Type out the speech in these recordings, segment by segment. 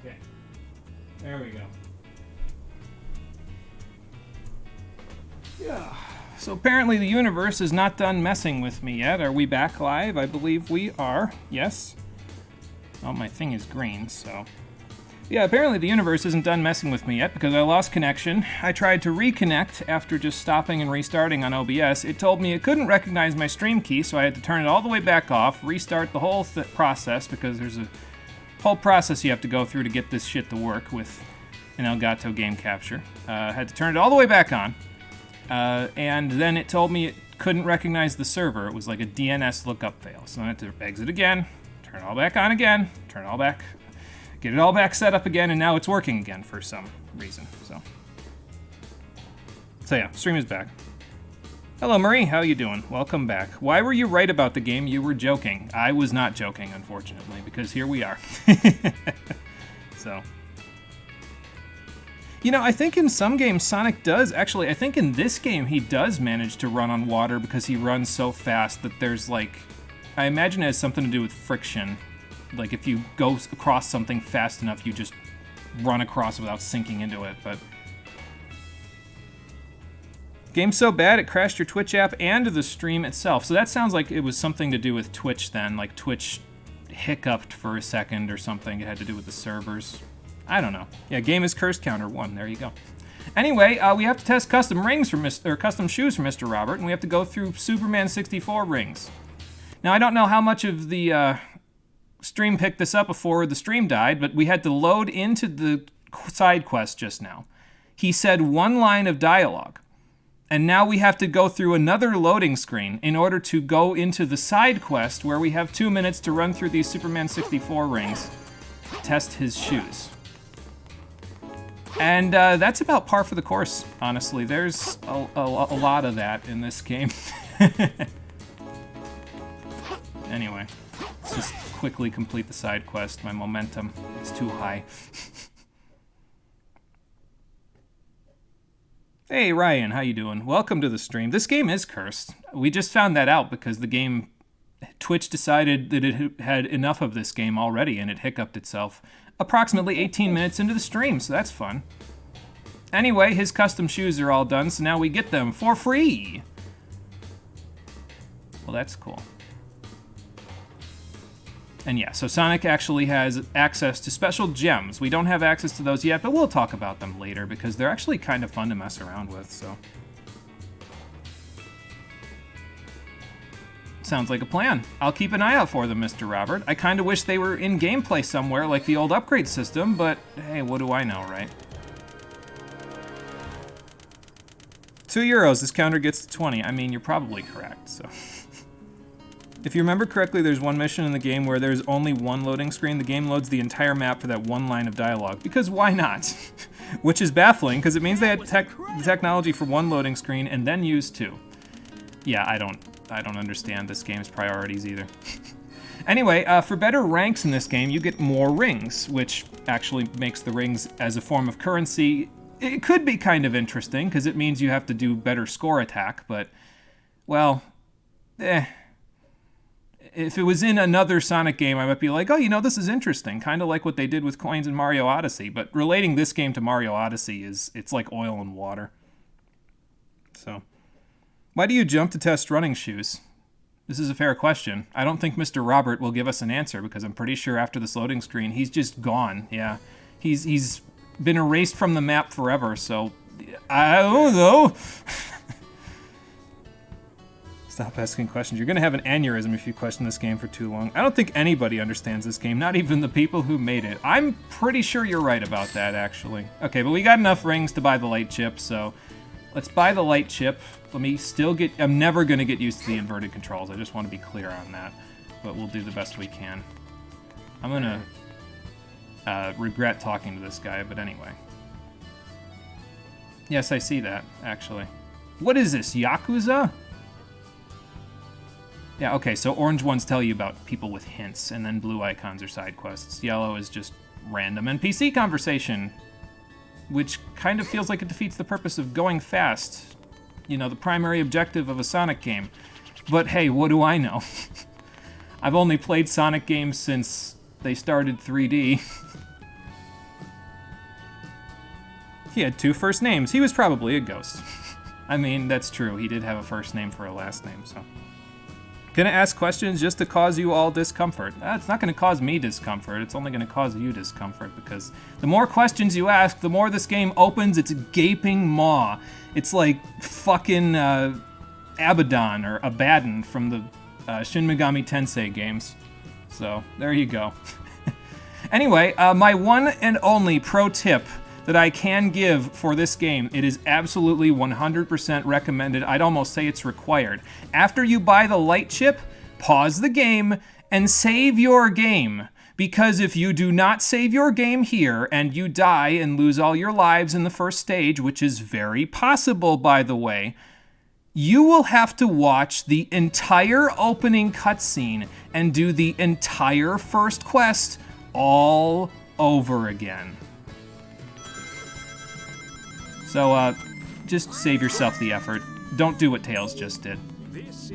Okay. There we go. Yeah. So apparently the universe is not done messing with me yet. Are we back live? I believe we are. Yes. Oh, my thing is green, so... Yeah, apparently the universe isn't done messing with me yet because I lost connection. I tried to reconnect after just stopping and restarting on OBS. It told me it couldn't recognize my stream key, so I had to turn it all the way back off, restart the whole process, because there's a whole process you have to go through to get this shit to work with an Elgato game capture. Had to turn it all the way back on, and then it told me it couldn't recognize the server. It was like a DNS lookup fail. So I had to exit again, turn it all back on again, turn it all back, get it all back set up again, and now it's working again for some reason. So yeah, stream is back. Hello, Marie. How you doing? Welcome back. Why were you right about the game? You were joking. I was not joking, unfortunately, because here we are. So, you know, I think in some games Sonic does actually. I think in this game he does manage to run on water because he runs so fast that there's like, I imagine it has something to do with friction. Like, if you go across something fast enough, you just run across without sinking into it, but... Game's so bad, it crashed your Twitch app and the stream itself. So that sounds like it was something to do with Twitch then. Like, Twitch hiccuped for a second or something. It had to do with the servers. I don't know. Yeah, game is cursed counter 1. There you go. Anyway, we have to test custom rings for custom shoes for Mr. Robert, and we have to go through Superman 64 rings. Now, I don't know how much of the... stream picked this up before the stream died, but we had to load into the side quest just now. He said one line of dialogue, and now we have to go through another loading screen in order to go into the side quest where we have 2 minutes to run through these Superman 64 rings, test his shoes. And that's about par for the course, honestly. There's a lot of that in this game. Anyway, let's just quickly complete the side quest. My momentum is too high. Hey Ryan, how you doing? Welcome to the stream. This game is cursed. We just found that out because the game... Twitch decided that it had enough of this game already and it hiccuped itself approximately 18 minutes into the stream, so that's fun. Anyway, his custom shoes are all done, so now we get them for free. Well, that's cool. And yeah, so Sonic actually has access to special gems. We don't have access to those yet, but we'll talk about them later because they're actually kind of fun to mess around with, so. Sounds like a plan. I'll keep an eye out for them, Mr. Robert. I kind of wish they were in gameplay somewhere like the old upgrade system, but hey, what do I know, right? €2, this counter gets to 20. I mean, you're probably correct, so. If you remember correctly, there's one mission in the game where there's only one loading screen. The game loads the entire map for that one line of dialogue, because why not? Which is baffling, because it means they had the technology for one loading screen and then used two. Yeah, I don't understand this game's priorities either. Anyway, for better ranks in this game, you get more rings, which actually makes the rings as a form of currency. It could be kind of interesting, because it means you have to do better score attack, but, well, if it was in another Sonic game, I might be like, oh, you know, this is interesting, kind of like what they did with coins in Mario Odyssey, but relating this game to Mario Odyssey it's like oil and water. So, why do you jump to test running shoes? This is a fair question. I don't think Mr. Robert will give us an answer, because I'm pretty sure after this loading screen, he's just gone, yeah. He's been erased from the map forever, so I don't know. Stop asking questions. You're going to have an aneurysm if you question this game for too long. I don't think anybody understands this game, not even the people who made it. I'm pretty sure you're right about that, actually. Okay, but we got enough rings to buy the light chip, so let's buy the light chip. Let me still get... I'm never going to get used to the inverted controls. I just want to be clear on that, but we'll do the best we can. I'm going to regret talking to this guy, but anyway. Yes, I see that, actually. What is this, Yakuza? Yeah, okay, so orange ones tell you about people with hints, and then blue icons are side quests. Yellow is just random NPC conversation, which kind of feels like it defeats the purpose of going fast. You know, the primary objective of a Sonic game. But hey, what do I know? I've only played Sonic games since they started 3D. He had 2 first names. He was probably a ghost. I mean, that's true. He did have a first name for a last name, so. Gonna ask questions just to cause you all discomfort. It's not gonna cause me discomfort. It's only gonna cause you discomfort, because the more questions you ask, the more this game opens its gaping maw. It's like fucking Abaddon or Abaddon from the Shin Megami Tensei games. So, there you go. Anyway, my one and only pro tip that I can give for this game, it is absolutely 100% recommended. I'd almost say it's required. After you buy the light chip, pause the game and save your game. Because if you do not save your game here and you die and lose all your lives in the first stage, which is very possible, by the way, you will have to watch the entire opening cutscene and do the entire first quest all over again. So, just save yourself the effort. Don't do what Tails just did.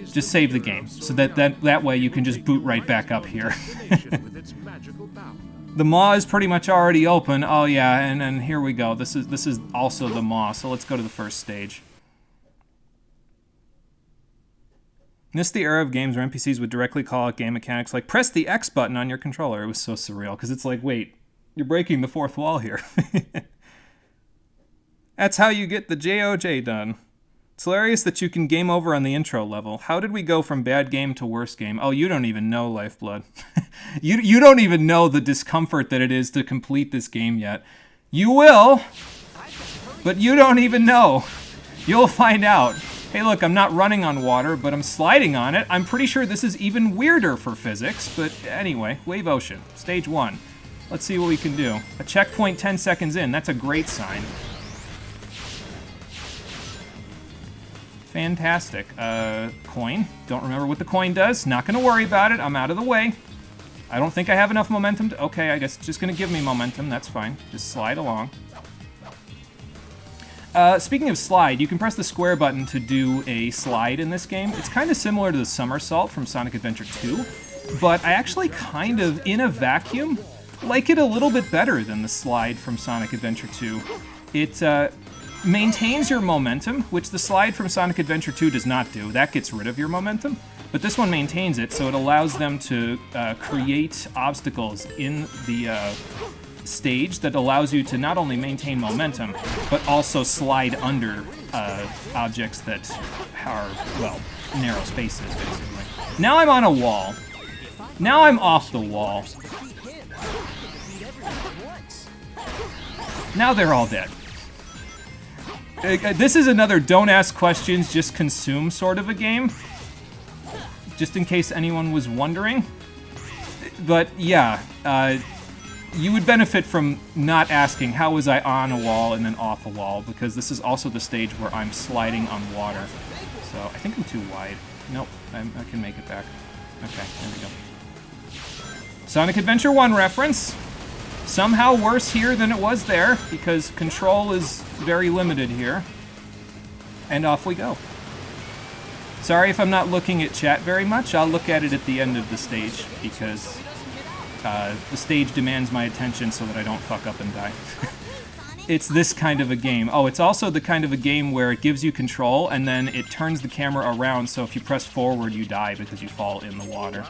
Just save the game, so that way you can just boot right back up here. The maw is pretty much already open. Oh yeah, and here we go. This is also the maw, so let's go to the first stage. This is the era of games where NPCs would directly call out game mechanics like, press the X button on your controller. It was so surreal, because it's like, wait, you're breaking the fourth wall here. That's how you get the JOJ done. It's hilarious that you can game over on the intro level. How did we go from bad game to worst game? Oh, you don't even know, Lifeblood. you don't even know the discomfort that it is to complete this game yet. You will, but you don't even know. You'll find out. Hey, look, I'm not running on water, but I'm sliding on it. I'm pretty sure this is even weirder for physics, but anyway, Wave Ocean, stage 1. Let's see what we can do. A checkpoint 10 seconds in, that's a great sign. Fantastic. Coin. Don't remember what the coin does. Not gonna worry about it. I'm out of the way. I don't think I have enough momentum to... Okay, I guess it's just gonna give me momentum. That's fine. Just slide along. Speaking of slide, you can press the square button to do a slide in this game. It's kind of similar to the somersault from Sonic Adventure 2, but I actually kind of, in a vacuum, like it a little bit better than the slide from Sonic Adventure 2. It, maintains your momentum, which the slide from Sonic Adventure 2 does not do. That gets rid of your momentum. But this one maintains it, so it allows them to create obstacles in the stage that allows you to not only maintain momentum, but also slide under objects that are, well, narrow spaces, basically. Now I'm on a wall. Now I'm off the wall. Now they're all dead. This is another don't ask questions, just consume sort of a game. Just in case anyone was wondering. But yeah, you would benefit from not asking how was I on a wall and then off a wall, because this is also the stage where I'm sliding on water. So I think I'm too wide. Nope, I can make it back. Okay, there we go. Sonic Adventure 1 reference. Somehow worse here than it was there, because control is very limited here. And off we go. Sorry if I'm not looking at chat very much. I'll look at it at the end of the stage, because the stage demands my attention so that I don't fuck up and die. It's this kind of a game. Oh, it's also the kind of a game where it gives you control, and then it turns the camera around, so if you press forward, you die because you fall in the water.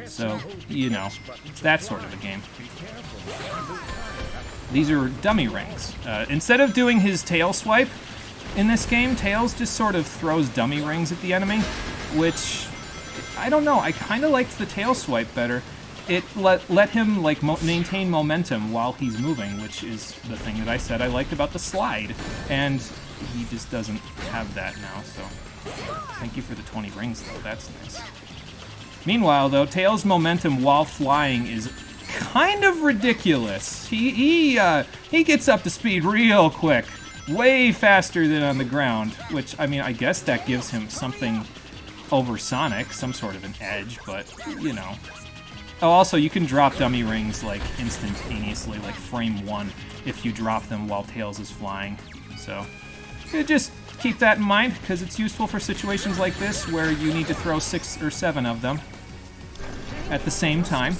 So, you know, it's that sort of a game. These are dummy rings. Instead of doing his tail swipe in this game, Tails just sort of throws dummy rings at the enemy, which, I don't know, I kind of liked the tail swipe better. It let him, like, maintain momentum while he's moving, which is the thing that I said I liked about the slide. And he just doesn't have that now, so thank you for the 20 rings, though. That's nice. Meanwhile, though, Tails' momentum while flying is kind of ridiculous. He gets up to speed real quick, way faster than on the ground, which, I mean, I guess that gives him something over Sonic, some sort of an edge, but, you know. Oh, also, you can drop dummy rings, like, instantaneously, like frame 1, if you drop them while Tails is flying. So, just keep that in mind, because it's useful for situations like this, where you need to throw 6 or 7 of them at the same time.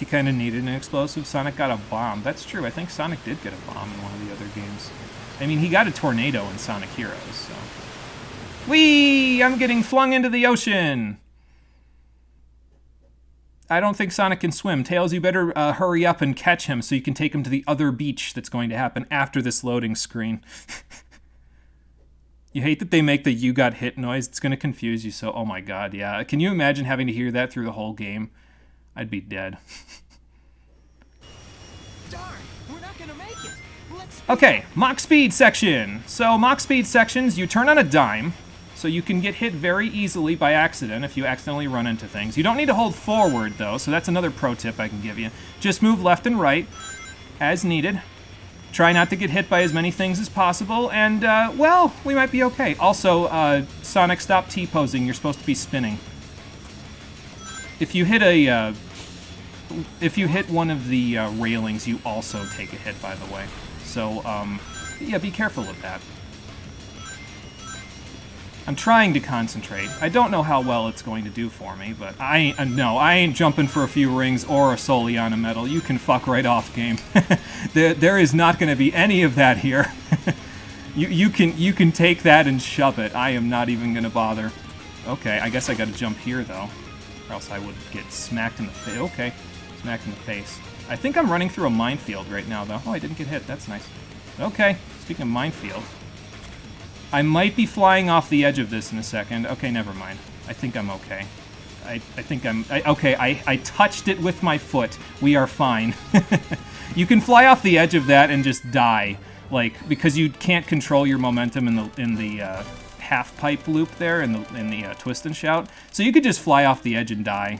He kind of needed an explosive. Sonic got a bomb. That's true. I think Sonic did get a bomb in one of the other games. I mean, he got a tornado in Sonic Heroes, so... Whee! I'm getting flung into the ocean! I don't think Sonic can swim. Tails, you better hurry up and catch him so you can take him to the other beach that's going to happen after this loading screen. You hate that they make the "you got hit" noise. It's going to confuse you, so oh my god, yeah. Can you imagine having to hear that through the whole game? I'd be dead. Darn, we're not gonna make it. Okay, Mach Speed section. So Mach Speed sections, you turn on a dime, so you can get hit very easily by accident if you accidentally run into things. You don't need to hold forward, though, so that's another pro tip I can give you. Just move left and right as needed. Try not to get hit by as many things as possible, and, well, we might be okay. Also, Sonic, stop T-posing. You're supposed to be spinning. If you hit one of the railings, you also take a hit, by the way. So, yeah, be careful of that. I'm trying to concentrate. I don't know how well it's going to do for me, but I ain't jumping for a few rings or a Soliana medal. You can fuck right off, game. there is not going to be any of that here. you can take that and shove it. I am not even going to bother. Okay, I guess I got to jump here though, or else I would get smacked in the face. Okay, smacked in the face. I think I'm running through a minefield right now though. Oh, I didn't get hit. That's nice. Okay, speaking of minefield. I might be flying off the edge of this in a second. Okay, never mind. I think I'm okay. I touched it with my foot. We are fine. You can fly off the edge of that and just die, like, because you can't control your momentum in the half pipe loop there in the twist and shout. So you could just fly off the edge and die.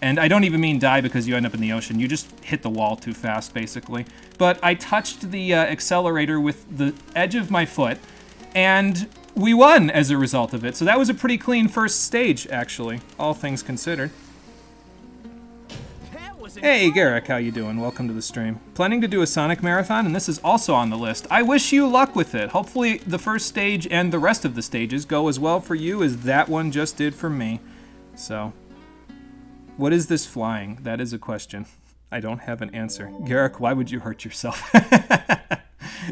And I don't even mean die because you end up in the ocean. You just hit the wall too fast, basically. But I touched the accelerator with the edge of my foot, and we won as a result of it. So that was a pretty clean first stage, actually, all things considered. Hey, Garrick, how you doing? Welcome to the stream. Planning to do a Sonic Marathon, and this is also on the list. I wish you luck with it. Hopefully the first stage and the rest of the stages go as well for you as that one just did for me. So, what is this flying? That is a question. I don't have an answer. Garrick, why would you hurt yourself?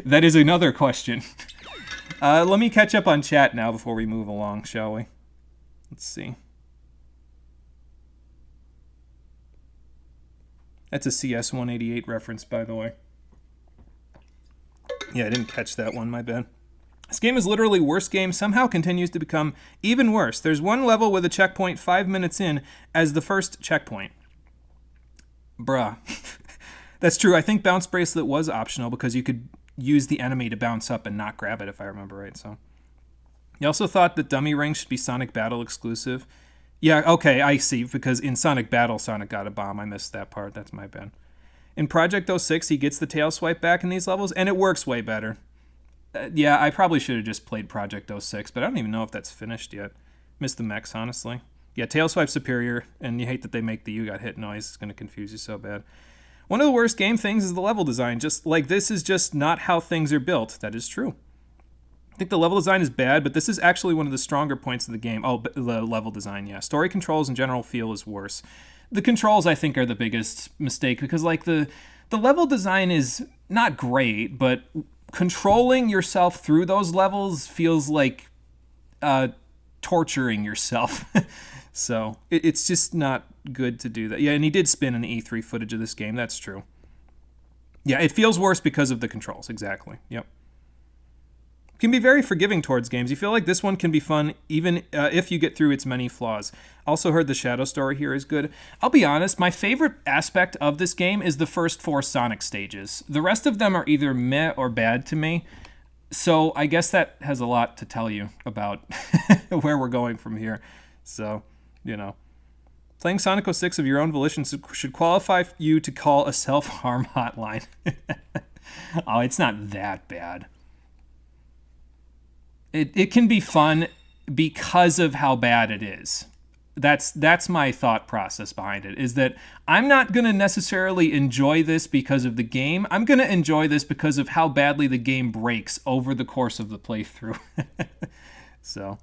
That is another question. Let me catch up on chat now before we move along, shall we? Let's see. That's a CS-188 reference, by the way. Yeah, I didn't catch that one, my bad. This game is literally worst game, somehow continues to become even worse. There's one level with a checkpoint 5 minutes in as the first checkpoint. Bruh. That's true, I think Bounce Bracelet was optional because you could use the enemy to bounce up and not grab it, if I remember right, so. You also thought that Dummy Ring should be Sonic Battle exclusive. Yeah, okay, I see, because in Sonic Battle, Sonic got a bomb. I missed that part, that's my bad. In Project 06, he gets the tail swipe back in these levels, and it works way better. Yeah, I probably should have just played Project 06, but I don't even know if that's finished yet. Missed the mechs, honestly. Yeah, tail swipe superior, and you hate that they make the "you got hit" noise. It's going to confuse you so bad. One of the worst game things is the level design. Just like, this is just not how things are built. That is true. I think the level design is bad, but this is actually one of the stronger points of the game. Oh, the level design, yeah. Story controls in general feel is worse. The controls, I think, are the biggest mistake, because, like, the level design is not great, but controlling yourself through those levels feels like torturing yourself. So, it's just not good to do that. Yeah, and he did spin in the E3 footage of this game, that's true. Yeah, it feels worse because of the controls, exactly, yep. Can be very forgiving towards games. You feel like this one can be fun even if you get through its many flaws. Also heard the Shadow Story here is good. I'll be honest, my favorite aspect of this game is the first 4 Sonic stages. The rest of them are either meh or bad to me. So I guess that has a lot to tell you about where we're going from here. So, you know. Playing Sonic 06 of your own volition should qualify you to call a self-harm hotline. Oh, it's not that bad. It can be fun because of how bad it is. That's my thought process behind it, is that I'm not going to necessarily enjoy this because of the game. I'm going to enjoy this because of how badly the game breaks over the course of the playthrough. So.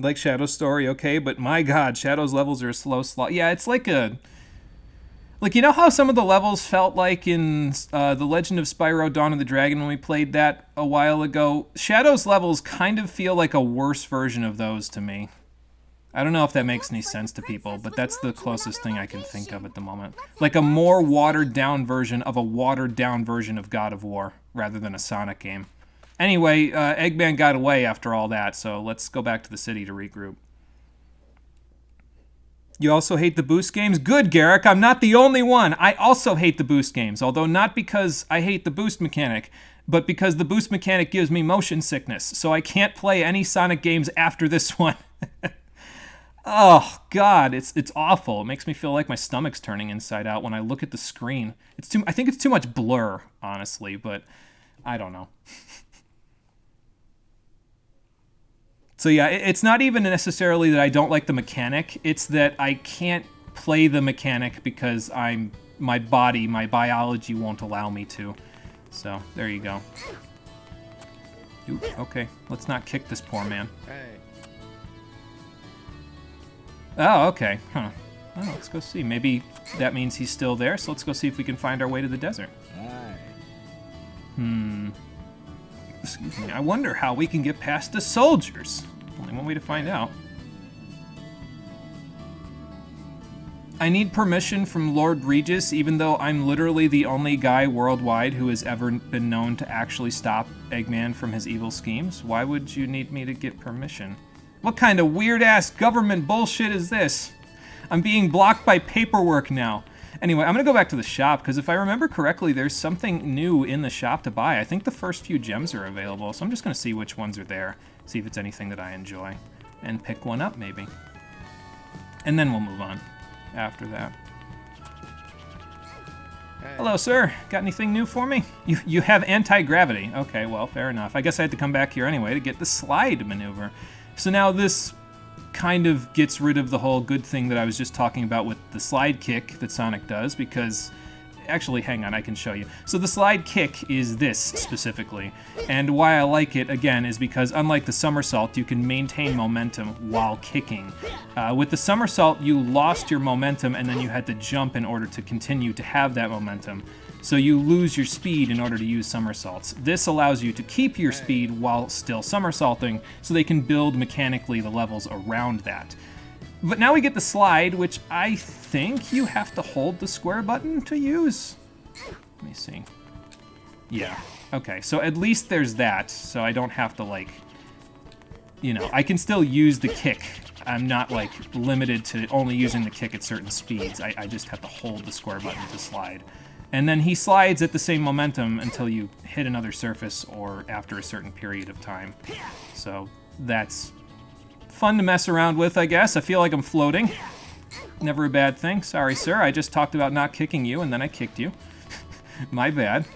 Like Shadow's story, okay, but my god, Shadow's levels are a slow slog. Yeah, it's like a... Like, you know how some of the levels felt like in The Legend of Spyro Dawn of the Dragon when we played that a while ago? Shadow's levels kind of feel like a worse version of those to me. I don't know if that makes any sense to people, but that's the closest thing I can think of at the moment. Like a more watered-down version of a watered-down version of God of War, rather than a Sonic game. Anyway, Eggman got away after all that, so let's go back to the city to regroup. You also hate the boost games? Good, Garrick, I'm not the only one. I also hate the boost games, although not because I hate the boost mechanic, but because the boost mechanic gives me motion sickness, so I can't play any Sonic games after this one. Oh, God, it's awful. It makes me feel like my stomach's turning inside out when I look at the screen. I think it's too much blur, honestly, but I don't know. So yeah, it's not even necessarily that I don't like the mechanic, it's that I can't play the mechanic because my biology won't allow me to. So, there you go. Ooh, okay, let's not kick this poor man. Hey. Oh, okay, huh. Oh, let's go see. Maybe that means he's still there, so let's go see if we can find our way to the desert. Excuse me. I wonder how we can get past the soldiers. Only one way to find out. I need permission from Lord Regis, even though I'm literally the only guy worldwide who has ever been known to actually stop Eggman from his evil schemes. Why would you need me to get permission? What kind of weird-ass government bullshit is this? I'm being blocked by paperwork now. Anyway, I'm going to go back to the shop, because if I remember correctly, there's something new in the shop to buy. I think the first few gems are available, so I'm just going to see which ones are there, see if it's anything that I enjoy, and pick one up, maybe. And then we'll move on after that. Hey. Hello, sir. Got anything new for me? You have anti-gravity. Okay, well, fair enough. I guess I had to come back here anyway to get the slide maneuver. So now this kind of gets rid of the whole good thing that I was just talking about with the slide kick that Sonic does, because... Actually, hang on, I can show you. So the slide kick is this, specifically. And why I like it, again, is because unlike the somersault, you can maintain momentum while kicking. With the somersault, you lost your momentum and then you had to jump in order to continue to have that momentum. So you lose your speed in order to use somersaults. This allows you to keep your speed while still somersaulting, so they can build mechanically the levels around that. But now we get the slide, which I think you have to hold the square button to use. Let me see. Yeah. Okay, so at least there's that, so I don't have to, like... You know, I can still use the kick. I'm not, like, limited to only using the kick at certain speeds. I just have to hold the square button to slide. And then he slides at the same momentum until you hit another surface or after a certain period of time. So that's fun to mess around with, I guess. I feel like I'm floating. Never a bad thing. Sorry, sir. I just talked about not kicking you, and then I kicked you. My bad.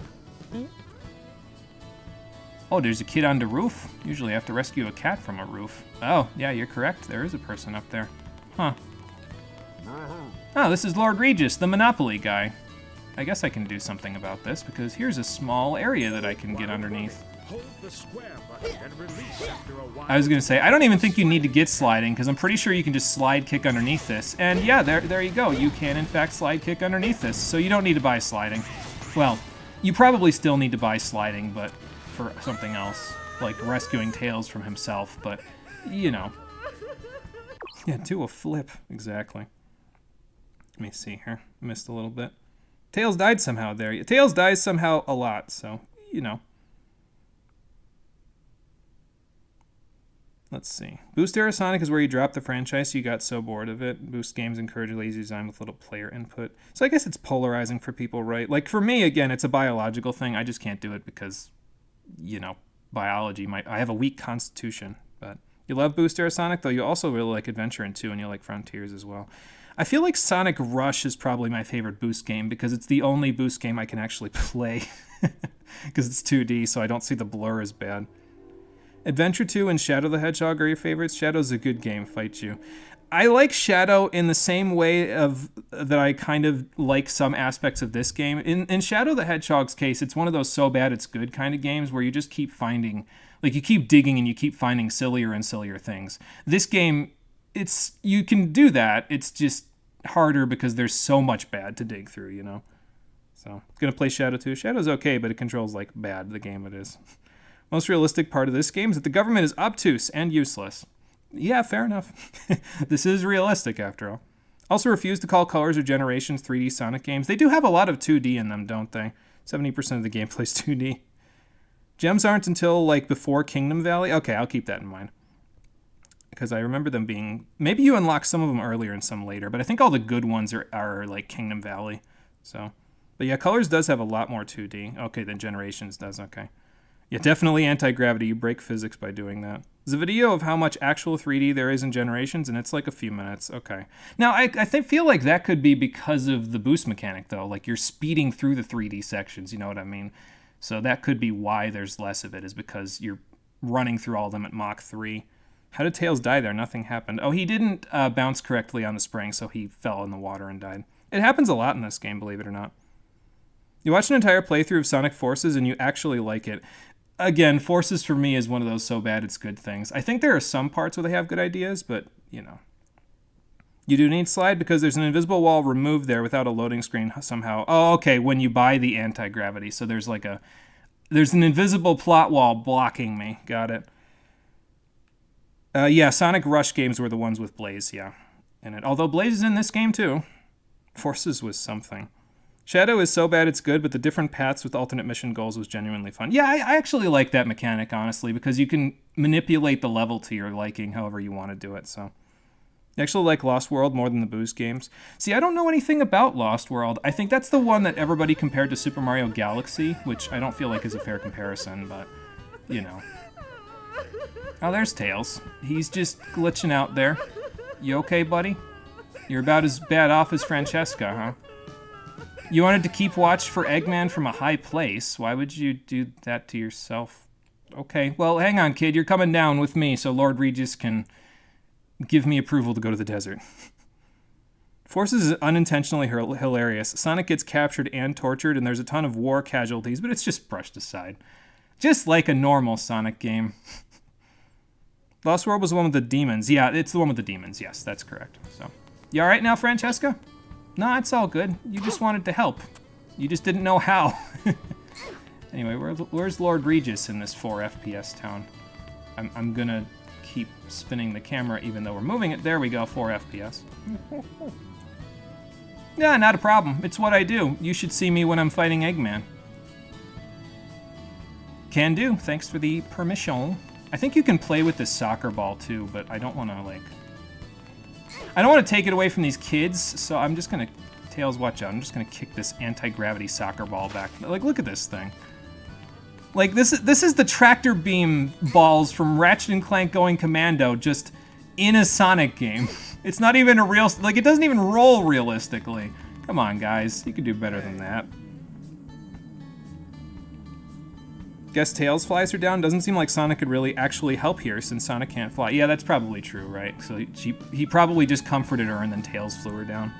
Oh, there's a kid on the roof? Usually I have to rescue a cat from a roof. Oh, yeah, you're correct. There is a person up there. Huh. Oh, this is Lord Regis, the Monopoly guy. I guess I can do something about this, because here's a small area that I can get underneath. I was going to say, I don't even think you need to get sliding, because I'm pretty sure you can just slide kick underneath this. And yeah, there you go. You can, in fact, slide kick underneath this, so you don't need to buy sliding. Well, you probably still need to buy sliding, but for something else, like rescuing Tails from himself, but, you know. Yeah, do a flip, exactly. Let me see here. Missed a little bit. Tails died somehow there. Tails dies somehow a lot, so, you know. Let's see. Boost Era Sonic is where you drop the franchise. You got so bored of it. Boost games encourage lazy design with little player input. So I guess it's polarizing for people, right? Like, for me, again, it's a biological thing. I just can't do it because, you know, biology. I have a weak constitution. But you love Boost Era Sonic, though you also really like Adventure in 2, and you like Frontiers as well. I feel like Sonic Rush is probably my favorite Boost game because it's the only Boost game I can actually play. Because it's 2D, so I don't see the blur as bad. Adventure 2 and Shadow the Hedgehog are your favorites? Shadow's a good game, fight you. I like Shadow in the same way of that I kind of like some aspects of this game. In Shadow the Hedgehog's case, it's one of those so bad it's good kind of games where you just keep finding, like you keep digging and you keep finding sillier and sillier things. This game, you can do that. It's just harder because there's so much bad to dig through, you know? So, gonna play Shadow 2. Shadow's okay, but it controls like bad, the game it is. Most realistic part of this game is that the government is obtuse and useless. Yeah, fair enough. This is realistic, after all. Also refuse to call Colors or Generations 3D Sonic games. They do have a lot of 2D in them, don't they? 70% of the gameplay's 2D. Gems aren't until, like, before Kingdom Valley? Okay, I'll keep that in mind. Because I remember them being... Maybe you unlock some of them earlier and some later, but I think all the good ones are like, Kingdom Valley. So... But yeah, Colors does have a lot more 2D. Okay, than Generations does, okay. Yeah, definitely anti-gravity. You break physics by doing that. There's a video of how much actual 3D there is in Generations, and it's like a few minutes. Okay. Now, I feel like that could be because of the boost mechanic, though. Like, you're speeding through the 3D sections, you know what I mean? So that could be why there's less of it, is because you're running through all of them at Mach 3. How did Tails die there? Nothing happened. Oh, he didn't bounce correctly on the spring, so he fell in the water and died. It happens a lot in this game, believe it or not. You watch an entire playthrough of Sonic Forces and you actually like it. Again, Forces for me is one of those so bad it's good things. I think there are some parts where they have good ideas, but, you know. You do need slide because there's an invisible wall removed there without a loading screen somehow. Oh, okay, when you buy the anti-gravity. So there's an invisible plot wall blocking me. Got it. Yeah, Sonic Rush games were the ones with Blaze, yeah. In it. Although Blaze is in this game too. Forces was something. Shadow is so bad it's good, but the different paths with alternate mission goals was genuinely fun. Yeah, I actually like that mechanic, honestly, because you can manipulate the level to your liking however you want to do it, so. I actually like Lost World more than the Boost games. See, I don't know anything about Lost World. I think that's the one that everybody compared to Super Mario Galaxy, which I don't feel like is a fair comparison, but, you know. Oh, there's Tails. He's just glitching out there. You okay, buddy? You're about as bad off as Francesca, huh? You wanted to keep watch for Eggman from a high place. Why would you do that to yourself? Okay, well, hang on, kid. You're coming down with me so Lord Regis can give me approval to go to the desert. Forces is unintentionally hilarious. Sonic gets captured and tortured, and there's a ton of war casualties, but it's just brushed aside. Just like a normal Sonic game. Lost World was the one with the demons. Yeah, it's the one with the demons. Yes, that's correct. So, you all right now, Francesca? Nah, it's all good. You just wanted to help. You just didn't know how. Anyway, where's Lord Regis in this 4 FPS town? I'm gonna keep spinning the camera even though we're moving it. There we go, 4 FPS. Yeah, not a problem. It's what I do. You should see me when I'm fighting Eggman. Can do. Thanks for the permission. I think you can play with this soccer ball too, but I don't want to, like... I don't want to take it away from these kids, so I'm just going to... Tails, watch out. I'm just going to kick this anti-gravity soccer ball back. Like, look at this thing. Like, this is the tractor beam balls from Ratchet & Clank Going Commando, just in a Sonic game. It's not even a real... Like, it doesn't even roll realistically. Come on, guys. You can do better than that. Guess Tails flies her down? Doesn't seem like Sonic could really actually help here since Sonic can't fly. Yeah, that's probably true, right? So he probably just comforted her and then Tails flew her down.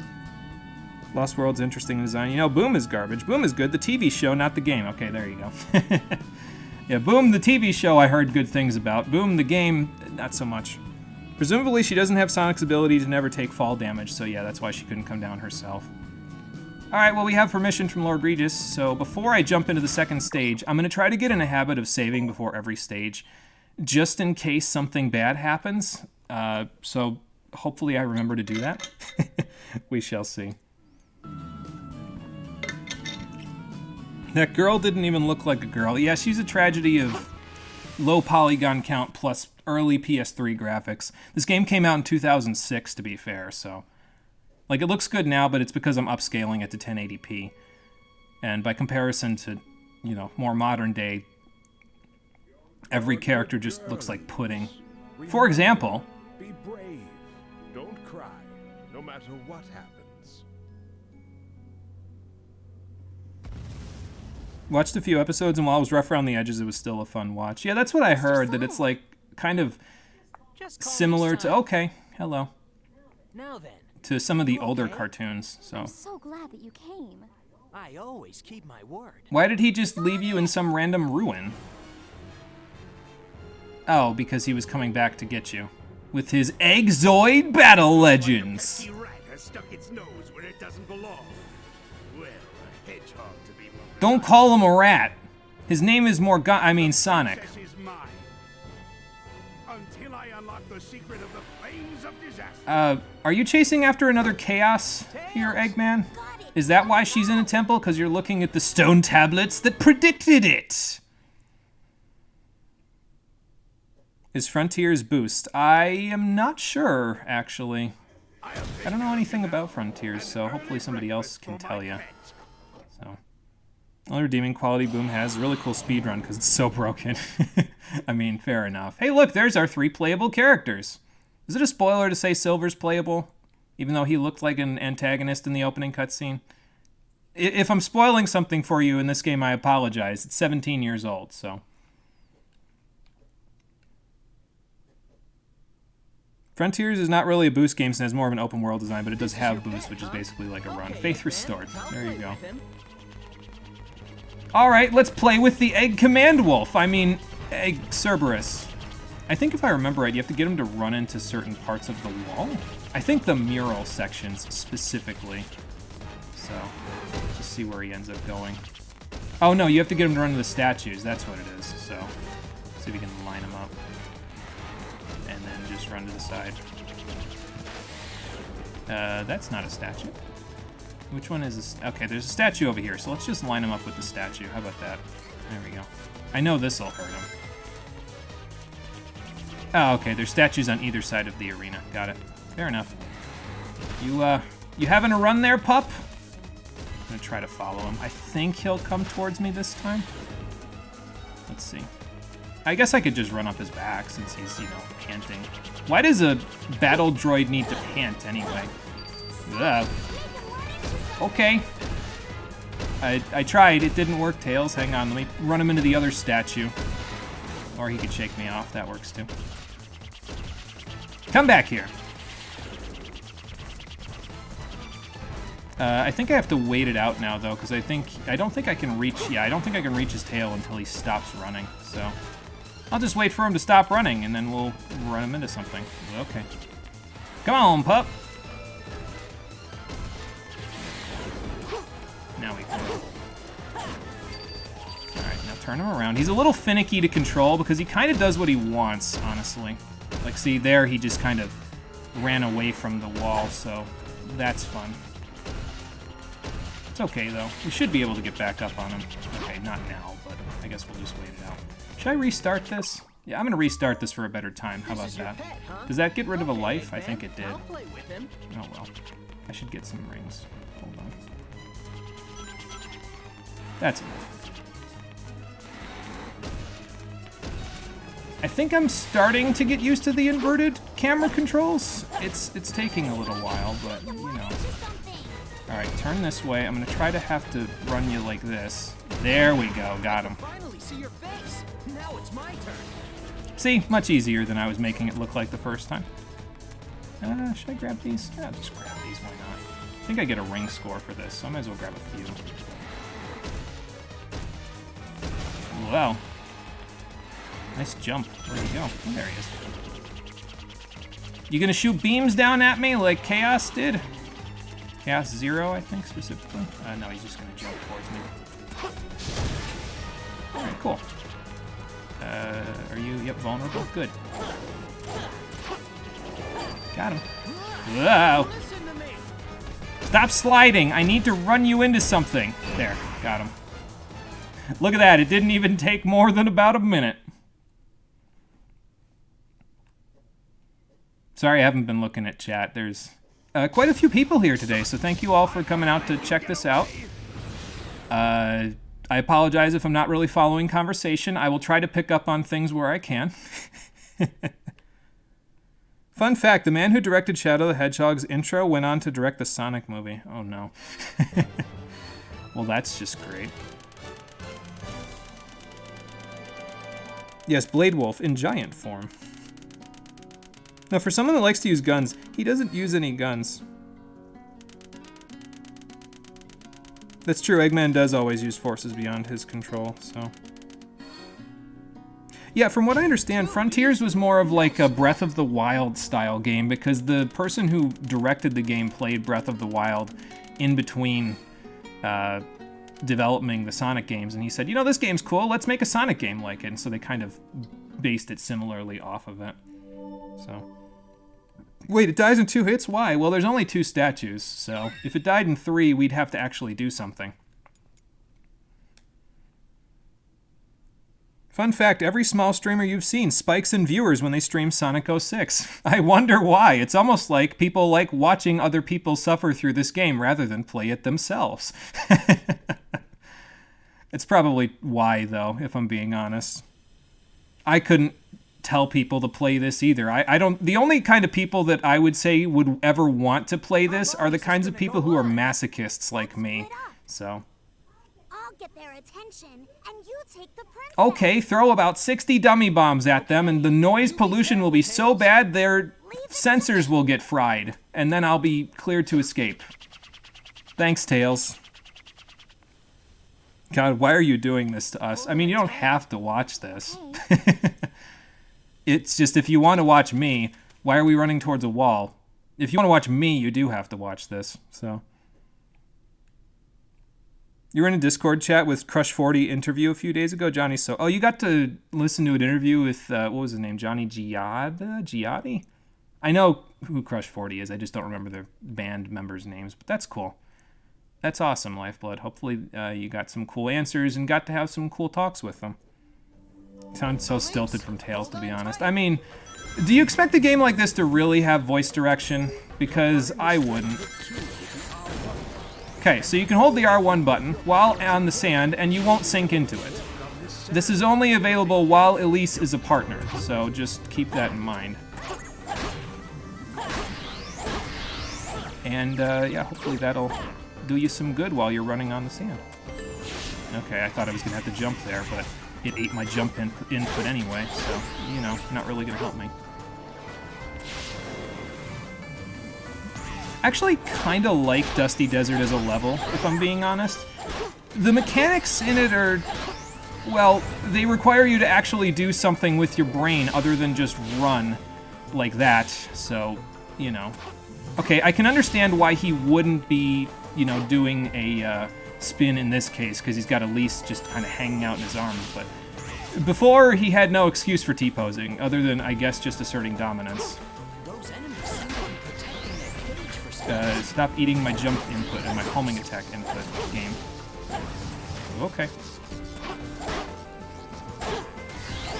Lost World's interesting design. You know, Boom is garbage. Boom is good. The TV show, not the game. Okay, there you go. Yeah, Boom, the TV show, I heard good things about. Boom, the game, not so much. Presumably, she doesn't have Sonic's ability to never take fall damage, so yeah, that's why she couldn't come down herself. Alright, well, we have permission from Lord Regis, so before I jump into the second stage, I'm going to try to get in a habit of saving before every stage, just in case something bad happens. So hopefully I remember to do that. We shall see. That girl didn't even look like a girl. Yeah, she's a tragedy of low polygon count plus early PS3 graphics. This game came out in 2006, to be fair, so... Like, it looks good now, but it's because I'm upscaling it to 1080p. And by comparison to, you know, more modern day, every character just looks like pudding. For example... Be brave. Don't cry, no matter what happens. Watched a few episodes, and while I was rough around the edges, it was still a fun watch. Yeah, that's what I heard, that it's, like, kind of similar to... Okay, hello. Now then, to some of the older Okay. cartoons. So I'm so glad that you came. I always keep my word. why did he just leave you in some random ruin? Oh, because he was coming back to get you with his Eggzoid Battle Legends. Pesky rat has stuck its nose where it doesn't belong. Well, a hedgehog to be more Don't call him a rat. His name is Sonic. Princess is mine. Until I unlock the secret of the flames of disaster. Are you chasing after another chaos here, Eggman? Is that why she's in a temple? Because you're looking at the stone tablets that predicted it. Is Frontiers boost? I am not sure, actually. I don't know anything about Frontiers, so hopefully somebody else can tell you. So, only redeeming quality Boom has a really cool speedrun because it's so broken. I mean, fair enough. Hey, look, there's our 3 playable characters. Is it a spoiler to say Silver's playable, even though he looked like an antagonist in the opening cutscene? If I'm spoiling something for you in this game, I apologize. It's 17 years old, so. Frontiers is not really a boost game, since it has more of an open world design, but it does have boost, which is basically like a run. Faith restored. There you go. Alright, let's play with the Egg Command Wolf. I mean, Egg Cerberus. I think if I remember right, you have to get him to run into certain parts of the wall. I think the mural sections specifically. So, let's just see where he ends up going. Oh no, you have to get him to run to the statues. That's what it is. So, see if we can line them up. And then just run to the side. That's not a statue. Which one is this? Okay, there's a statue over here, so let's just line him up with the statue. How about that? There we go. I know this'll hurt him. Oh, okay, there's statues on either side of the arena. Got it. Fair enough. You having a run there, pup? I'm gonna try to follow him. I think he'll come towards me this time. Let's see. I guess I could just run up his back since he's, panting. Why does a battle droid need to pant anyway? Ugh. Okay. I tried. It didn't work, Tails. Hang on. Let me run him into the other statue. Or he could shake me off. That works too. Come back here. I think I have to wait it out now, though, because I don't think I can reach his tail until he stops running, so. I'll just wait for him to stop running, and then we'll run him into something. Okay. Come on, pup. Now we can. Alright, now turn him around. He's a little finicky to control because he kind of does what he wants, honestly. Like, see, there he just kind of ran away from the wall, so that's fun. It's okay, though. We should be able to get back up on him. Okay, not now, but I guess we'll just wait it out. Should I restart this? Yeah, I'm going to restart this for a better time. How about that? Does that get rid of a life? I think it did. I'll play with him. Oh, well. I should get some rings. Hold on. That's enough. I think I'm starting to get used to the inverted camera controls. It's taking a little while, but, Alright, turn this way. I'm going to try to have to run you like this. There we go. Got him. Finally see your face. Now it's my turn. See? Much easier than I was making it look like the first time. Should I grab these? Yeah, I'll just grab these. Why not? I think I get a ring score for this, so I might as well grab a few. Wow. Nice jump. Where'd he go? Oh, there he is. You gonna shoot beams down at me like Chaos did? Chaos Zero, I think, specifically. No, he's just gonna jump towards me. Alright, cool. Are you, vulnerable? Good. Got him. Whoa! Listen to me. Stop sliding! I need to run you into something. There, got him. Look at that, it didn't even take more than about a minute. Sorry, I haven't been looking at chat. There's quite a few people here today, so thank you all for coming out to check this out. I apologize if I'm not really following conversation. I will try to pick up on things where I can. Fun fact, the man who directed Shadow the Hedgehog's intro went on to direct the Sonic movie. Oh no. Well, that's just great. Yes, Blade Wolf in giant form. Now, for someone that likes to use guns, he doesn't use any guns. That's true, Eggman does always use forces beyond his control, so... Yeah, from what I understand, Frontiers was more of like a Breath of the Wild style game because the person who directed the game played Breath of the Wild in between developing the Sonic games, and he said, you know, this game's cool, let's make a Sonic game like it, and so they kind of based it similarly off of it. So... Wait, it dies in 2 hits? Why? Well, there's only 2 statues, so if it died in 3, we'd have to actually do something. Fun fact, every small streamer you've seen spikes in viewers when they stream Sonic 06. I wonder why. It's almost like people like watching other people suffer through this game rather than play it themselves. It's probably why, though, if I'm being honest. I couldn't tell people to play this either. I don't... The only kind of people that I would say would ever want to play this are the kinds of people who are masochists like me. So... I'll get their attention, and you take the princess. Okay, throw about 60 dummy bombs at them, and the noise pollution will be so bad their sensors will get fried, and then I'll be cleared to escape. Thanks, Tails. God, why are you doing this to us? I mean, you don't have to watch this. It's just, if you want to watch me, why are we running towards a wall? If you want to watch me, you do have to watch this, so... You were in a Discord chat with Crush 40 interview a few days ago, Johnny. So, oh, you got to listen to an interview with what was his name, Johnny Giotti? I know who Crush 40 is. I just don't remember their band members' names, but that's cool. That's awesome, Lifeblood. Hopefully, you got some cool answers and got to have some cool talks with them. Sounds so stilted from Tails, to be honest. I mean, do you expect a game like this to really have voice direction? Because I wouldn't. Okay, so you can hold the R1 button while on the sand, and you won't sink into it. This is only available while Elise is a partner, so just keep that in mind. And, yeah, hopefully that'll do you some good while you're running on the sand. Okay, I thought I was going to have to jump there, but it ate my jump input anyway, so, you know, not really going to help me. Actually kind of like Dusty Desert as a level, if I'm being honest. The mechanics in it are, well, they require you to actually do something with your brain other than just run like that, so, you know. Okay, I can understand why he wouldn't be, you know, doing a spin in this case, because he's got Elise just kind of hanging out in his arms, but before he had no excuse for T-posing, other than, I guess, just asserting dominance. Stop eating my jump input and my homing attack input, game. Okay.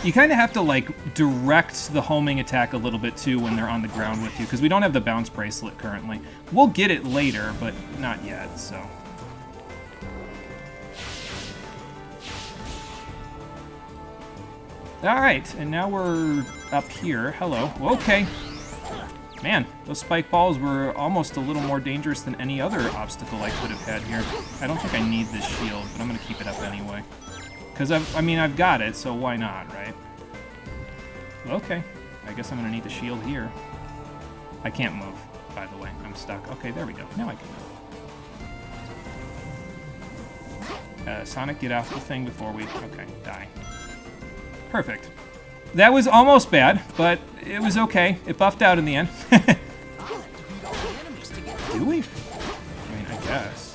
You kind of have to, like, direct the homing attack a little bit, too, when they're on the ground with you, because we don't have the bounce bracelet currently. We'll get it later, but not yet, so... Alright, and now we're up here. Hello. Okay. Man, those spike balls were almost a little more dangerous than any other obstacle I could have had here. I don't think I need this shield, but I'm going to keep it up anyway. Because, I've got it, so why not, right? Okay, I guess I'm going to need the shield here. I can't move, by the way. I'm stuck. Okay, there we go. Now I can move. Sonic, get off the thing before we... Okay, die. Perfect. That was almost bad, but it was okay. It buffed out in the end. Do we? I mean, I guess.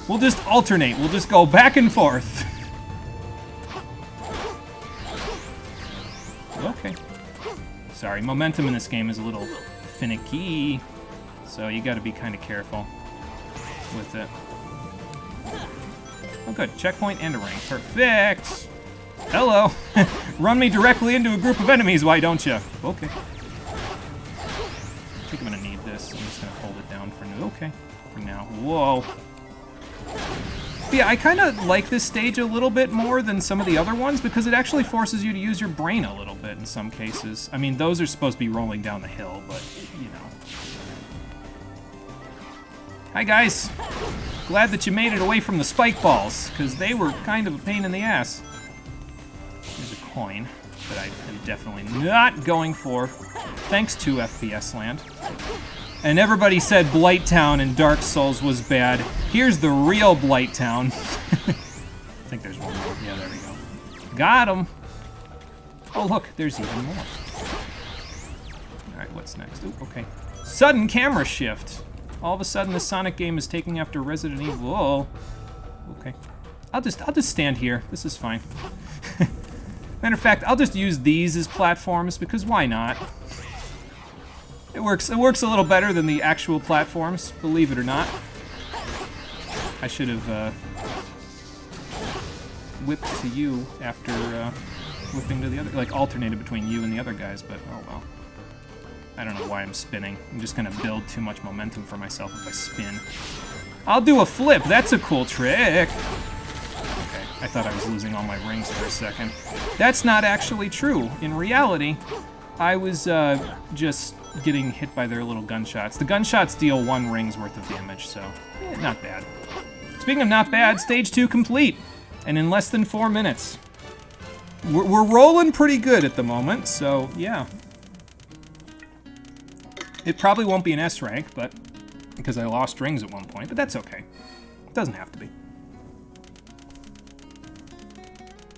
We'll just alternate. We'll just go back and forth. Okay. Sorry, momentum in this game is a little finicky, so you gotta be kind of careful with it. Oh good, checkpoint and a ring. Perfect! Hello! Run me directly into a group of enemies, why don't you? Okay. I think I'm gonna need this. I'm just gonna hold it down for now. Okay, for now. Whoa. But yeah, I kind of like this stage a little bit more than some of the other ones because it actually forces you to use your brain a little bit in some cases. I mean, those are supposed to be rolling down the hill, but, you know. Hi, guys. Glad that you made it away from the spike balls, because they were kind of a pain in the ass. Here's a coin. that I am definitely not going for, thanks to FPS Land. And everybody said Blighttown in Dark Souls was bad. Here's the real Blighttown. I think there's one more. Yeah, there we go. Got him. Oh, look, there's even more. All right, what's next? Ooh, okay. Sudden camera shift. All of a sudden, the Sonic game is taking after Resident Evil. Oh, okay. I'll just stand here. This is fine. Matter of fact, I'll just use these as platforms because why not? It works a little better than the actual platforms, believe it or not. I should have whipped to you after whipping to the other, like alternated between you and the other guys, but oh well. I don't know why I'm spinning. I'm just gonna build too much momentum for myself if I spin. I'll do a flip, that's a cool trick. Okay, I thought I was losing all my rings for a second. That's not actually true. In reality, I was just getting hit by their little gunshots. The gunshots deal 1 ring's worth of damage, so not bad. Speaking of not bad, stage 2 complete, and in less than 4 minutes. We're rolling pretty good at the moment, so yeah. It probably won't be an S rank, but because I lost rings at one point, but that's okay. It doesn't have to be.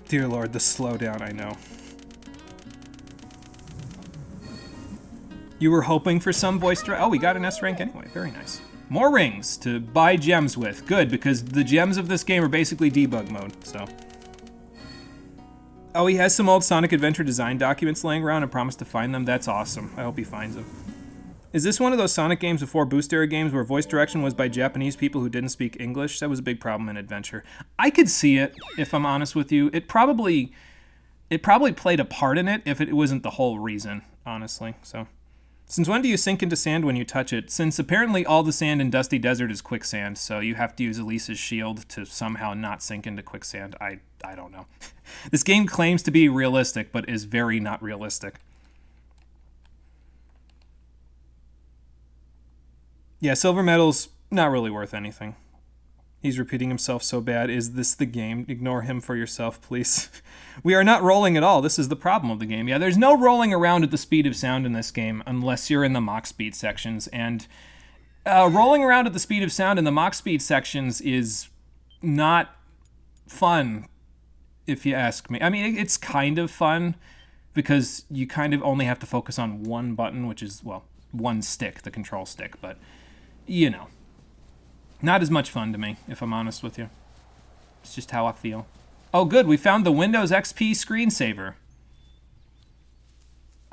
Dear Lord, the slowdown, I know. You were hoping for some voice direct. Oh, we got an S rank anyway. Very nice. More rings to buy gems with. Good, because the gems of this game are basically debug mode, so. Oh, he has some old Sonic Adventure design documents laying around and promised to find them. That's awesome. I hope he finds them. Is this one of those Sonic games before Boost era games where voice direction was by Japanese people who didn't speak English? That was a big problem in Adventure. I could see it, if I'm honest with you. It probably played a part in it if it wasn't the whole reason, honestly, so. Since when do you sink into sand when you touch it? Since apparently all the sand in Dusty Desert is quicksand, so you have to use Elisa's shield to somehow not sink into quicksand. I don't know. This game claims to be realistic, but is very not realistic. Yeah, silver medal's not really worth anything. He's repeating himself so bad. Is this the game? Ignore him for yourself, please. We are not rolling at all. This is the problem of the game. Yeah, there's no rolling around at the speed of sound in this game unless you're in the Mach speed sections. And rolling around at the speed of sound in the Mach speed sections is not fun, if you ask me. I mean, it's kind of fun because you kind of only have to focus on one button, which is, well, one stick, the control stick. But, you know. Not as much fun to me, if I'm honest with you. It's just how I feel. Oh, good, we found the Windows XP screensaver.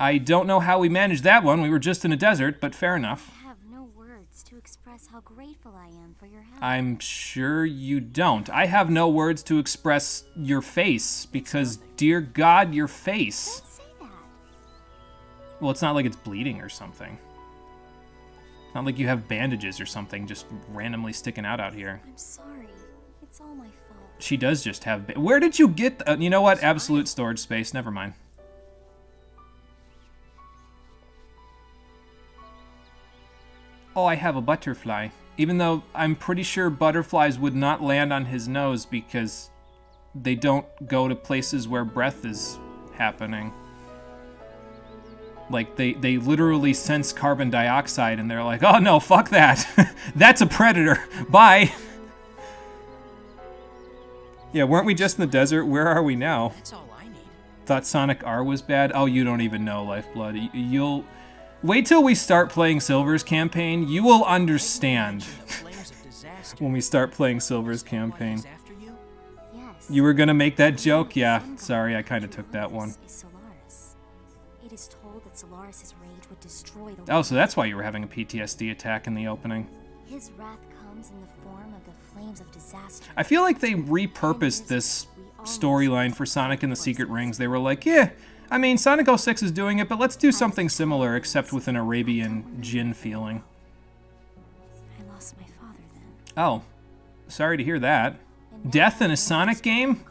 I don't know how we managed that one. We were just in a desert, but fair enough. I have no words to express how grateful I am for your help. I'm sure you don't. I have no words to express your face, because, dear God, your face. Don't say that. Well, it's not like it's bleeding or something. Not like you have bandages or something just randomly sticking out here. I'm sorry. It's all my fault. She does just have... Where did you get... you know what? Absolute storage space. Never mind. Oh, I have a butterfly. Even though I'm pretty sure butterflies would not land on his nose because they don't go to places where breath is happening. Like, they literally sense carbon dioxide, and they're like, oh no, fuck that. That's a predator. Bye. Yeah, weren't we just in the desert? Where are we now? That's all I need. Thought Sonic R was bad? Oh, you don't even know, Lifeblood. You'll... Wait till we start playing Silver's campaign. You will understand when we start playing Silver's campaign. Yes. You were gonna make that joke? Yeah, sorry, I kind of took that one. It is told that Solaris' rage would destroy the Oh, so that's why you were having a PTSD attack in the opening. His wrath comes in the form of the flames of disaster. I feel like they repurposed this storyline for Sonic and the Secret Rings. They were like, yeah, I mean, Sonic 06 is doing it, but let's do something similar, except with an Arabian djinn feeling. I lost my father then. Oh, sorry to hear that. Death in a Sonic game?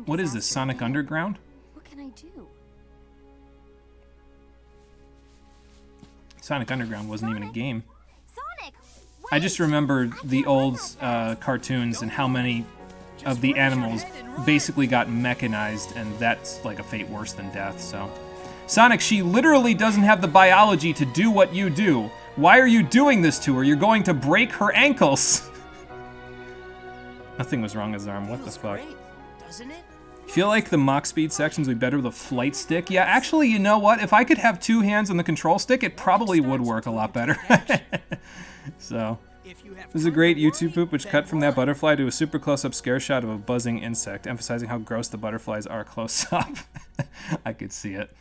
What is this, Sonic Underground? What can I do? Sonic Underground wasn't even a game. Sonic! I just remember the old cartoons and how many of the animals basically got mechanized, and that's like a fate worse than death, so. Sonic, she literally doesn't have the biology to do what you do. Why are you doing this to her? You're going to break her ankles. Nothing was wrong with his arm. What the fuck? Great, doesn't it? Feel like the Mach Speed sections would be better with a flight stick? Yeah, actually, you know what? If I could have 2 hands on the control stick, it probably would work a lot better. So, If you have this is a great YouTube poop which cut from that butterfly to a super close-up scare shot of a buzzing insect, emphasizing how gross the butterflies are close-up. I could see it.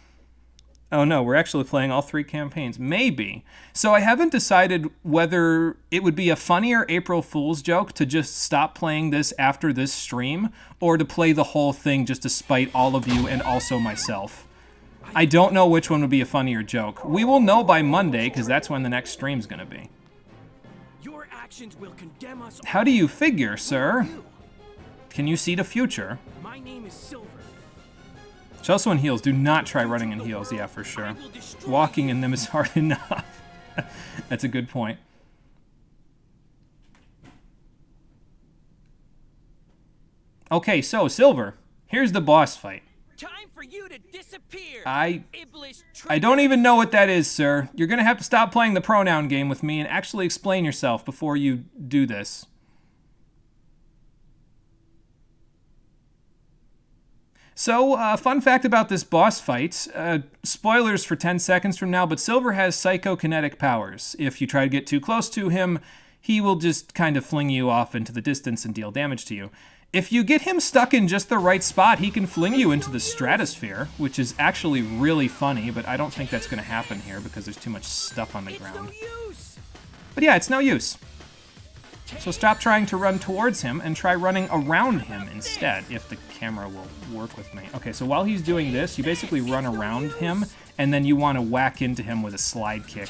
Oh no, we're actually playing all 3 campaigns. Maybe. So I haven't decided whether it would be a funnier April Fool's joke to just stop playing this after this stream, or to play the whole thing just to spite all of you and also myself. I don't know which one would be a funnier joke. We will know by Monday, because that's when the next stream's gonna be. Your actions will condemn us. How do you figure, sir? Can you see the future? My name is Silver. She's also in heels. Do not try running in heels, yeah, for sure. Walking in them is hard enough. That's a good point. Okay, so, Silver, here's the boss fight. Time for you to disappear. I Iblis don't even know what that is, sir. You're gonna have to stop playing the pronoun game with me and actually explain yourself before you do this. So, fun fact about this boss fight, spoilers for 10 seconds from now, but Silver has psychokinetic powers. If you try to get too close to him, he will just kind of fling you off into the distance and deal damage to you. If you get him stuck in just the right spot, he can fling you into the stratosphere, which is actually really funny, but I don't think that's going to happen here because there's too much stuff on the ground. But yeah, it's no use. So stop trying to run towards him and try running around him instead, if the camera will work with me. Okay, so while he's doing this, you basically run around him, and then you want to whack into him with a slide kick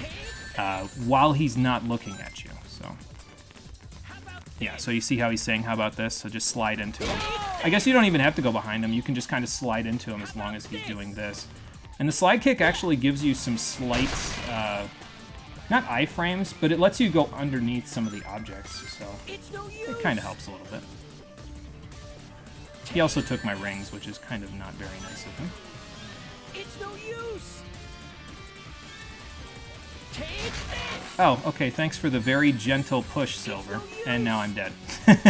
while he's not looking at you. So, yeah, so you see how he's saying, how about this? So just slide into him. I guess you don't even have to go behind him. You can just kind of slide into him as long as he's doing this. And the slide kick actually gives you some slight... not iframes, but it lets you go underneath some of the objects, so it kind of helps a little bit. He also took my rings, which is kind of not very nice of him. It's no use. Take this. Oh, okay, thanks for the very gentle push, Silver. And now I'm dead. This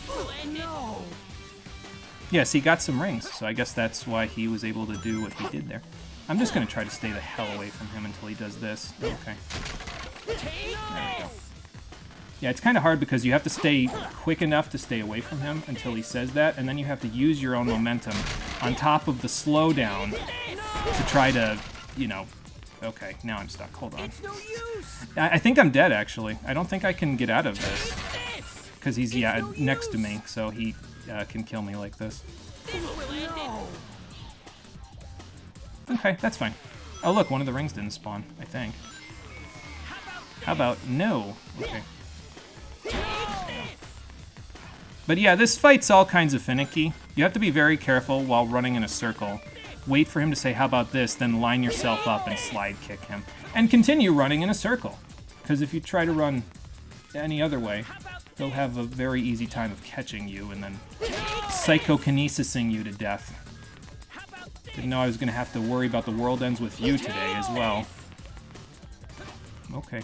will end it. Yes, he got some rings, so I guess that's why he was able to do what he did there. I'm just going to try to stay the hell away from him until he does this. Okay. There we go. Yeah, it's kind of hard because you have to stay quick enough to stay away from him until he says that, and then you have to use your own momentum on top of the slowdown to try to, you know... Okay, now I'm stuck. Hold on. It's no use. I think I'm dead, actually. I don't think I can get out of this. Because he's, yeah, next to me, so he can kill me like this. This will end it. Okay, that's fine. Oh, look, one of the rings didn't spawn, I think. How about no? Okay. But yeah, this fight's all kinds of finicky. You have to be very careful while running in a circle. Wait for him to say, how about this, then line yourself up and slide kick him. And continue running in a circle. Because if you try to run any other way, he'll have a very easy time of catching you and then psychokinesising you to death. Didn't know I was going to have to worry about the world ends with you today as well. Okay.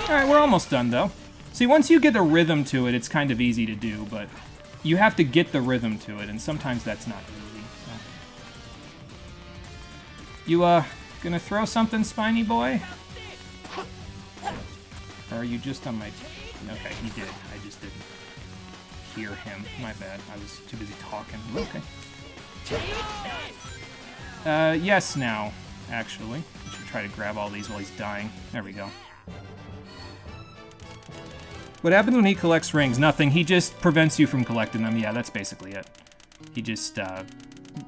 Alright, we're almost done though. See, once you get a rhythm to it, it's kind of easy to do, but you have to get the rhythm to it, and sometimes that's not easy. So. You, gonna throw something, Spiny Boy? Or are you just on my... Okay, he did. I just didn't hear him. My bad. I was too busy talking. Okay. Yes now, actually. I should try to grab all these while he's dying. There we go. What happens when he collects rings? Nothing. He just prevents you from collecting them. Yeah, that's basically it. He just,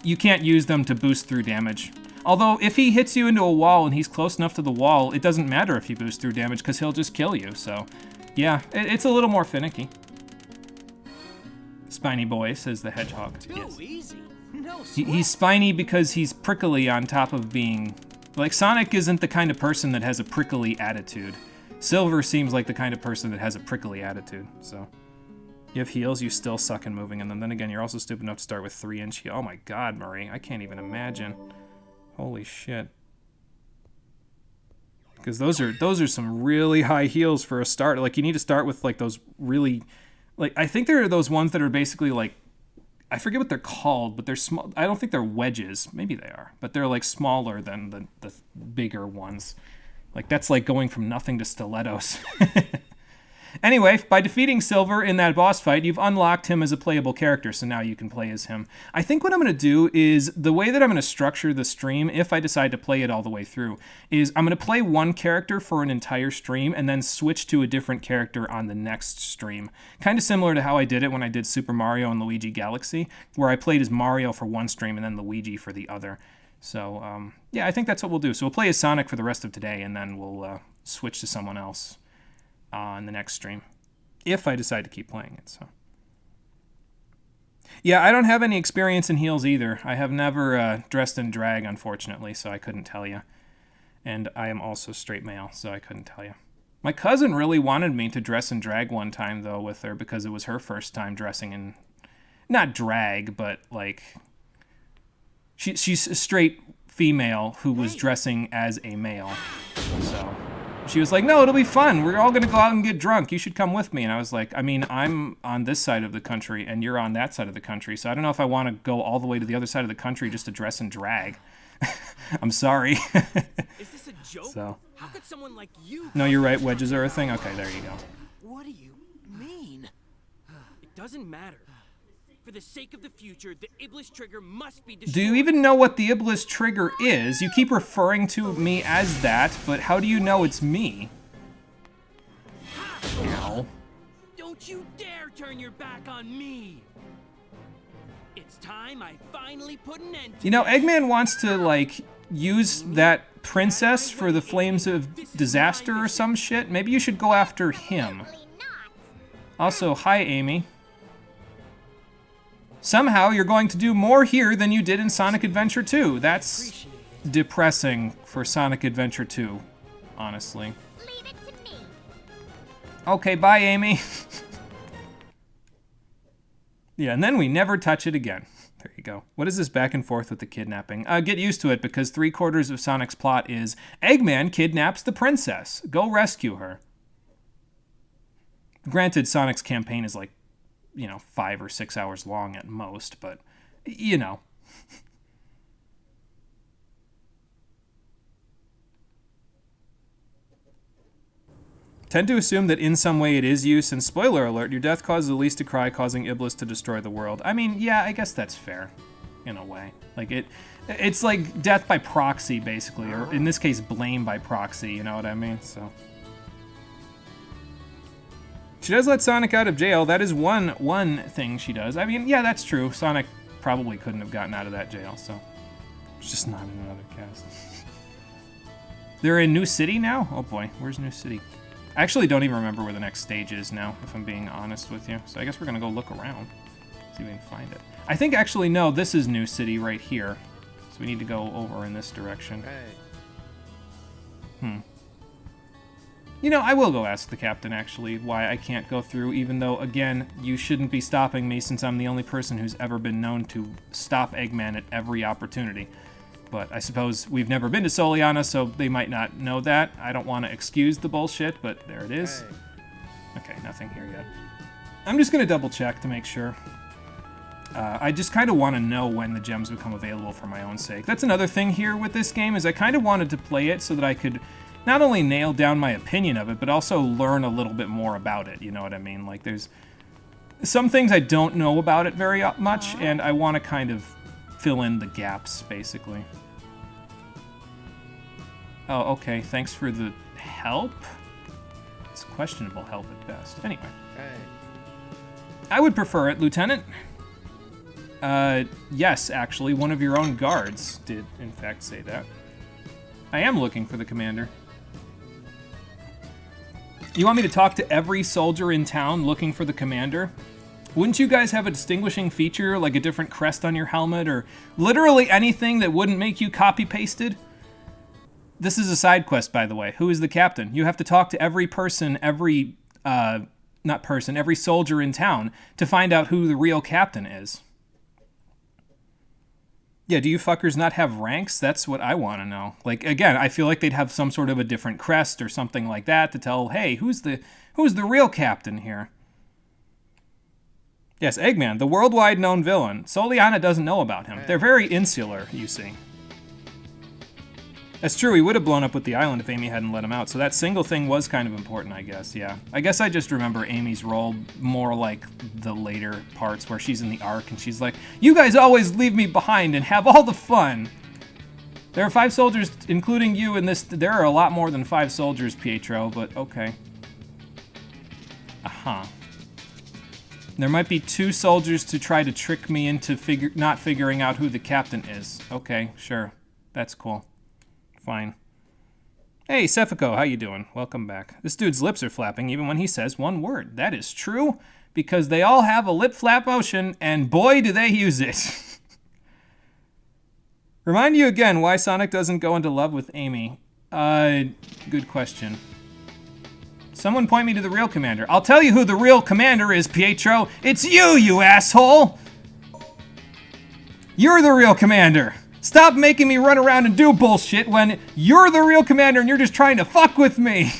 you can't use them to boost through damage. Although, if he hits you into a wall and he's close enough to the wall, it doesn't matter if he boosts through damage because he'll just kill you, so... Yeah, it's a little more finicky. Spiny Boy, says the hedgehog. Too easy. No He's spiny because he's prickly on top of being Like, Sonic isn't the kind of person that has a prickly attitude. Silver seems like the kind of person that has a prickly attitude, so. You have heals, you still suck in moving, and then again, you're also stupid enough to start with 3-inch heal. Oh my god, Marie, I can't even imagine. Holy shit. Because those are some really high heals for a start. Like, you need to start with, like, those really... Like, I think there are those ones that are basically, like... I forget what they're called, but they're small. I don't think they're wedges. Maybe they are. But they're, like, smaller than the bigger ones. Like, that's like going from nothing to stilettos. Anyway, by defeating Silver in that boss fight, you've unlocked him as a playable character, so now you can play as him. I think what I'm going to do is, the way that I'm going to structure the stream, if I decide to play it all the way through, is I'm going to play one character for an entire stream, and then switch to a different character on the next stream. Kind of similar to how I did it when I did Super Mario and Luigi Galaxy, where I played as Mario for one stream and then Luigi for the other. So, yeah, I think that's what we'll do. So we'll play as Sonic for the rest of today, and then we'll switch to someone else on the next stream, if I decide to keep playing it. So, yeah, I don't have any experience in heels either. I have never dressed in drag, unfortunately, so I couldn't tell you. And I am also straight male, so I couldn't tell you. My cousin really wanted me to dress in drag one time, though, with her, because it was her first time dressing in, not drag, but, like, she's a straight female who was dressing as a male, so... She was like, no, it'll be fun. We're all going to go out and get drunk. You should come with me. And I was like, I mean, I'm on this side of the country and you're on that side of the country. So I don't know if I want to go all the way to the other side of the country just to dress in drag. I'm sorry. Is this a joke? So. How could someone like you... No, you're right. Wedges are a thing. Okay, there you go. What do you mean? It doesn't matter. For the sake of the future, the Iblis trigger must be destroyed. Do you even know what the Iblis trigger is? You keep referring to me as that, but how do you know it's me? Ow. Don't you dare turn your back on me! It's time I finally put an end to You know, this. Eggman wants to, like, use that princess for the Flames of Disaster or some shit. Maybe you should go after him. Also, hi, Amy. Somehow you're going to do more here than you did in Sonic Adventure 2. That's depressing for Sonic Adventure 2, honestly. Leave it to me. Okay, bye, Amy. Yeah, and then we never touch it again. There you go. What is this back and forth with the kidnapping? Get used to it, because 3/4 of Sonic's plot is Eggman kidnaps the princess. Go rescue her. Granted, Sonic's campaign is like, 5 or 6 hours long at most, but, Tend to assume that in some way it is you, since, spoiler alert, your death causes Elise to cry, causing Iblis to destroy the world. I mean, yeah, I guess that's fair, in a way. Like, it's like death by proxy, basically, or in this case, blame by proxy, you know what I mean? So... She does let Sonic out of jail. That is one thing she does. I mean, yeah, that's true. Sonic probably couldn't have gotten out of that jail, so it's just not in another cast. They're in New City now? Oh boy, where's New City? I actually don't even remember where the next stage is now, if I'm being honest with you. So I guess we're gonna go look around, see if we can find it. I think actually, no, this is New City right here. So we need to go over in this direction. I will go ask the captain, actually, why I can't go through, even though, again, you shouldn't be stopping me since I'm the only person who's ever been known to stop Eggman at every opportunity. But I suppose we've never been to Soliana, so they might not know that. I don't want to excuse the bullshit, but there it is. Okay, nothing here yet. I'm just going to double check to make sure. I just kind of want to know when the gems become available for my own sake. That's another thing here with this game, is I kind of wanted to play it so that I could not only nail down my opinion of it, but also learn a little bit more about it, you know what I mean? Like, there's some things I don't know about it very much, and I want to kind of fill in the gaps, basically. Oh, okay, thanks for the help? It's questionable help at best. Anyway. I would prefer it, Lieutenant. Yes, actually, one of your own guards did, in fact, say that. I am looking for the commander. You want me to talk to every soldier in town looking for the commander? Wouldn't you guys have a distinguishing feature, like a different crest on your helmet, or literally anything that wouldn't make you copy-pasted? This is a side quest, by the way. Who is the captain? You have to talk to every person, every soldier in town to find out who the real captain is. Yeah, do you fuckers not have ranks? That's what I want to know. Like, again, I feel like they'd have some sort of a different crest or something like that to tell, hey, who's the real captain here? Yes, Eggman, the worldwide known villain. Soliana doesn't know about him. They're very insular, you see. That's true, he would have blown up with the island if Amy hadn't let him out, so that single thing was kind of important, I guess, yeah. I guess I just remember Amy's role more like the later parts where she's in the Ark and she's like, you guys always leave me behind and have all the fun. There are 5 soldiers, including you in this. There are a lot more than 5 soldiers, Pietro, but okay. Uh-huh. There might be 2 soldiers to try to trick me into not figuring out who the captain is. Okay, sure. That's cool. Fine. Hey, Sephico, how you doing? Welcome back. This dude's lips are flapping even when he says one word. That is true, because they all have a lip flap motion, and boy, do they use it. Remind you again why Sonic doesn't go into love with Amy. Good question. Someone point me to the real commander. I'll tell you who the real commander is, Pietro. It's you, you asshole! You're the real commander! Stop making me run around and do bullshit when you're the real commander and you're just trying to fuck with me.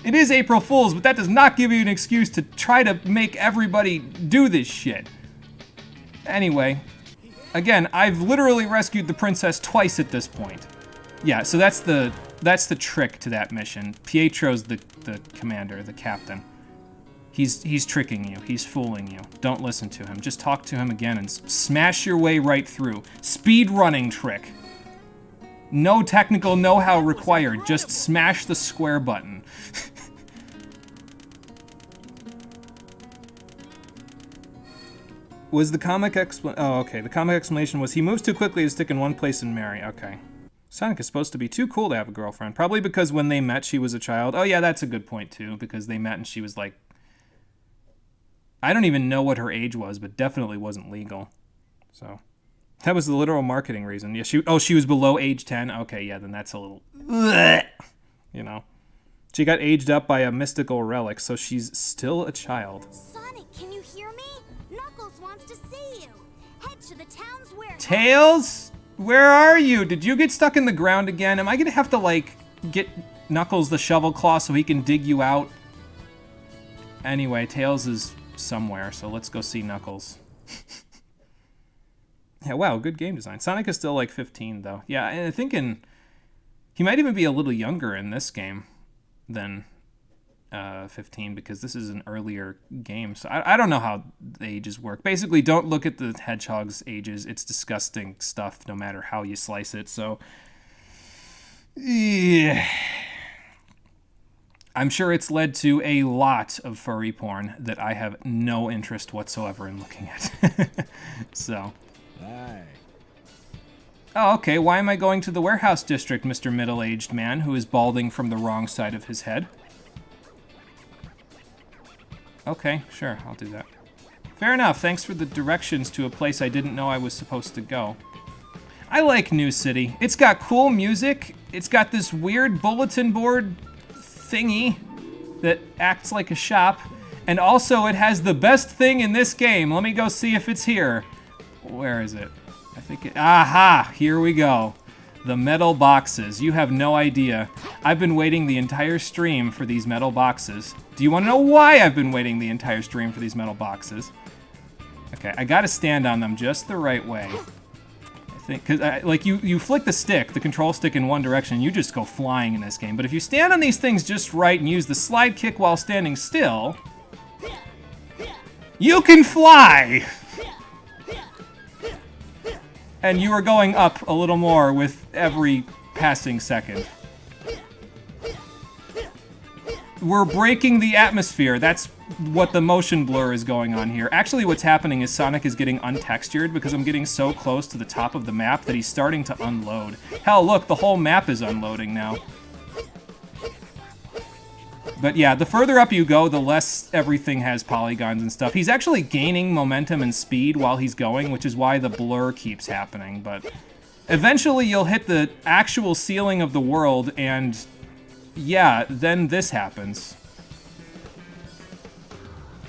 It is April Fool's, but that does not give you an excuse to try to make everybody do this shit. Anyway, again, I've literally rescued the princess twice at this point. Yeah, so that's the trick to that mission. Pietro's the commander, the captain. He's tricking you. He's fooling you. Don't listen to him. Just talk to him again and smash your way right through. Speed running trick. No technical know-how required. Just smash the square button. Was the comic oh, okay. The comic explanation was he moves too quickly to stick in one place and marry. Okay. Sonic is supposed to be too cool to have a girlfriend. Probably because when they met, she was a child. Oh, yeah, that's a good point, too. Because they met and she was like... I don't even know what her age was, but definitely wasn't legal. So, that was the literal marketing reason. Yeah, she was below age 10? Okay, yeah, then that's a little... You know. She got aged up by a mystical relic, so she's still a child. Sonic, can you hear me? Knuckles wants to see you. Head to the town's warehouse. Tails? Where are you? Did you get stuck in the ground again? Am I gonna have to, like, get Knuckles the shovel claw so he can dig you out? Anyway, Tails is somewhere, so let's go see Knuckles. Yeah, wow, good game design. Sonic is still like 15, though. Yeah, and I'm thinking he might even be a little younger in this game than 15, because this is an earlier game. So I don't know how the ages work. Basically, don't look at the hedgehog's ages. It's disgusting stuff no matter how you slice it, so... Yeah... I'm sure it's led to a lot of furry porn that I have no interest whatsoever in looking at. So. Aye. Oh, okay. Why am I going to the warehouse district, Mr. Middle-aged man who is balding from the wrong side of his head? Okay, sure. I'll do that. Fair enough. Thanks for the directions to a place I didn't know I was supposed to go. I like New City. It's got cool music. It's got this weird bulletin board thingy that acts like a shop, and also it has the best thing in this game. Let me go see if it's here. Where is it? I think it... Aha! Here we go. The metal boxes. You have no idea. I've been waiting the entire stream for these metal boxes. Do you want to know why I've been waiting the entire stream for these metal boxes? Okay, I gotta stand on them just the right way. Because like you flick the stick, the control stick in one direction, you just go flying in this game. But if you stand on these things just right and use the slide kick while standing still, you can fly! And you are going up a little more with every passing second. We're breaking the atmosphere. That's what the motion blur is going on here. Actually, what's happening is Sonic is getting untextured because I'm getting so close to the top of the map that he's starting to unload. Hell, look, the whole map is unloading now. But yeah, the further up you go, the less everything has polygons and stuff. He's actually gaining momentum and speed while he's going, which is why the blur keeps happening, but Eventually, you'll hit the actual ceiling of the world, and yeah, then this happens.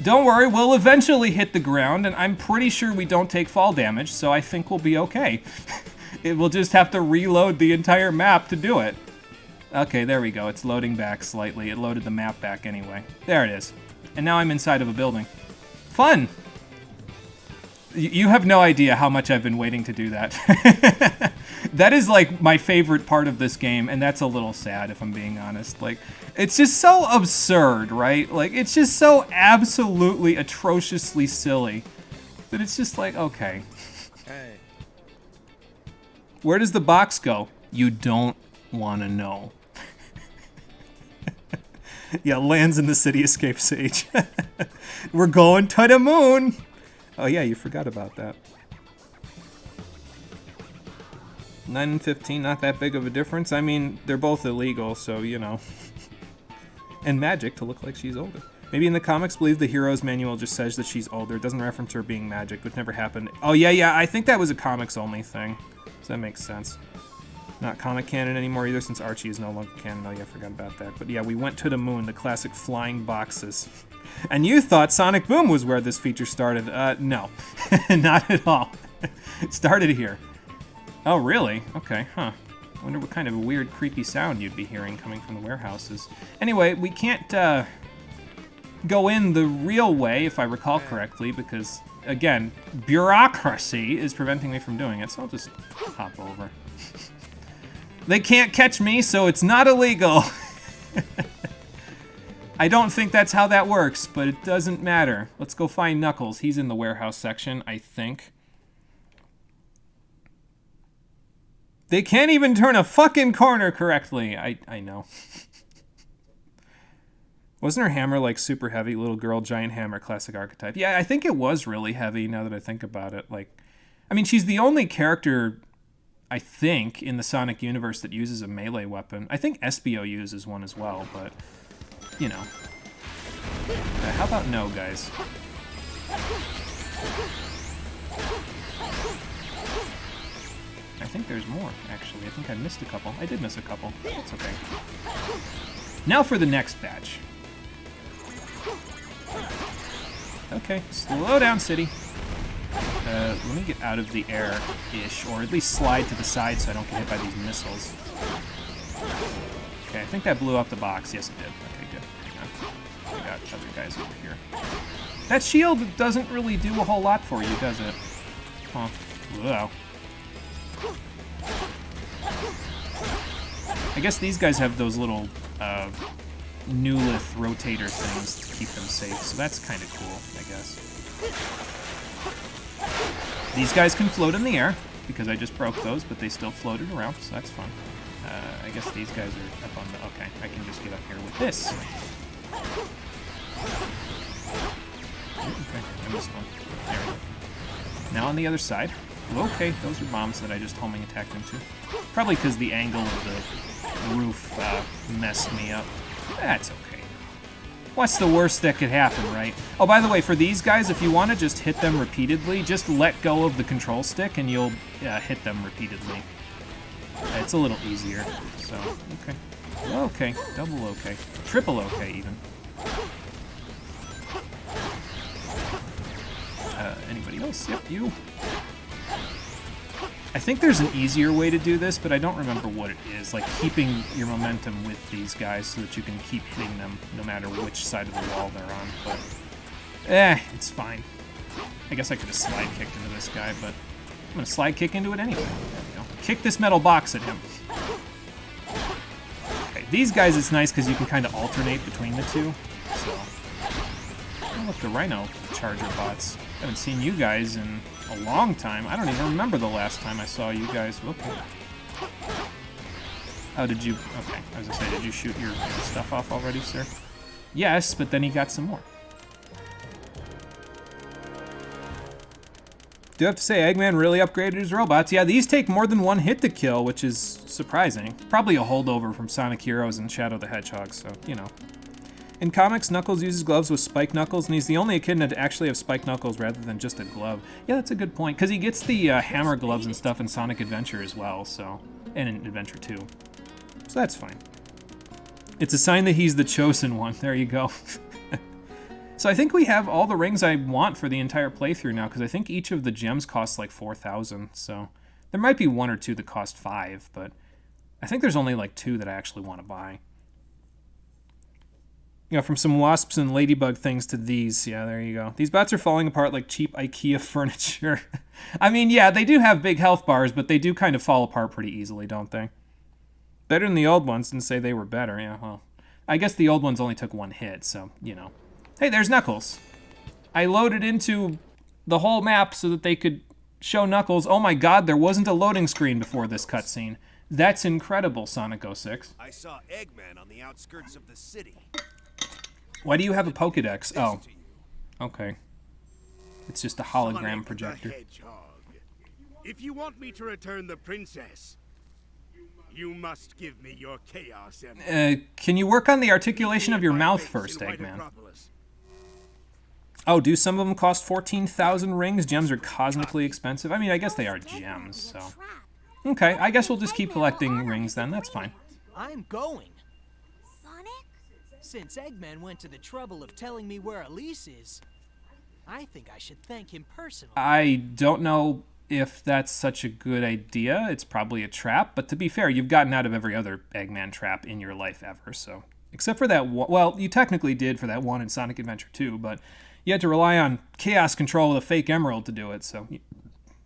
Don't worry, we'll eventually hit the ground, and I'm pretty sure we don't take fall damage, so I think we'll be okay. We'll just have to reload the entire map to do it. Okay, there we go. It's loading back slightly. It loaded the map back anyway. There it is. And now I'm inside of a building. Fun! You have no idea how much I've been waiting to do that. That is, like, my favorite part of this game, and that's a little sad, if I'm being honest. Like, it's just so absurd, right? Like, it's just so absolutely atrociously silly that it's just like, okay. Hey. Where does the box go? You don't want to know. Yeah, lands in the City Escape Sage. We're going to the moon! Oh yeah, you forgot about that. 9 and 15, not that big of a difference. I mean, they're both illegal, so, you know. And magic to look like she's older. Maybe in the comics, believe the hero's manual just says that she's older. It doesn't reference her being magic, which never happened. Oh yeah, I think that was a comics-only thing. So that makes sense. Not comic canon anymore either, since Archie is no longer canon. Oh yeah, I forgot about that. But yeah, we went to the moon, the classic flying boxes. And you thought Sonic Boom was where this feature started. No. Not at all. It started here. Oh, really? Okay, huh. I wonder what kind of a weird, creepy sound you'd be hearing coming from the warehouses. Anyway, we can't go in the real way, if I recall correctly, because, again, bureaucracy is preventing me from doing it, so I'll just hop over. They can't catch me, so it's not illegal. I don't think that's how that works, but it doesn't matter. Let's go find Knuckles. He's in the warehouse section, I think. They can't even turn a fucking corner correctly. I know. Wasn't her hammer, like, super heavy? Little girl, giant hammer, classic archetype. Yeah, I think it was really heavy, now that I think about it. Like, I mean, she's the only character, I think, in the Sonic universe that uses a melee weapon. I think Espio uses one as well, but, you know. How about no, guys? I think there's more, actually. I think I missed a couple. I did miss a couple. That's okay. Now for the next batch. Okay, slow down, City. Let me get out of the air-ish, or at least slide to the side so I don't get hit by these missiles. Okay, I think that blew up the box. Yes, it did. Okay, good. Hang on. I got other guys over here. That shield doesn't really do a whole lot for you, does it? Huh. Wow. I guess these guys have those little Newlith rotator things to keep them safe, so that's kind of cool, I guess. These guys can float in the air, because I just broke those, but they still floated around, so that's fun. I guess these guys are up on the... Okay, I can just get up here with this. Okay, I missed one. There we go. Now on the other side. Okay, those are bombs that I just homing attacked into. Probably because the angle of the roof messed me up. That's okay. What's the worst that could happen, right? Oh, by the way, for these guys, if you want to just hit them repeatedly, just let go of the control stick and you'll hit them repeatedly. It's a little easier, so, okay. Okay, double okay. Triple okay, even. Anybody else? Yep, you. I think there's an easier way to do this, but I don't remember what it is. Like keeping your momentum with these guys so that you can keep hitting them no matter which side of the wall they're on. But, it's fine. I guess I could have slide kicked into this guy, but I'm going to slide kick into it anyway. There we go. Kick this metal box at him. Okay, these guys it's nice because you can kind of alternate between the two. So, oh, look, the Rhino Charger bots. I haven't seen you guys in a long time. I don't even remember the last time I saw you guys. Okay. Oh, did you... Okay, I was gonna say, did you shoot your stuff off already, sir? Yes, but then he got some more. Do have to say, Eggman really upgraded his robots. Yeah, these take more than one hit to kill, which is surprising. Probably a holdover from Sonic Heroes and Shadow the Hedgehog, so, you know. In comics, Knuckles uses gloves with spike knuckles, and he's the only echidna to actually have spike knuckles rather than just a glove. Yeah, that's a good point, because he gets the hammer gloves and stuff in Sonic Adventure as well, so, and in Adventure 2. So that's fine. It's a sign that he's the chosen one. There you go. So I think we have all the rings I want for the entire playthrough now, because I think each of the gems costs like 4,000, so there might be 1 or 2 that cost 5, but I think there's only like 2 that I actually want to buy. You know, from some wasps and ladybug things to these. Yeah, there you go. These bats are falling apart like cheap IKEA furniture. I mean, yeah, they do have big health bars, but they do kind of fall apart pretty easily, don't they? Better than the old ones. Didn't say they were better. Yeah, well, I guess the old ones only took 1 hit, so, you know. Hey, there's Knuckles. I loaded into the whole map so that they could show Knuckles. Oh my god, there wasn't a loading screen before this cutscene. That's incredible, Sonic 06. I saw Eggman on the outskirts of the city. Why do you have a Pokedex? Oh, okay. It's just a hologram Sonic projector. the Hedgehog. If you want me to return the princess, you must give me your Chaos Emerald. Can you work on the articulation of your mouth first, Eggman? Oh, do some of them cost 14,000 rings? Gems are cosmically expensive. I mean, I guess they are gems, so. Okay, I guess we'll just keep collecting rings then. That's fine. I'm going. Sonic? Since Eggman went to the trouble of telling me where Elise is, I think I should thank him personally. I don't know if that's such a good idea. It's probably a trap, but to be fair, you've gotten out of every other Eggman trap in your life ever, so. Except for that one. Well, you technically did for that one in Sonic Adventure 2, but you had to rely on chaos control with a fake emerald to do it, so.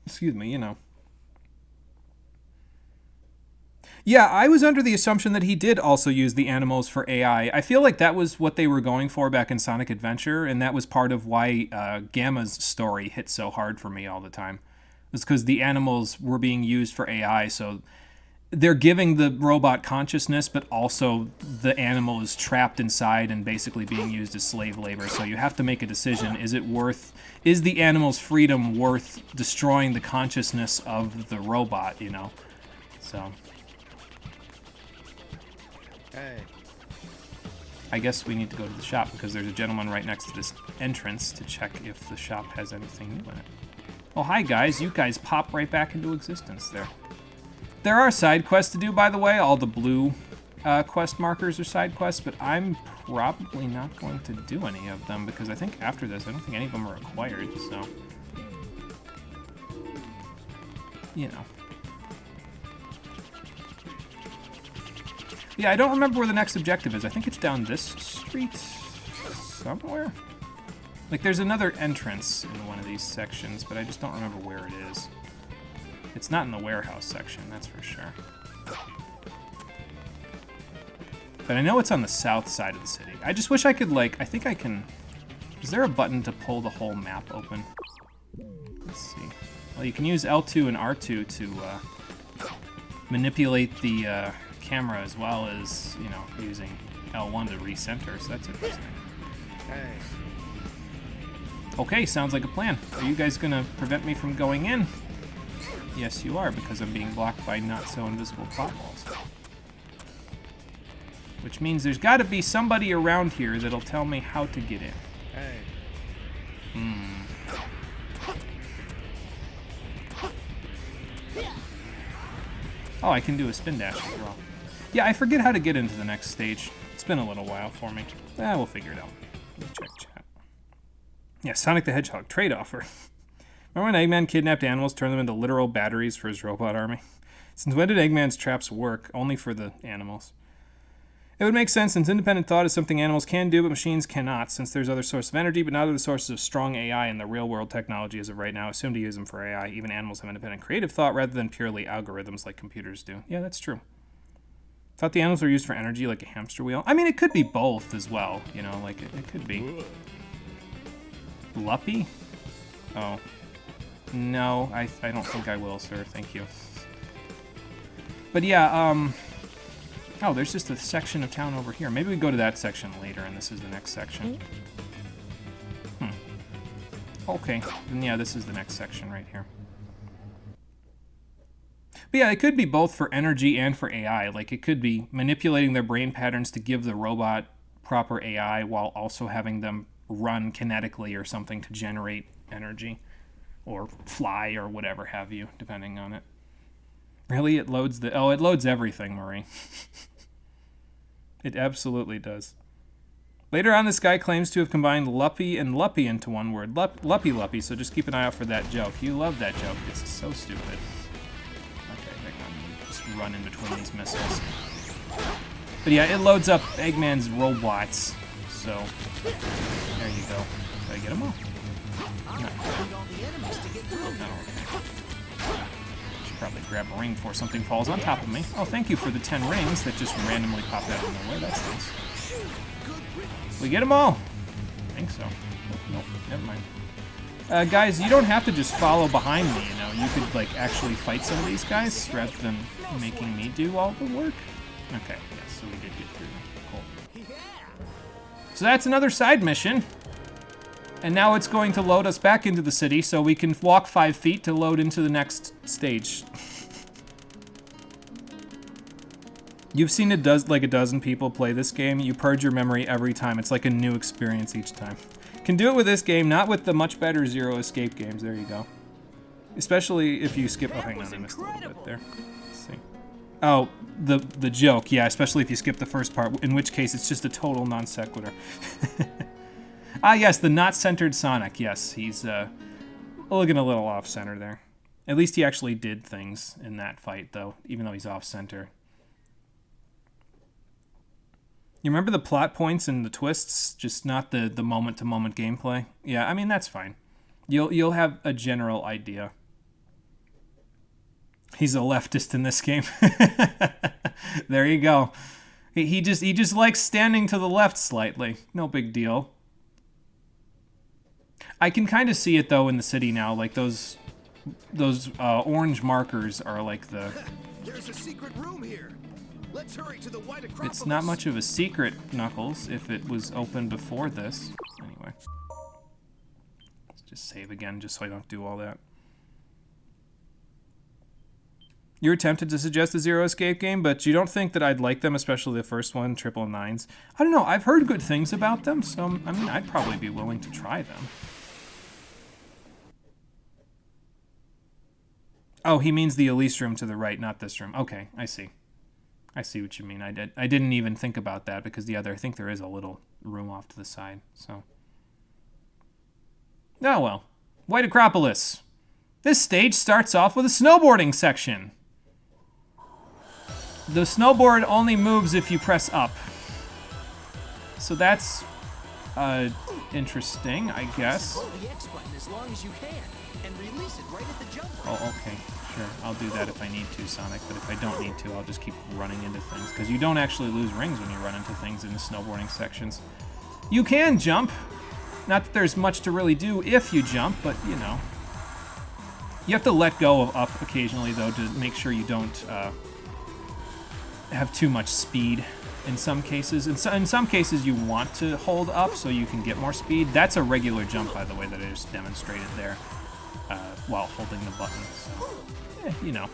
Excuse me, you know. Yeah, I was under the assumption that he did also use the animals for AI. I feel like that was what they were going for back in Sonic Adventure, and that was part of why Gamma's story hit so hard for me all the time. It was because the animals were being used for AI, so they're giving the robot consciousness, but also the animal is trapped inside and basically being used as slave labor. So you have to make a decision. Is the animal's freedom worth destroying the consciousness of the robot, you know? So. Hey. I guess we need to go to the shop because there's a gentleman right next to this entrance to check if the shop has anything new in it. Oh, hi guys. You guys pop right back into existence there. There are side quests to do, by the way. All the blue quest markers are side quests, but I'm probably not going to do any of them because I think after this, I don't think any of them are required, so. You know. Yeah, I don't remember where the next objective is. I think it's down this street somewhere. Like, there's another entrance in one of these sections, but I just don't remember where it is. It's not in the warehouse section, that's for sure. But I know it's on the south side of the city. I just wish I could, like, I think I can... Is there a button to pull the whole map open? Let's see. Well, you can use L2 and R2 to manipulate the camera as well as, you know, using L1 to recenter, so that's interesting. Hey. Okay, sounds like a plan. Are you guys gonna prevent me from going in? Yes, you are, because I'm being blocked by not-so-invisible plot walls. Which means there's got to be somebody around here that'll tell me how to get in. Hey. Oh, I can do a spin dash as well. Yeah, I forget how to get into the next stage. It's been a little while for me. We'll figure it out. Let's check chat. Yeah, Sonic the Hedgehog trade offer. Remember when Eggman kidnapped animals, turned them into literal batteries for his robot army? Since when did Eggman's traps work? Only for the animals. It would make sense since independent thought is something animals can do but machines cannot, since there's other sources of energy but not other sources of strong AI in the real-world technology as of right now. Assume to use them for AI. Even animals have independent creative thought rather than purely algorithms like computers do. Yeah, that's true. Thought the animals were used for energy like a hamster wheel. I mean, it could be both as well, you know, like it could be. Luppy? Oh. No, I don't think I will, sir. Thank you. But yeah, oh, there's just a section of town over here. Maybe we go to that section later, and this is the next section. Okay, then yeah, this is the next section right here. But yeah, it could be both for energy and for AI. Like, it could be manipulating their brain patterns to give the robot proper AI while also having them run kinetically or something to generate energy or fly or whatever have you, depending on it. Really? It loads it loads everything, Marie. It absolutely does. Later on, this guy claims to have combined Luppy and Luppy into one word. Luppy Luppy, so just keep an eye out for that joke. You love that joke. It's so stupid. Okay, hang on. Just run in between these missiles. But yeah, it loads up Eggman's robots. So, there you go. Did I get them all? No. Okay. Should probably grab a ring before something falls on top of me. Oh, thank you for the 10 rings that just randomly popped out of nowhere. That's nice. We get them all. I think so. Nope, never mind. Guys, you don't have to just follow behind me, you know. You could, like, actually fight some of these guys rather than making me do all the work. Okay, yes, so we did get through. Cool. So that's another side mission. And now it's going to load us back into the city so we can walk 5 feet to load into the next stage. You've seen a dozen people play this game. You purge your memory every time. It's like a new experience each time. Can do it with this game, not with the much better Zero Escape games. There you go. Especially if you skip. Oh, hang on, I missed a little bit there. Let's see. Oh, the joke. Yeah, especially if you skip the first part, in which case it's just a total non sequitur. Ah, yes, the not-centered Sonic. Yes, he's looking a little off-center there. At least he actually did things in that fight, though, even though he's off-center. You remember the plot points and the twists, just not the moment-to-moment gameplay? Yeah, I mean, that's fine. You'll have a general idea. He's a leftist in this game. There you go. He just likes standing to the left slightly. No big deal. I can kind of see it, though, in the city now. Like, those orange markers are like the... There's a secret room here. Let's hurry to the White Acropolis. It's not much of a secret, Knuckles, if it was open before this. Anyway. Let's just save again, just so I don't do all that. You're tempted to suggest a Zero Escape game, but you don't think that I'd like them, especially the first one, 999s. I don't know, I've heard good things about them, so, I mean, I'd probably be willing to try them. Oh, he means the Elise room to the right, not this room. Okay, I see. I see what you mean. I didn't even think about that because I think there is a little room off to the side, so. Oh well. White Acropolis. This stage starts off with a snowboarding section. The snowboard only moves if you press up. So that's interesting, I guess. Hold the X button as long as you can and release it right at the jump. Oh, okay. Sure, I'll do that if I need to, Sonic, but if I don't need to, I'll just keep running into things, because you don't actually lose rings when you run into things in the snowboarding sections. You can jump. Not that there's much to really do if you jump, but, you know. You have to let go of up occasionally, though, to make sure you don't have too much speed in some cases. In some cases, you want to hold up so you can get more speed. That's a regular jump, by the way, that I just demonstrated there while holding the button, so... you know,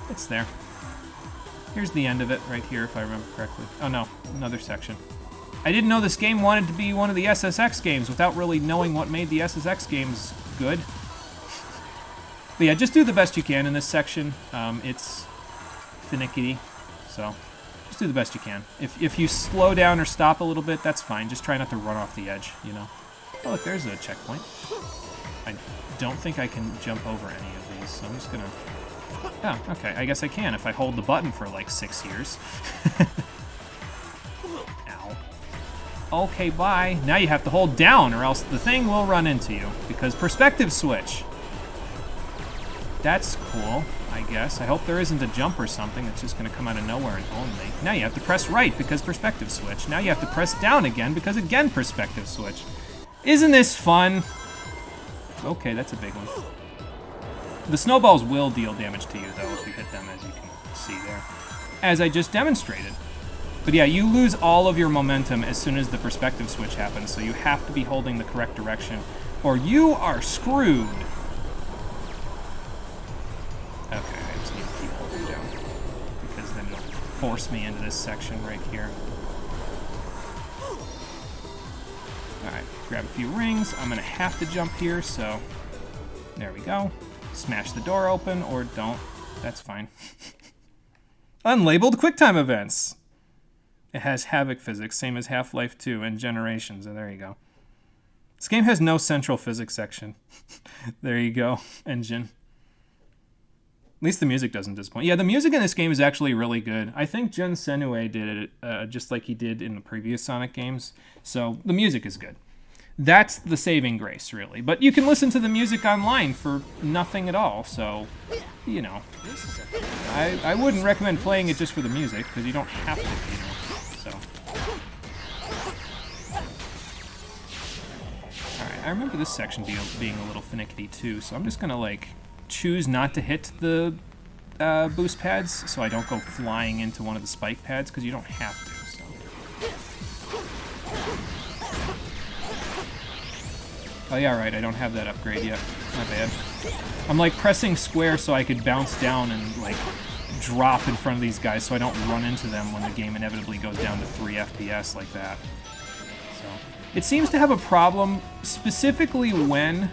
it's there. Here's the end of it right here, if I remember correctly. Oh no, another section. I didn't know this game wanted to be one of the SSX games without really knowing what made the SSX games good. But yeah, just do the best you can in this section. It's finicky, so just do the best you can. If you slow down or stop a little bit, that's fine. Just try not to run off the edge, you know. Oh look, there's a checkpoint. I don't think I can jump over any of these, so I'm just gonna... Oh, okay, I guess I can if I hold the button for like 6 years. Ow. Okay, bye. Now you have to hold down or else the thing will run into you, because perspective switch. That's cool, I guess. I hope there isn't a jump or something that's just gonna come out of nowhere and own me. Now you have to press right because perspective switch. Now you have to press down again because again perspective switch. Isn't this fun? Okay, that's a big one. The snowballs will deal damage to you, though, if you hit them, as you can see there. As I just demonstrated. But yeah, you lose all of your momentum as soon as the perspective switch happens, so you have to be holding the correct direction, or you are screwed. Okay, I just need to keep holding down, because then it'll force me into this section right here. Alright, grab a few rings. I'm gonna have to jump here, so there we go. Smash the door open, or don't. That's fine. Unlabeled QuickTime events. It has Havoc physics, same as Half-Life 2 and Generations, and there you go. This game has no central physics section. There you go, engine. At least the music doesn't disappoint. Yeah, the music in this game is actually really good. I think Jun Senue did it just like he did in the previous Sonic games, so the music is good. That's the saving grace, really. But you can listen to the music online for nothing at all, so, you know. I wouldn't recommend playing it just for the music, because you don't have to, you know, so. Alright, I remember this section being a little finicky too, so I'm just gonna, like, choose not to hit the boost pads, so I don't go flying into one of the spike pads, because you don't have to, so. Oh yeah, right, I don't have that upgrade yet. Not bad. I'm like pressing square so I could bounce down and like drop in front of these guys so I don't run into them when the game inevitably goes down to 3 FPS like that. So it seems to have a problem specifically when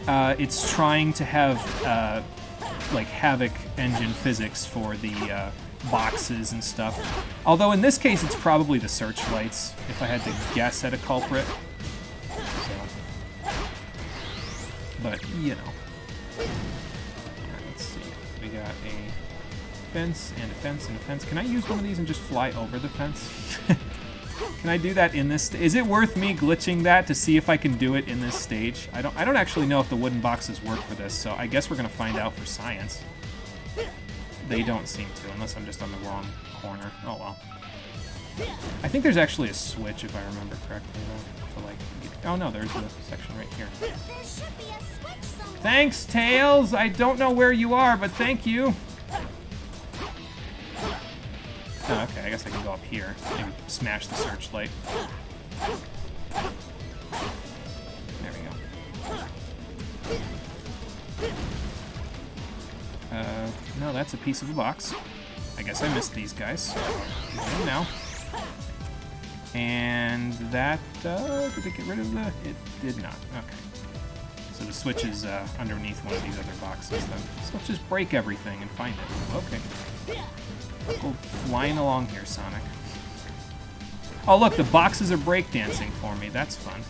it's trying to have like Havoc engine physics for the boxes and stuff. Although in this case it's probably the searchlights, if I had to guess at a culprit. But, you know. Alright, let's see. We got a fence and a fence and a fence. Can I use one of these and just fly over the fence? Can I do that in this? Is it worth me glitching that to see if I can do it in this stage? I don't actually know if the wooden boxes work for this, so I guess we're gonna find out for science. They don't seem to, unless I'm just on the wrong corner. Oh well. I think there's actually a switch, if I remember correctly, though, to like... Oh no, there's the section right here. There should be a switch somewhere. Thanks, Tails! I don't know where you are, but thank you! Oh, okay, I guess I can go up here. Maybe smash the searchlight. There we go. No, that's a piece of the box. I guess I missed these guys. Now. And that, did it get rid of the... It did not. Okay. So the switch is underneath one of these other boxes then. So let's just break everything and find it. Okay. Go flying along here, Sonic. Oh look, the boxes are breakdancing for me. That's fun.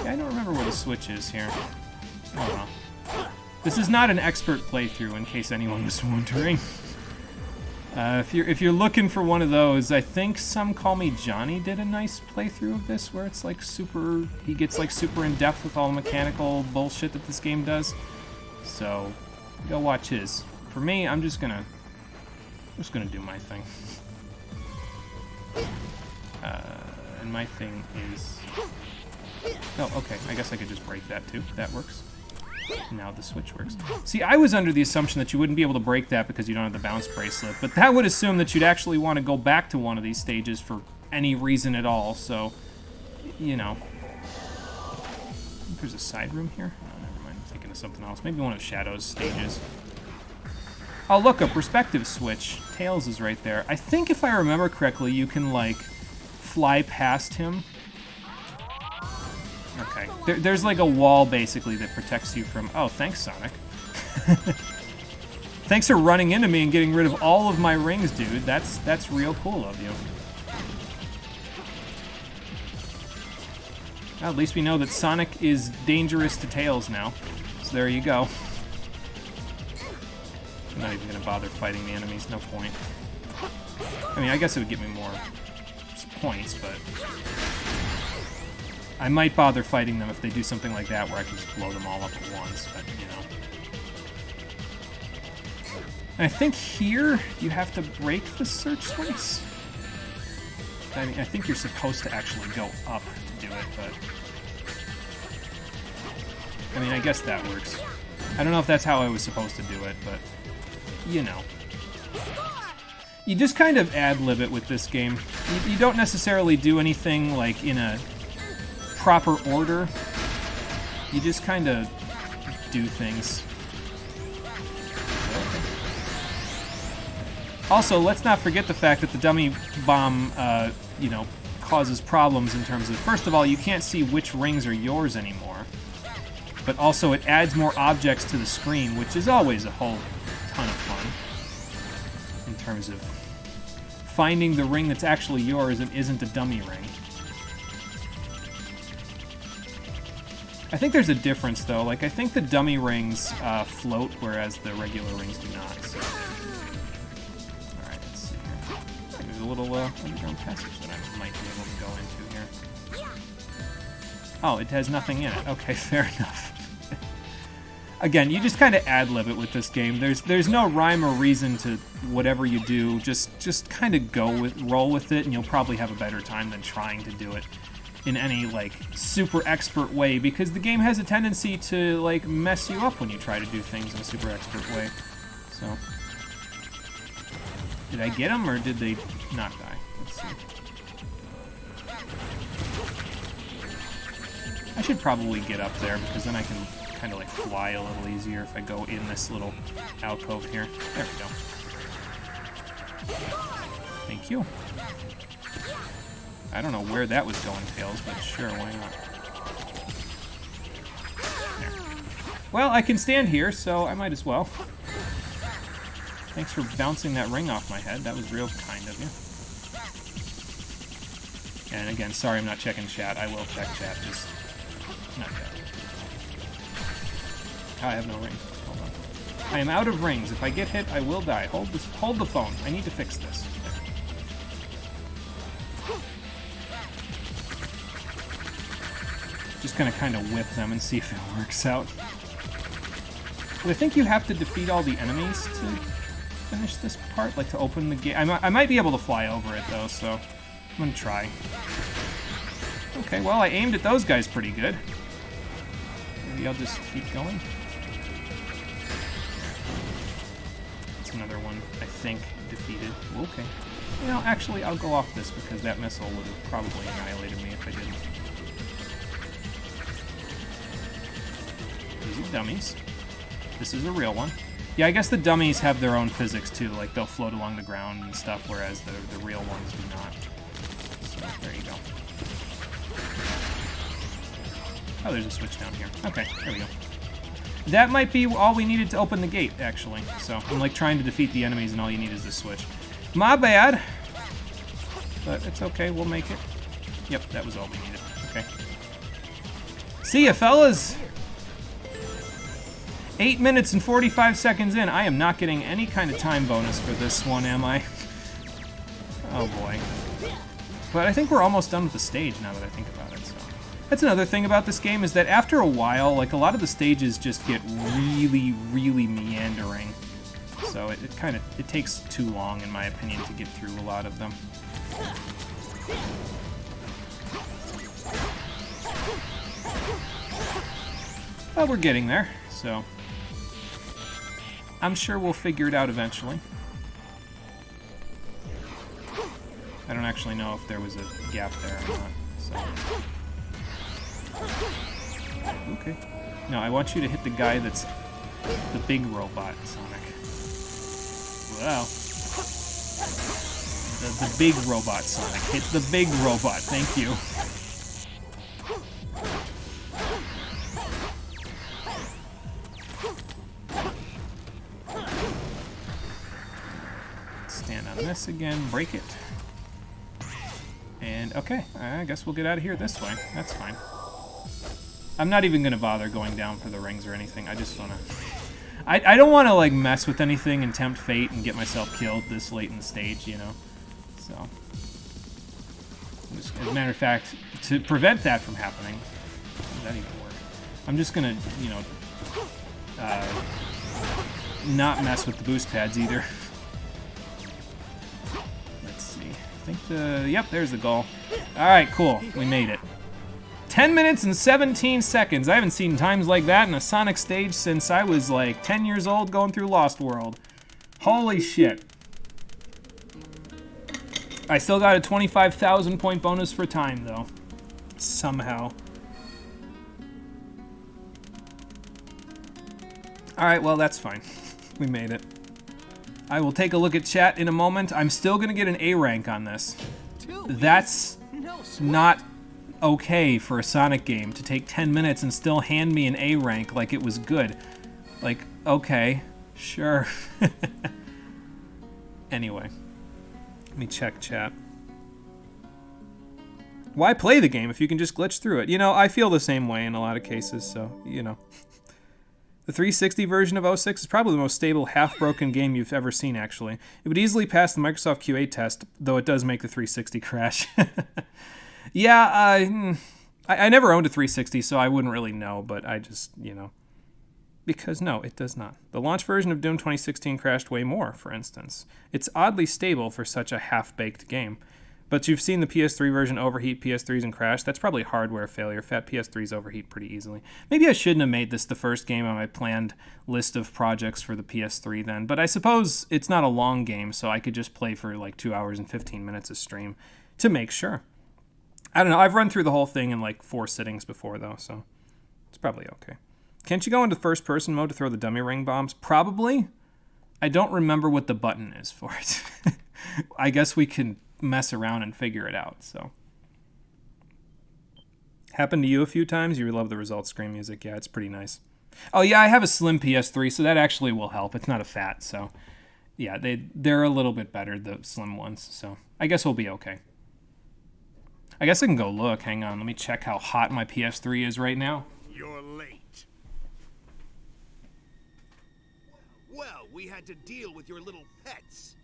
Yeah, I don't remember where the switch is here. Oh well. This is not an expert playthrough, in case anyone was wondering. If you're looking for one of those, I think Some Call Me Johnny did a nice playthrough of this, where it's like he gets like super in depth with all the mechanical bullshit that this game does. So go watch his. For me, I'm just gonna do my thing. And my thing is... Oh, okay. I guess I could just break that too. That works. Now the switch works. See, I was under the assumption that you wouldn't be able to break that because you don't have the bounce bracelet, but that would assume that you'd actually want to go back to one of these stages for any reason at all, so, you know. I think there's a side room here? Oh, never mind. I'm thinking of something else. Maybe one of Shadow's stages. Oh, look, a perspective switch. Tails is right there. I think if I remember correctly, you can, like, fly past him. Okay. There's like a wall, basically, that protects you from... Oh, thanks, Sonic. Thanks for running into me and getting rid of all of my rings, dude. That's real cool of you. Well, at least we know that Sonic is dangerous to Tails now. So there you go. I'm not even going to bother fighting the enemies. No point. I mean, I guess it would get me more points, but... I might bother fighting them if they do something like that where I can just blow them all up at once, but, you know. And I think here you have to break the searchlights. I mean, I think you're supposed to actually go up to do it, but... I mean, I guess that works. I don't know if that's how I was supposed to do it, but, you know. You just kind of ad-lib it with this game. You don't necessarily do anything, like, in a proper order. You just kind of do things. Also, let's not forget the fact that the dummy bomb, you know, causes problems in terms of, first of all, you can't see which rings are yours anymore. But also it adds more objects to the screen, which is always a whole ton of fun. In terms of finding the ring that's actually yours and isn't a dummy ring. I think there's a difference, though. Like, I think the dummy rings float, whereas the regular rings do not. So. Alright, let's see here. There's a little underground passage that I might be able to go into here. Oh, it has nothing in it. Okay, fair enough. Again, you just kind of ad-lib it with this game. There's no rhyme or reason to whatever you do. Just kind of roll with it, and you'll probably have a better time than trying to do it in any, like, super expert way, because the game has a tendency to, like, mess you up when you try to do things in a super expert way. So, did I get them, or did they not die? Let's see. I should probably get up there, because then I can kind of, like, fly a little easier if I go in this little alcove here. There we go. Thank you. I don't know where that was going, Tails, but sure, why not? There. Well, I can stand here, so I might as well. Thanks for bouncing that ring off my head. That was real kind of you. And again, sorry I'm not checking chat. I will check chat, just not yet. Oh, I have no ring. Hold on. I am out of rings. If I get hit, I will die. Hold the phone. I need to fix this. Just gonna kind of whip them and see if it works out. I think you have to defeat all the enemies to finish this part, like to open the gate. I might be able to fly over it though, so I'm gonna try. Okay, well I aimed at those guys pretty good. Maybe I'll just keep going. That's another one, I think, defeated. Okay. You know, actually I'll go off this because that missile would have probably annihilated me if I didn't. These are dummies. This is a real one. Yeah, I guess the dummies have their own physics too, like they'll float along the ground and stuff, whereas the real ones do not. So, there you go. Oh, there's a switch down here. Okay, there we go. That might be all we needed to open the gate, actually. So, I'm like trying to defeat the enemies and all you need is this switch. My bad! But it's okay, we'll make it. Yep, that was all we needed. Okay. See ya, fellas! 8 minutes and 45 seconds in. I am not getting any kind of time bonus for this one, am I? Oh boy. But I think we're almost done with the stage now that I think about it, so. That's another thing about this game, is that after a while, like, a lot of the stages just get really, really meandering. So it takes too long, in my opinion, to get through a lot of them. Well, we're getting there, so I'm sure we'll figure it out eventually. I don't actually know if there was a gap there or not, so. Okay. No, I want you to hit the guy that's the big robot, Sonic. Wow. The big robot, Sonic. Hit the big robot, thank you. Stand on this again, break it. And, okay, I guess we'll get out of here this way. That's fine. I'm not even going to bother going down for the rings or anything. I just want to... I don't want to, like, mess with anything and tempt fate and get myself killed this late in the stage, you know? So... Just, as a matter of fact, to prevent that from happening... How does that even work? I'm just going to, you know... not mess with the boost pads either. I think yep, there's the goal. Alright, cool. We made it. 10 minutes and 17 seconds. I haven't seen times like that in a Sonic stage since I was like 10 years old going through Lost World. Holy shit. I still got a 25,000 point bonus for time though. Somehow. Alright, well that's fine. We made it. I will take a look at chat in a moment. I'm still gonna get an A rank on this. Two? That's No not okay for a Sonic game to take 10 minutes and still hand me an A rank like it was good. Like, okay, sure. Anyway, let me check chat. Why play the game if you can just glitch through it? You know, I feel the same way in a lot of cases, so, you know. The 360 version of 06 is probably the most stable, half-broken game you've ever seen, actually. It would easily pass the Microsoft QA test, though it does make the 360 crash. Yeah, I never owned a 360, so I wouldn't really know, but I just, you know. Because no, it does not. The launch version of Doom 2016 crashed way more, for instance. It's oddly stable for such a half-baked game. But you've seen the PS3 version overheat PS3s and crash. That's probably hardware failure. Fat PS3s overheat pretty easily. Maybe I shouldn't have made this the first game on my planned list of projects for the PS3 then. But I suppose it's not a long game, so I could just play for like 2 hours and 15 minutes a stream to make sure. I don't know. I've run through the whole thing in like 4 sittings before, though, so it's probably okay. Can't you go into first-person mode to throw the dummy ring bombs? Probably. I don't remember what the button is for it. I guess we can mess around and figure it out, so. Happened to you a few times? You love the results screen music. Yeah, it's pretty nice. Oh, yeah, I have a slim PS3, so that actually will help. It's not a fat, so. Yeah, they're a little bit better, the slim ones, so I guess we'll be okay. I guess I can go look. Hang on, let me check how hot my PS3 is right now. You're late. Well, we had to deal with your little pets.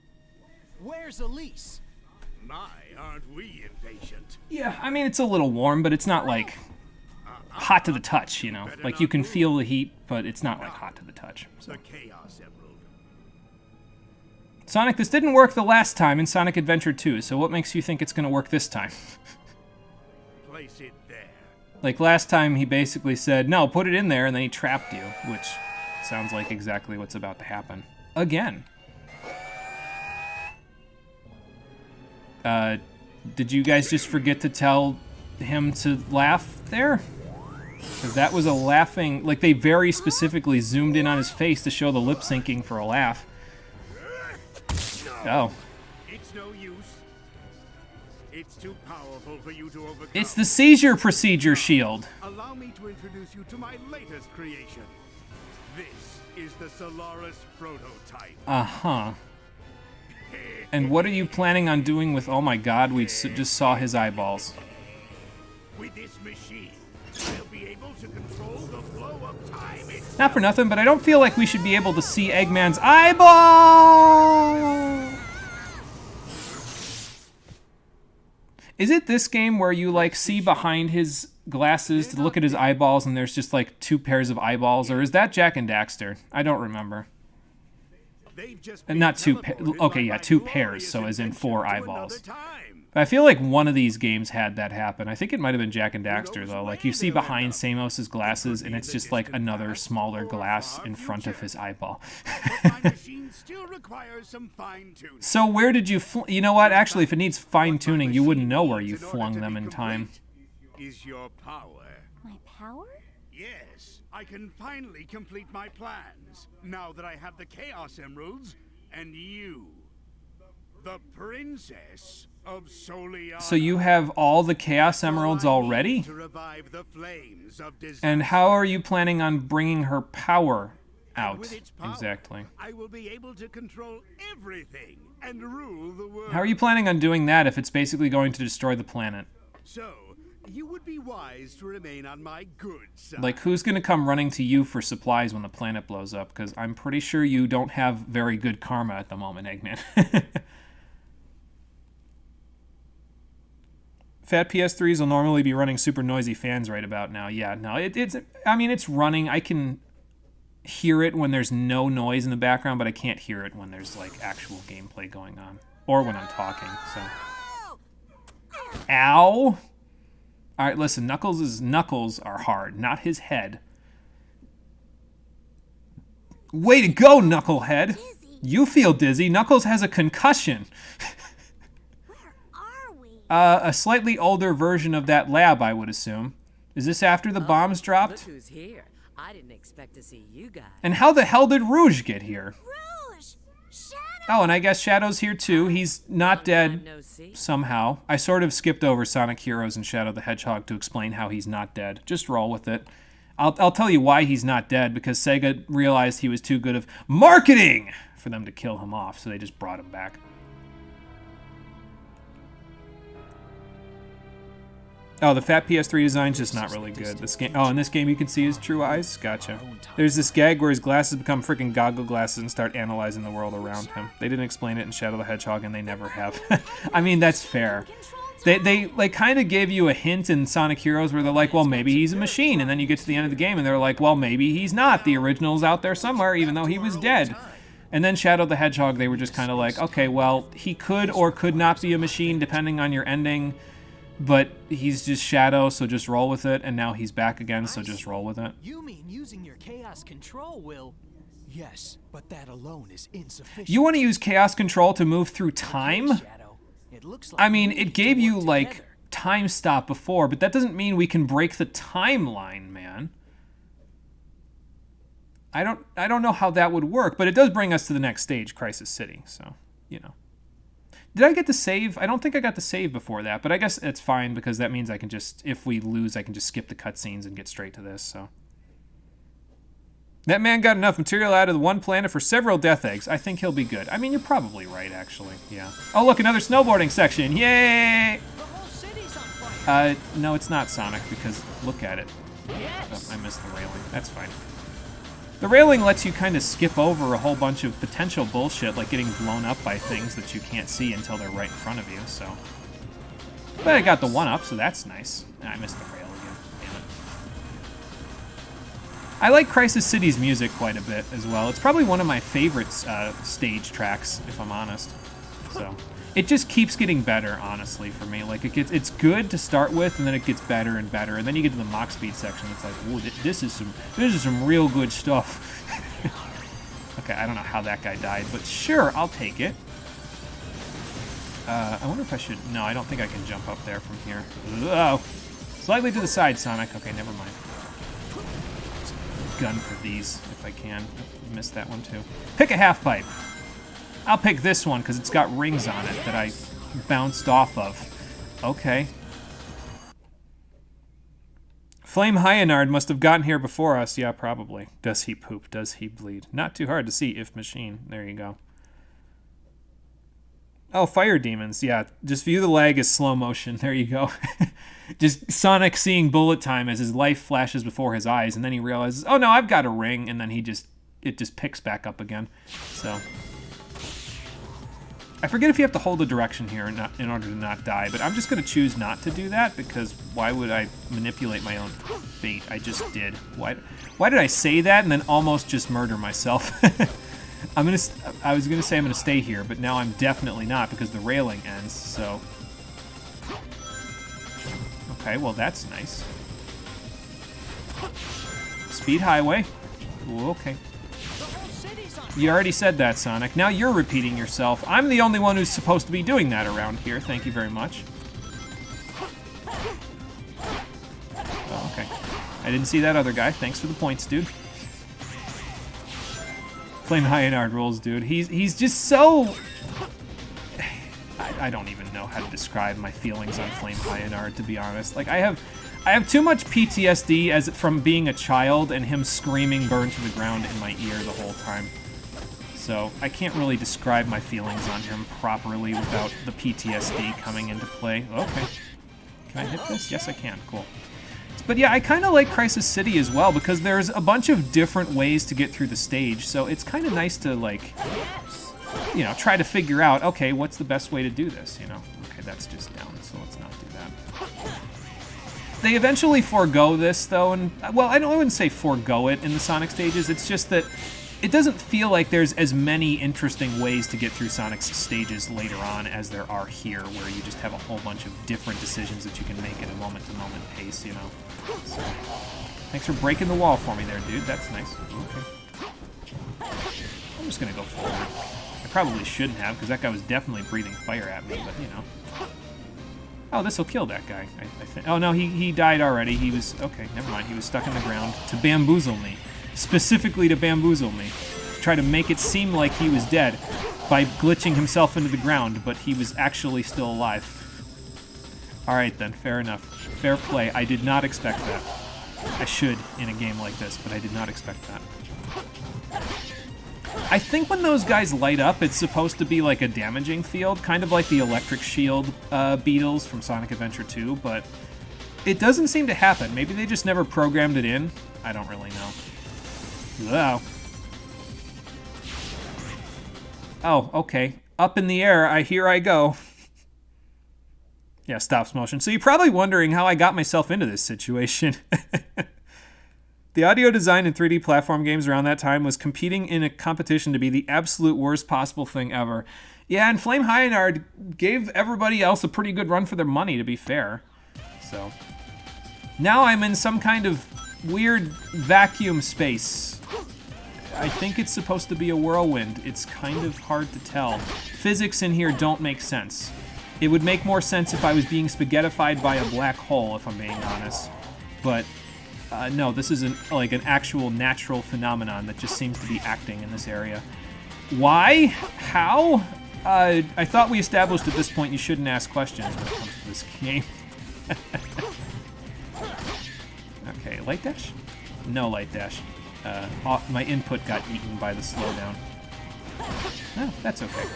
Where's Elise? My, aren't we impatient? Yeah, I mean, it's a little warm, but it's not like hot to the touch, you know? Like you can feel the heat, but it's not like hot to the touch. So. The Chaos Emerald. Sonic, this didn't work the last time in Sonic Adventure 2, so what makes you think it's going to work this time? Place it there. Like last time he basically said, no, put it in there, and then he trapped you, which sounds like exactly what's about to happen. Again. Did you guys just forget to tell him to laugh there? Because that was a laughing, like they very specifically zoomed in on his face to show the lip syncing for a laugh. Oh. It's no use. It's too powerful for you to overcome. It's the seizure procedure shield. Allow me to introduce you to my latest creation. This is the Solaris prototype. Uh-huh. And what are you planning on doing with... Oh my god, we just saw his eyeballs. With this machine, I'll be able to control the flow of time itself. Not for nothing, but I don't feel like we should be able to see Eggman's eyeball! Is it this game where you, like, see behind his glasses to look at his eyeballs and there's just, like, 2 pairs of eyeballs? Or is that Jak and Daxter? I don't remember. And not 2 pairs. Okay, yeah, 2 pairs, so as in 4 eyeballs. I feel like one of these games had that happen. I think it might have been Jak and Daxter, though. Like, you see behind Samos's glasses, and it's just like another smaller glass in front of his eyeball. So where did you... You know what? Actually, if it needs fine-tuning, you wouldn't know where you flung them in time. Is your power. My power? Yes, I can finally complete my plans, now that I have the Chaos Emeralds, and you, the Princess of Soleanna. So you have all the Chaos Emeralds already? To revive the flames of disaster. And how are you planning on bringing her power out? With its power, exactly. I will be able to control everything and rule the world. How are you planning on doing that if it's basically going to destroy the planet? So, you would be wise to remain on my good side. Like, who's going to come running to you for supplies when the planet blows up? Because I'm pretty sure you don't have very good karma at the moment, Eggman. Fat PS3s will normally be running super noisy fans right about now. Yeah, no, I mean, it's running. I can hear it when there's no noise in the background, but I can't hear it when there's, like, actual gameplay going on. Or when I'm talking, so. Ow! Alright, listen, Knuckles' knuckles are hard, not his head. Way to go, Knucklehead! You feel dizzy. Knuckles has a concussion. Where are we? A slightly older version of that lab, I would assume. Is this after the bombs dropped? Look who's here. I didn't expect to see you guys. And how the hell did Rouge get here? Rouge! Shadow! Oh, and I guess Shadow's here too. He's not dead No see. somehow. I sort of skipped over Sonic Heroes and Shadow the Hedgehog to explain how he's not dead. Just roll with it. I'll tell you why he's not dead, because Sega realized he was too good of marketing for them to kill him off, so they just brought him back. Oh, the fat PS3 design's just not really good. This game, oh, in this game you can see his true eyes? Gotcha. There's this gag where his glasses become freaking goggle glasses and start analyzing the world around him. They didn't explain it in Shadow the Hedgehog, and they never have. I mean, that's fair. They like kind of gave you a hint in Sonic Heroes where they're like, well, maybe he's a machine, and then you get to the end of the game and they're like, well, maybe he's not. The original's out there somewhere, even though he was dead. And then Shadow the Hedgehog, they were just kind of like, okay, well, he could or could not be a machine depending on your ending. But he's just Shadow, so just roll with it. And now he's back again, so just roll with it. You mean using your chaos control will... Yes, but that alone is insufficient. You want to use Chaos Control to move through time? Shadow, it looks like I mean, we it need to gave you, work like, together. time stop before, but that doesn't mean we can break the timeline, man. I don't know how that would work, but it does bring us to the next stage, Crisis City, so, you know. Did I get to save? I don't think I got to save before that, but I guess it's fine because that means I can just, if we lose, I can just skip the cutscenes and get straight to this, so. That man got enough material out of the one planet for several death eggs. I think he'll be good. I mean, you're probably right, actually, yeah. Oh, look, another snowboarding section. Yay! The whole city's on fire. No, it's not Sonic because look at it. Yes. Oh, I missed the railing. That's fine. The railing lets you kind of skip over a whole bunch of potential bullshit, like getting blown up by things that you can't see until they're right in front of you, so. But I got the one up, so that's nice. I missed the rail again. Damn it. I like Crisis City's music quite a bit as well. It's probably one of my favorite stage tracks, if I'm honest. So. It just keeps getting better, honestly, for me. Like, it's good to start with, and then it gets better and better. And then you get to the Mach Speed section, it's like, ooh, this is some real good stuff. Okay, I don't know how that guy died, but sure, I'll take it. I wonder if I should... No, I don't think I can jump up there from here. Oh, slightly to the side, Sonic. Okay, never mind. Gun for these, if I can. I missed that one, too. Pick a half pipe. I'll pick this one because it's got rings on it that I bounced off of. Okay. Flame Hyanard must have gotten here before us. Yeah, probably. Does he poop? Does he bleed? Not too hard to see, if machine. There you go. Oh, fire demons. Yeah, just view the lag as slow motion. There you go. Just Sonic seeing bullet time as his life flashes before his eyes, and then he realizes, oh no, I've got a ring, and then it just picks back up again. So... I forget if you have to hold a direction here in order to not die, but I'm just going to choose not to do that because why would I manipulate my own fate? I just did. Why did I say that and then almost just murder myself? I was going to say I'm going to stay here, but now I'm definitely not because the railing ends, so... Okay, well that's nice. Speed highway. Ooh, okay. You already said that, Sonic. Now you're repeating yourself. I'm the only one who's supposed to be doing that around here. Thank you very much. Oh, okay. I didn't see that other guy. Thanks for the points, dude. Flame Hyanard rules, dude. He's just so... I don't even know how to describe my feelings on Flame Hyanard, to be honest. Like, I have too much PTSD from being a child and him screaming "burn to the ground" in my ear the whole time. So I can't really describe my feelings on him properly without the PTSD coming into play. Okay. Can I hit this? Yes, I can. Cool. But yeah, I kind of like Crisis City as well because there's a bunch of different ways to get through the stage. So it's kind of nice to, like, you know, try to figure out, okay, what's the best way to do this, you know? Okay, that's just down, so let's not do that. They eventually forego this, though, and, well, I wouldn't say forego it in the Sonic stages. It's just that it doesn't feel like there's as many interesting ways to get through Sonic's stages later on as there are here, where you just have a whole bunch of different decisions that you can make at a moment-to-moment pace, you know? So, thanks for breaking the wall for me there, dude. That's nice. Okay. I'm just gonna go forward. I probably shouldn't have, because that guy was definitely breathing fire at me, but, you know. Oh, this will kill that guy, I think. Oh, no, he died already. He was... Okay, never mind. He was stuck in the ground to bamboozle me. Specifically to bamboozle me. Try to make it seem like he was dead. by glitching himself into the ground, but he was actually still alive. Alright then, fair enough. Fair play. I did not expect that. I should in a game like this, but I did not expect that. I think when those guys light up, it's supposed to be like a damaging field, kind of like the electric shield beetles from Sonic Adventure 2, but it doesn't seem to happen. Maybe they just never programmed it in. I don't really know. Wow. Oh, okay. Up in the air, here I go. Yeah, stops motion. So you're probably wondering how I got myself into this situation. The audio design in 3D platform games around that time was competing in a competition to be the absolute worst possible thing ever. Yeah, and Flame Hyenard gave everybody else a pretty good run for their money, to be fair. So now I'm in some kind of weird vacuum space. I think it's supposed to be a whirlwind. It's kind of hard to tell. Physics in here don't make sense. It would make more sense if I was being spaghettified by a black hole, if I'm being honest. But no, this is like an actual natural phenomenon that just seems to be acting in this area. Why? How? I thought we established at this point you shouldn't ask questions when it comes to this game. Okay, light dash? No light dash. My input got eaten by the slowdown. Oh, that's okay.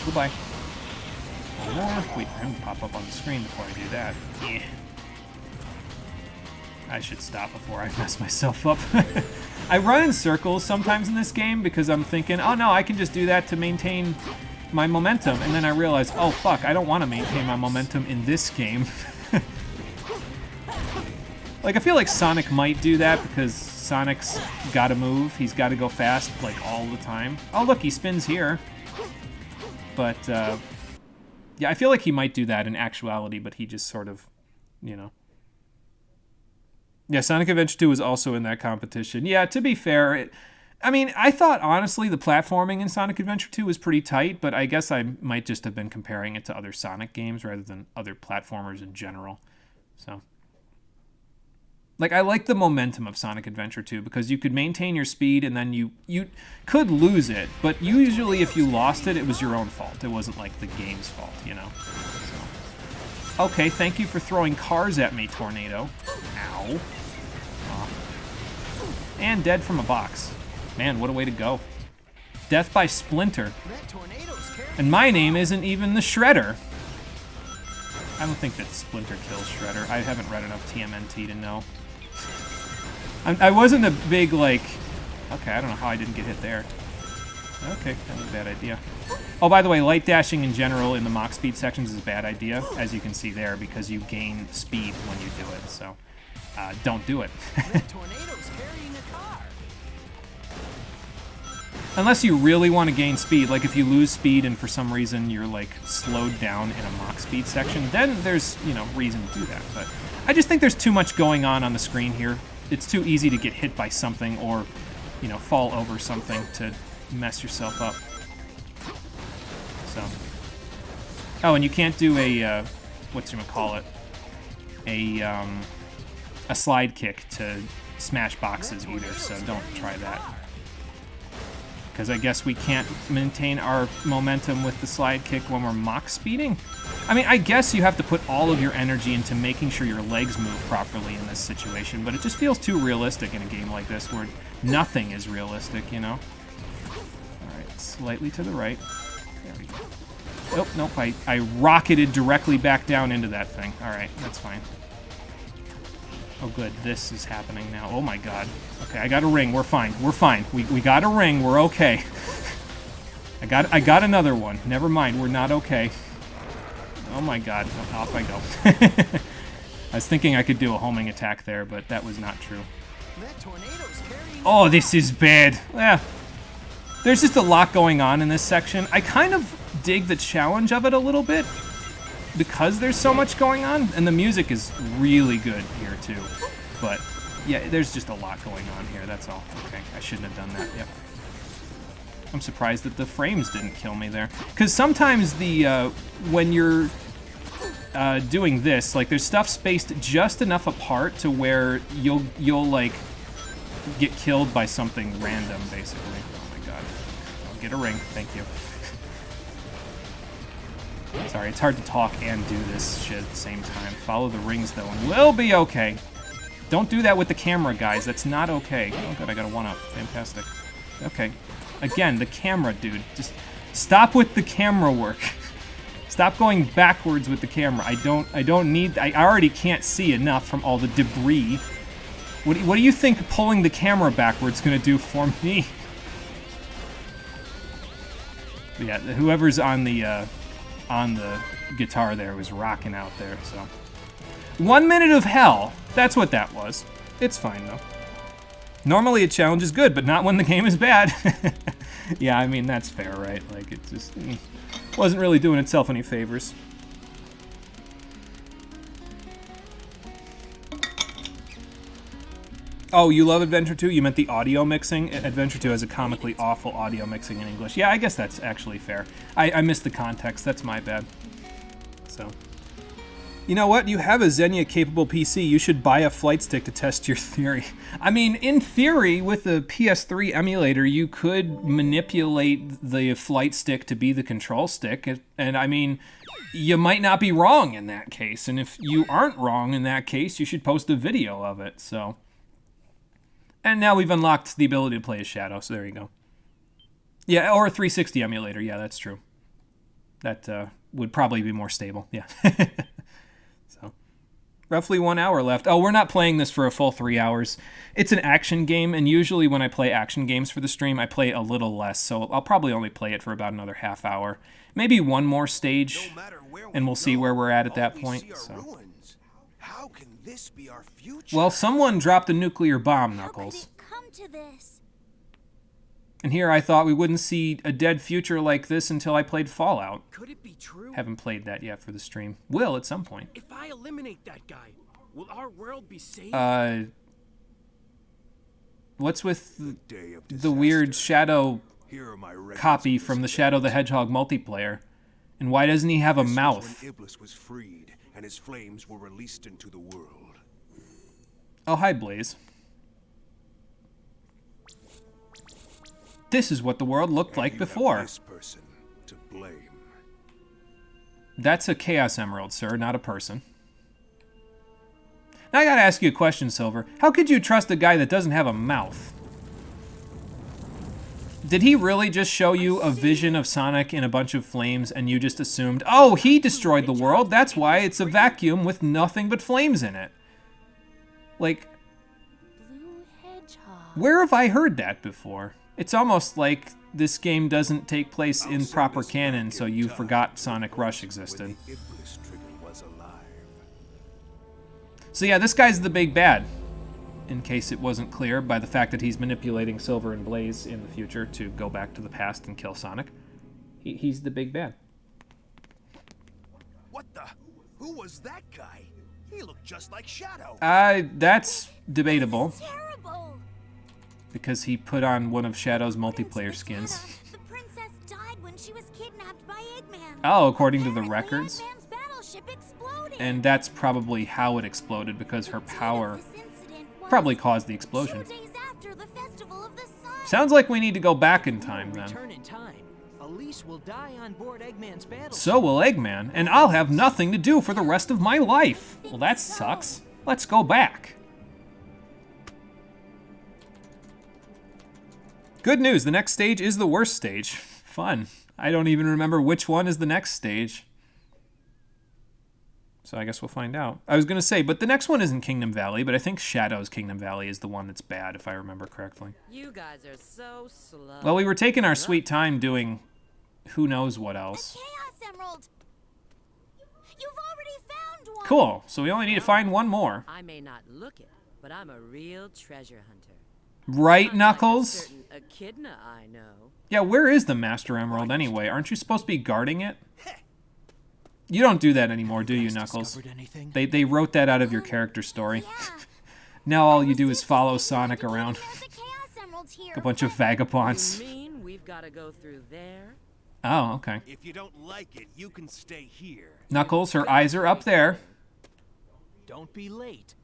Goodbye. One more. Wait for him to pop up on the screen before I do that. Yeah. I should stop before I mess myself up. I run in circles sometimes in this game because I'm thinking, oh no, I can just do that to maintain my momentum. And then I realize, oh fuck, I don't want to maintain my momentum in this game. Like, I feel like Sonic might do that because Sonic's gotta move. He's gotta go fast, like, all the time. Oh look, he spins here. But, yeah, I feel like he might do that in actuality, but he just sort of, you know. Yeah, Sonic Adventure 2 was also in that competition. Yeah, to be fair, I mean, I thought, honestly, the platforming in Sonic Adventure 2 was pretty tight, but I guess I might just have been comparing it to other Sonic games rather than other platformers in general. So, like, I like the momentum of Sonic Adventure 2 because you could maintain your speed and then you could lose it, but usually if you lost it, it was your own fault. It wasn't like the game's fault, you know? So. Okay, thank you for throwing cars at me, Tornado. Ow. Aw. And dead from a box. Man, what a way to go. Death by Splinter. And my name isn't even the Shredder. I don't think that Splinter kills Shredder. I haven't read enough TMNT to know. I wasn't a big, like... Okay, I don't know how I didn't get hit there. Okay, that was a bad idea. Oh, by the way, light dashing in general in the Mach speed sections is a bad idea, as you can see there, because you gain speed when you do it, so don't do it. Unless you really want to gain speed, like if you lose speed and for some reason you're like slowed down in a Mach speed section, then there's, you know, reason to do that. But I just think there's too much going on the screen here. It's too easy to get hit by something or, you know, fall over something to mess yourself up. So. Oh, and you can't do a, whatchamacallit, a slide kick to smash boxes either, so don't try that. Because I guess we can't maintain our momentum with the slide kick when we're Mach speeding. I mean, I guess you have to put all of your energy into making sure your legs move properly in this situation, but it just feels too realistic in a game like this where nothing is realistic, you know? Alright, slightly to the right. There we go. Oh, nope, I rocketed directly back down into that thing. Alright, that's fine. Oh, good. This is happening now. Oh, my God. Okay, I got a ring. We're fine. We're fine. We got a ring. We're okay. I got another one. Never mind. We're not okay. Oh, my God. Off I go. I was thinking I could do a homing attack there, but that was not true. Oh, this is bad. Yeah. There's just a lot going on in this section. I kind of dig the challenge of it a little bit, because there's so much going on, and the music is really good here too. But yeah, there's just a lot going on here, that's all. Okay, I shouldn't have done that, yep. I'm surprised that the frames didn't kill me there. Because sometimes the, when you're doing this. Like, there's stuff spaced just enough apart to where you'll like get killed by something random, basically. Oh my god. I'll get a ring. Thank you. Sorry, it's hard to talk and do this shit at the same time. Follow the rings, though, and we'll be okay. Don't do that with the camera, guys. That's not okay. Oh, good, I got a 1-up. Fantastic. Okay. Again, the camera, dude. Just stop with the camera work. Stop going backwards with the camera. I don't need... I already can't see enough from all the debris. What do you think pulling the camera backwards is going to do for me? Yeah, whoever's on the guitar there was rocking out there, so... 1 minute of hell! That's what that was. It's fine, though. Normally a challenge is good, but not when the game is bad. Yeah, I mean, that's fair, right? Like, it just wasn't really doing itself any favors. Oh, you love Adventure 2? You meant the audio mixing? Adventure 2 has a comically awful audio mixing in English. Yeah, I guess that's actually fair. I missed the context. That's my bad. So... You know what? You have a Xenia-capable PC. You should buy a flight stick to test your theory. I mean, in theory, with the PS3 emulator, you could manipulate the flight stick to be the control stick. And I mean, you might not be wrong in that case. And if you aren't wrong in that case, you should post a video of it. So, and now we've unlocked the ability to play as Shadow. So there you go. Yeah, or a 360 emulator. Yeah, that's true. That would probably be more stable. Yeah. Roughly 1 hour left. Oh, we're not playing this for a full 3 hours. It's an action game, and usually when I play action games for the stream, I play a little less, so I'll probably only play it for about another half hour. Maybe one more stage, and we'll see where we're at that point. So. How can this be our future? Well, someone dropped a nuclear bomb, Knuckles. How could it come to this? And here I thought we wouldn't see a dead future like this until I played Fallout. Could it be true? Haven't played that yet for the stream. Will at some point. If I eliminate that guy, will our world be saved? What's with the weird Shadow copy from the Shadow the Hedgehog multiplayer? And why doesn't he have a mouth? When Iblis was freed and his flames were released into the world. Oh, hi, Blaze. This is what the world looked like before. This person to blame. That's a Chaos Emerald, sir, not a person. Now I gotta ask you a question, Silver. How could you trust a guy that doesn't have a mouth? Did he really just show you a vision of Sonic in a bunch of flames and you just assumed, oh, he destroyed the world, that's why it's a vacuum with nothing but flames in it? Like, Blue Hedgehog. where have I heard that before? It's almost like this game doesn't take place in proper canon, so you forgot Sonic Rush existed. When the Iblis trigger was alive. So yeah, this guy's the big bad, in case it wasn't clear by the fact that he's manipulating Silver and Blaze in the future to go back to the past and kill Sonic. He's the big bad. What the? Who was that guy? He looked just like Shadow. That's debatable, This is terrible. because he put on one of Shadow's multiplayer Princess skins. Diana, the princess died when she was kidnapped by Eggman. Oh, according to the Apparently, records. Eggman's battleship exploded. And that's probably how it exploded, because her The date power of this incident was probably caused the explosion. 2 days after the Festival of the Sun. Sounds like we need to go back in time, then. Return in time. Elise will die on board Eggman's battleship. So will Eggman, and I'll have nothing to do for the rest of my life. Well, that sucks. Let's go back. Good news, the next stage is the worst stage. Fun. I don't even remember which one is the next stage. So I guess we'll find out. I was going to say, but the next one isn't Kingdom Valley, but I think Shadow's Kingdom Valley is the one that's bad, if I remember correctly. You guys are so slow. Well, we were taking our sweet time doing who knows what The else. Chaos Emerald. You've already found one. Cool, so we only need to find one more. I may not look it, but I'm a real treasure hunter. Right, Unlike Knuckles? A certain echidna I know. Yeah, where is the Master Emerald anyway? Aren't you supposed to be guarding it? You don't do that anymore, do you, Knuckles? Discovered anything? They wrote that out of your character story. Yeah. Now all you was do is just follow thinking Sonic maybe around. There's a Chaos Emerald here. A bunch of You vagabonds. mean we've got to go through there? Oh, okay. If you don't like it, you can stay here. Knuckles, her eyes are up there. Don't be late.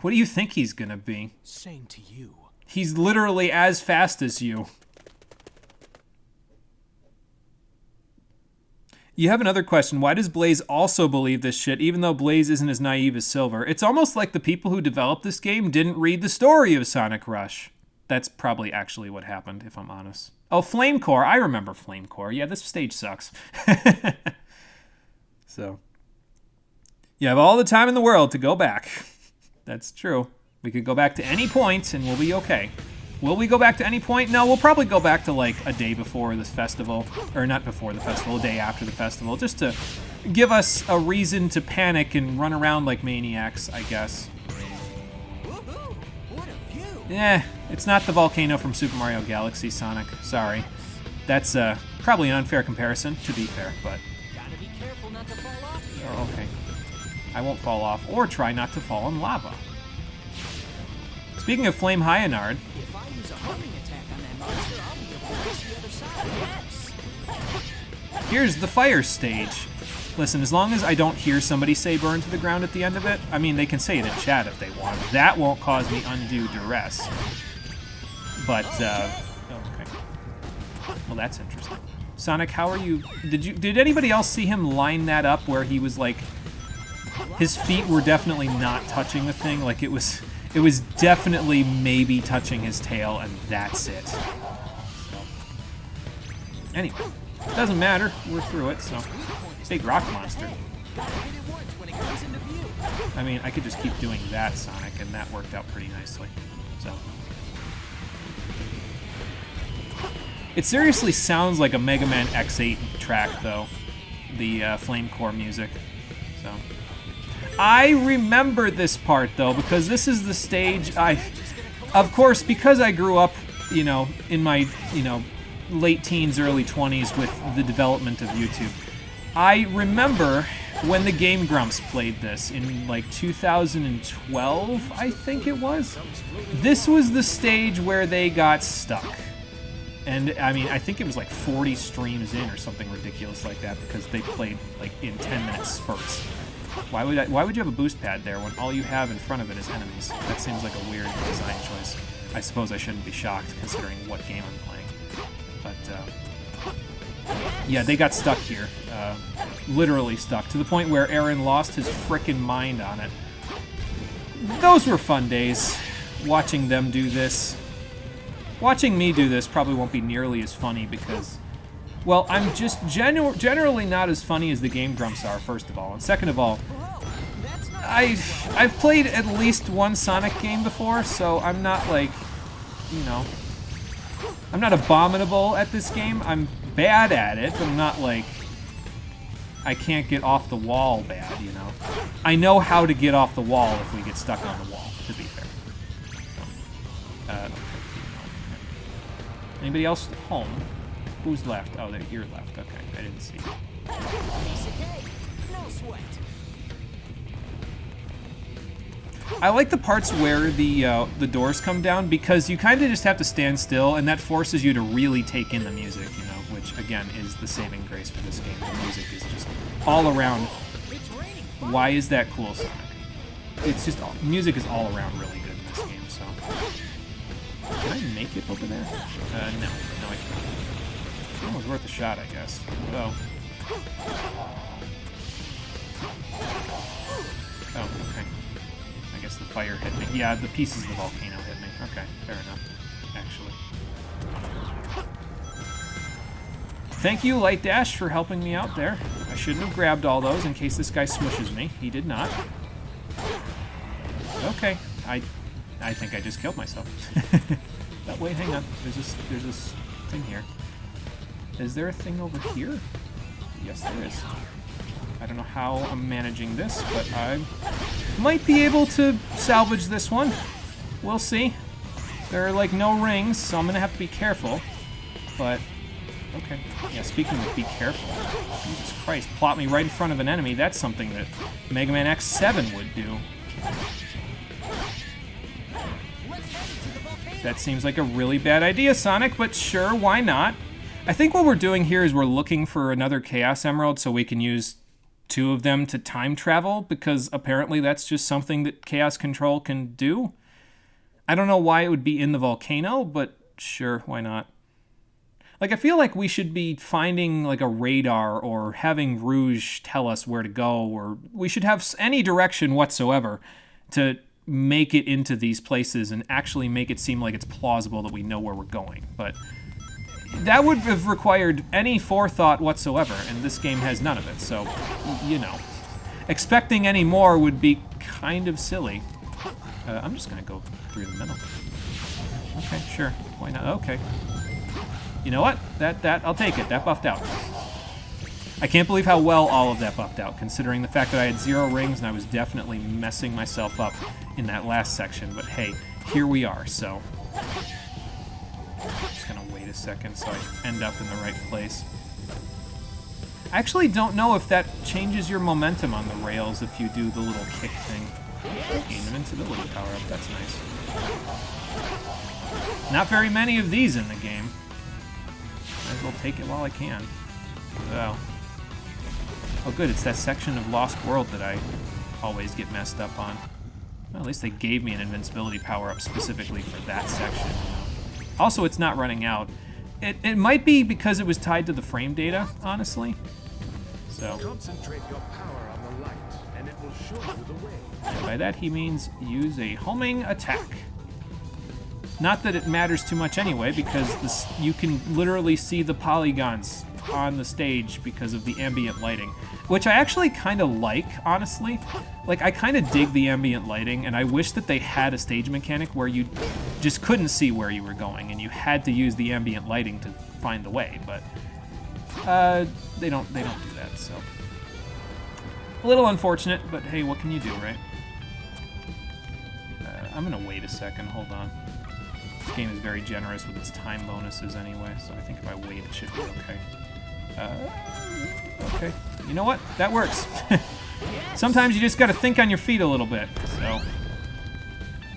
What do you think he's gonna be? Same to you. He's literally as fast as you. You have another question. Why does Blaze also believe this shit, even though Blaze isn't as naive as Silver? It's almost like the people who developed this game didn't read the story of Sonic Rush. That's probably actually what happened, if I'm honest. Oh, Flame Core. I remember Flame Core. Yeah, this stage sucks. So, you have all the time in the world to go back. That's true. We could go back to any point and we'll be okay. Will we go back to any point? No, we'll probably go back to like a day before this festival. Or not before the festival, a day after the festival. Just to give us a reason to panic and run around like maniacs, I guess. Woohoo! What a view! Eh, it's not the volcano from Super Mario Galaxy, Sonic. Sorry. That's probably an unfair comparison, to be fair, but... Gotta be careful not to fall off here. Oh, okay. I won't fall off, or try not to fall in lava. Speaking of Flame Hyanard... If I use a homing attack on that monster, I'll be able to reach the other side. Yes! Here's the fire stage. Listen, as long as I don't hear somebody say burn to the ground at the end of it, I mean, they can say it in chat if they want. That won't cause me undue duress. But, okay. Well, that's interesting. Sonic, how are you... Did anybody else see him line that up where he was, like... His feet were definitely not touching the thing. Like, it was definitely maybe touching his tail, and that's it. Anyway, doesn't matter. We're through it, so... Big rock monster. I mean, I could just keep doing that, Sonic, and that worked out pretty nicely. So... It seriously sounds like a Mega Man X8 track, though. The Flame Core music. So... I remember this part, though, because this is the stage Of course, because I grew up, you know, in my, you know, late teens, early 20s with the development of YouTube, I remember when the Game Grumps played this in, like, 2012, I think it was. This was the stage where they got stuck. And, I mean, I think it was like 40 streams in or something ridiculous like that because they played, like, in 10-minute spurts. Why would you have a boost pad there when all you have in front of it is enemies? That seems like a weird design choice. I suppose I shouldn't be shocked considering what game I'm playing. But, yeah, they got stuck here. Literally stuck, to the point where Aaron lost his frickin' mind on it. Those were fun days, watching them do this. Watching me do this probably won't be nearly as funny because, well, I'm just generally not as funny as the Game Grumps are, first of all. And second of all, I've played at least one Sonic game before, so I'm not like, you know, I'm not abominable at this game. I'm bad at it, but I'm not like, I can't get off the wall bad, you know. I know how to get off the wall if we get stuck on the wall, to be fair. Anybody else home? Who's left? Oh, you're left. Okay, I didn't see. No sweat. I like the parts where the doors come down because you kind of just have to stand still, and that forces you to really take in the music, you know, which again is the saving grace for this game. The music is just all around. Why is that cool, Sonic? It's just music is all around really good in this game. So, can I make it over there? No, I can't. It was worth a shot, I guess. Oh. Oh, okay. I guess the fire hit me. Yeah, the pieces of the volcano hit me. Okay, fair enough, actually. Thank you, Light Dash, for helping me out there. I shouldn't have grabbed all those in case this guy smushes me. He did not. Okay, I think I just killed myself. But wait, hang on. There's this thing here. Is there a thing over here? Yes, there is. I don't know how I'm managing this, but I might be able to salvage this one. We'll see. There are, like, no rings, so I'm gonna have to be careful. But, okay. Yeah, speaking of be careful, Jesus Christ, plot me right in front of an enemy. That's something that Mega Man X7 would do. That seems like a really bad idea, Sonic, but sure, why not? I think what we're doing here is we're looking for another Chaos Emerald so we can use 2 of them to time travel, because apparently that's just something that Chaos Control can do. I don't know why it would be in the volcano, but sure, why not? Like, I feel like we should be finding, like, a radar or having Rouge tell us where to go, or we should have any direction whatsoever to make it into these places and actually make it seem like it's plausible that we know where we're going. But that would have required any forethought whatsoever, and this game has none of it, so, you know. Expecting any more would be kind of silly. I'm just gonna go through the middle. Okay, sure. Why not? Okay. You know what? That I'll take it. That buffed out. I can't believe how well all of that buffed out, considering the fact that I had 0 rings and I was definitely messing myself up in that last section. But hey, here we are, so... Just gonna wait a second so I end up in the right place. I actually don't know if that changes your momentum on the rails if you do the little kick thing. Gain invincibility power-up, that's nice. Not very many of these in the game. Might as well take it while I can. Wow. Oh good, it's that section of Lost World that I always get messed up on. Well, at least they gave me an invincibility power-up specifically for that section. Also, it's not running out. It might be because it was tied to the frame data, honestly. So. Concentrate your power on the light, and it will show you the way. And by that he means use a homing attack. Not that it matters too much anyway, because you can literally see the polygons on the stage because of the ambient lighting, which I actually kind of like, honestly. Like, I kind of dig the ambient lighting, and I wish that they had a stage mechanic where you just couldn't see where you were going, and you had to use the ambient lighting to find the way, but they don't do that, so. A little unfortunate, but hey, what can you do, right? I'm gonna wait a second, hold on. This game is very generous with its time bonuses anyway, so I think if I wait, it should be okay. Okay. You know what? That works. Sometimes you just gotta think on your feet a little bit, so...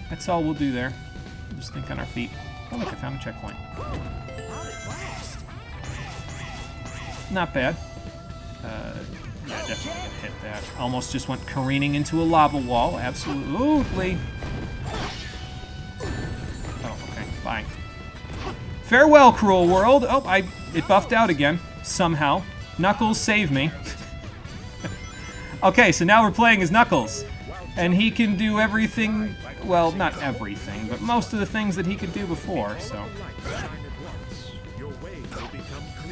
That's all we'll do there. We'll just think on our feet. Oh look, I found a checkpoint. Not bad. Yeah, definitely gonna hit that. Almost just went careening into a lava wall, absolutely. Oh, okay, bye. Farewell, cruel world! Oh, it buffed out again, somehow. Knuckles, save me. Okay, so now we're playing as Knuckles. And he can do everything, well, not everything, but most of the things that he could do before, so.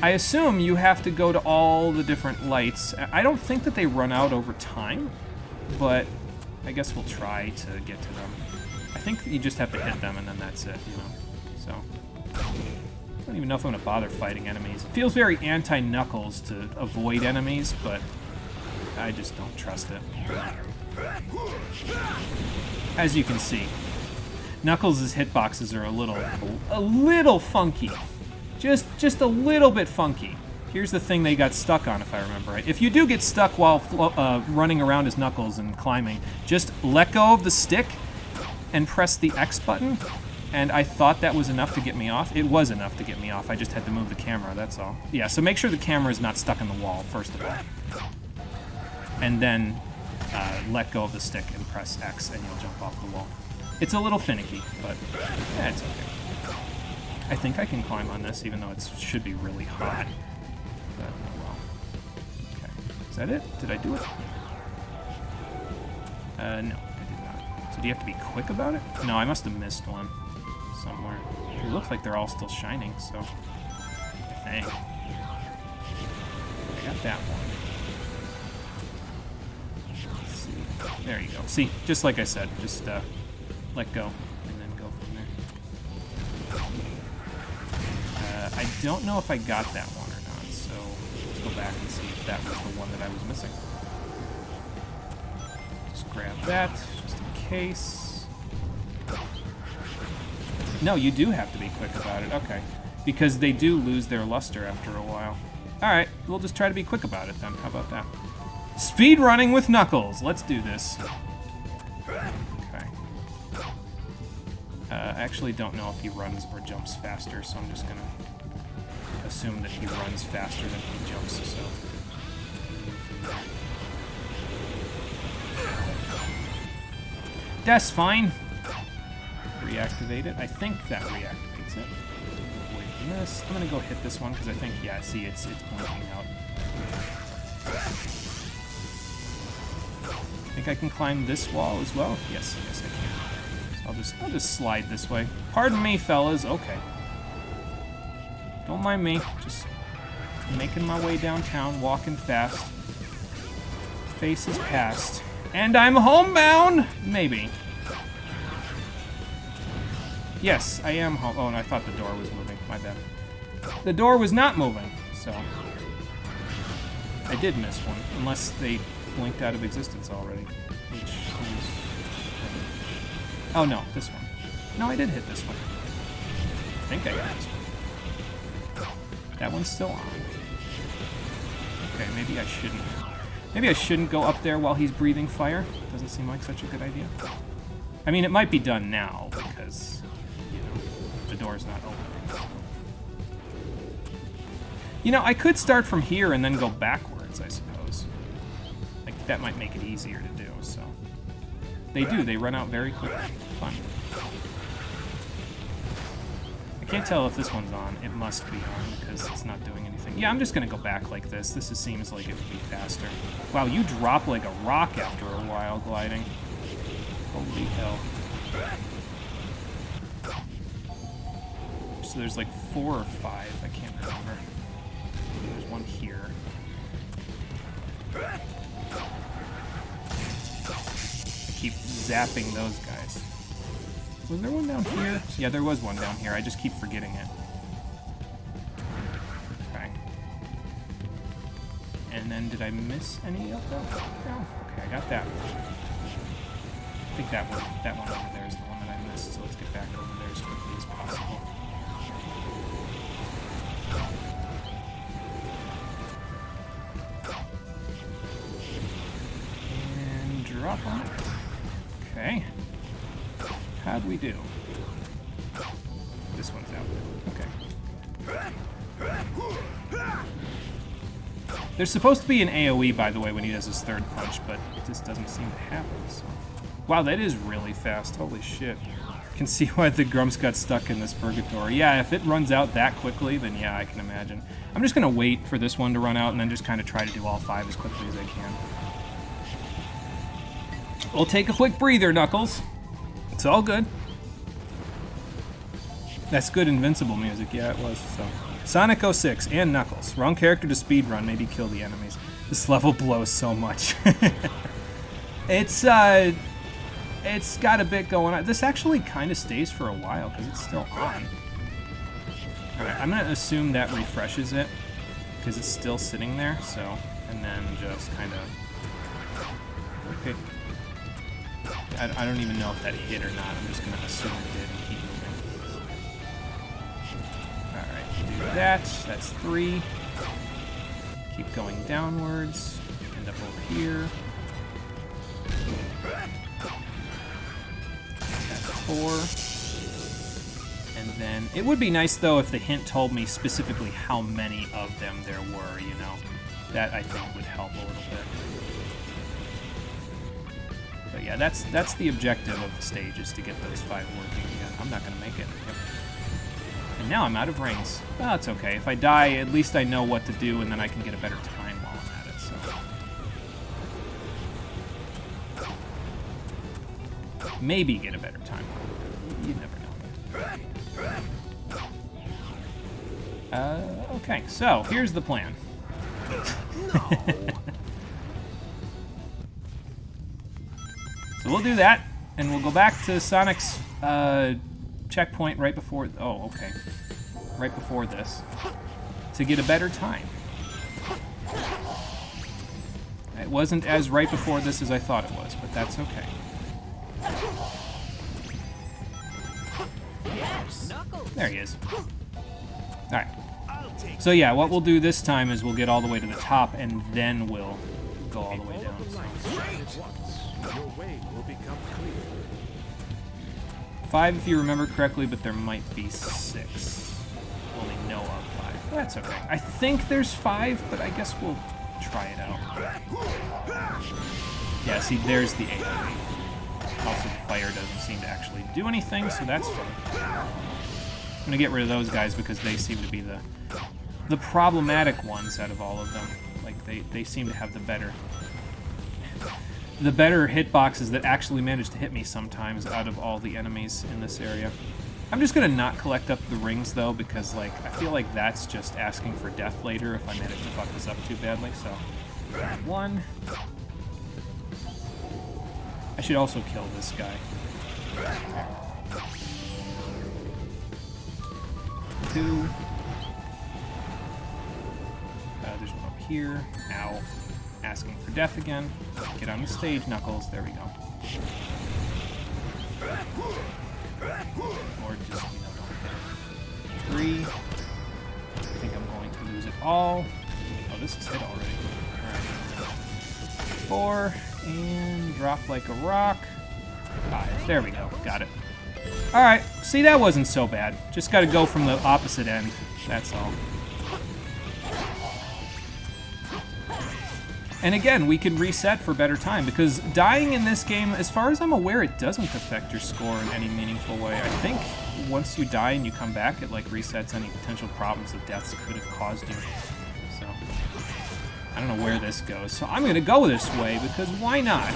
I assume you have to go to all the different lights. I don't think that they run out over time, but I guess we'll try to get to them. I think you just have to hit them and then that's it, you know, so. I don't even know if I'm gonna bother fighting enemies. It feels very anti-Knuckles to avoid enemies, but I just don't trust it. As you can see, Knuckles' hitboxes are a little funky. Just a little bit funky. Here's the thing they got stuck on, if I remember right. If you do get stuck while running around as Knuckles and climbing, just let go of the stick and press the X button. And I thought that was enough to get me off. It was enough to get me off. I just had to move the camera, that's all. Yeah, so make sure the camera is not stuck in the wall, first of all. And then let go of the stick and press X and you'll jump off the wall. It's a little finicky, but yeah, it's okay. I think I can climb on this, even though it should be really hot. But, oh well. Okay. Is that it? Did I do it? No, I did not. So do you have to be quick about it? No, I must have missed one somewhere. It looks like they're all still shining, so... I think. I got that one. Let's see. There you go. See, just like I said, just let go, and then go from there. I don't know if I got that one or not, so let's go back and see if that was the one that I was missing. Just grab that, just in case. No, you do have to be quick about it, okay. Because they do lose their luster after a while. Alright, we'll just try to be quick about it then, how about that? Speed running with Knuckles, let's do this. Okay. I actually don't know if he runs or jumps faster, so I'm just gonna assume that he runs faster than he jumps, so... That's fine. Reactivate it. I think that reactivates it. Avoid this. I'm gonna go hit this one because I think, yeah, see, it's blinking out. I think I can climb this wall as well. Yes, I can. So I'll just slide this way. Pardon me, fellas. Okay. Don't mind me. Just making my way downtown, walking fast. Face is past. And I'm homebound! Maybe. Yes, I am home. Oh, and I thought the door was moving. My bad. The door was not moving, so... I did miss one. Unless they blinked out of existence already. Which is... Oh, no, this one. No, I did hit this one. I think I got this one. That one's still on. Okay, maybe I shouldn't. Maybe I shouldn't go up there while he's breathing fire. Doesn't seem like such a good idea. I mean, it might be done now because, you know, the door's not open. You know, I could start from here and then go backwards, I suppose. Like, that might make it easier to do, so. They do, they run out very quickly. Fun. I can't tell if this one's on. It must be on because it's not doing anything. Yeah, I'm just gonna go back like this. This seems like it would be faster. Wow, you drop like a rock after a while gliding. Holy hell. So there's like 4 or 5, I can't remember. There's one here. I keep zapping those guys. Was there one down here? Yeah, there was one down here. I just keep forgetting it. Okay. And then did I miss any of them? No. Okay, I got that one. I think that one over there is the one that I missed, so let's get back over there as quickly as possible. And drop on it. Okay. How'd we do? This one's out. Okay. There's supposed to be an AoE, by the way, when he does his third punch, but it just doesn't seem to happen, so... Wow, that is really fast. Holy shit. Can see why the Grumps got stuck in this purgatory. Yeah, if it runs out that quickly, then yeah, I can imagine. I'm just gonna wait for this one to run out and then just kind of try to do all 5 as quickly as I can. We'll take a quick breather, Knuckles. It's all good. That's good Invincible music. Yeah, it was. So, Sonic 06 and Knuckles. Wrong character to speedrun. Maybe kill the enemies. This level blows so much. It's got a bit going on. This actually kind of stays for a while because it's still on. Alright, I'm going to assume that refreshes it because it's still sitting there, so, and then just kind of... Okay. I don't even know if that hit or not. I'm just going to assume it did and keep moving. Alright, do that. That's 3. Keep going downwards. End up over here. That's 4. And then, it would be nice though if the hint told me specifically how many of them there were, you know. That I think would help a little bit. But yeah, that's the objective of the stage, is to get those 5 working again. I'm not gonna make it. Yep. And now I'm out of rings. Well, it's okay. If I die, at least I know what to do, and then I can get a better time while I'm at it, so. Maybe get a better time. You never know. Okay, so here's the plan. So we'll do that, and we'll go back to Sonic's checkpoint right before... Oh, okay. Right before this. To get a better time. It wasn't as right before this as I thought it was, but that's okay. There he is. Alright. So yeah, what we'll do this time is we'll get all the way to the top, and then we'll go all the way down. Your way will become clear. 5 if you remember correctly, but there might be 6. Only know of 5. That's okay. I think there's 5, but I guess we'll try it out. Yeah, see, there's the AoE. Also, the fire doesn't seem to actually do anything, so that's fun. I'm gonna get rid of those guys because they seem to be the problematic ones out of all of them. Like, they seem to have the better hitboxes that actually manage to hit me sometimes out of all the enemies in this area. I'm just gonna not collect up the rings though, because like I feel like that's just asking for death later if I manage to fuck this up too badly. So, 1. I should also kill this guy. 2. There's one up here. Ow. Asking for death again. Get on the stage, Knuckles. There we go. Or just, 3. I think I'm going to lose it all. Oh, this is hit already. Alright. 4. And drop like a rock. 5. There we go. Got it. Alright. See, that wasn't so bad. Just gotta go from the opposite end. That's all. And again, we can reset for better time, because dying in this game, as far as I'm aware, it doesn't affect your score in any meaningful way. I think once you die and you come back, it like resets any potential problems that deaths could have caused you. So, I don't know where this goes. So I'm gonna go this way, because why not?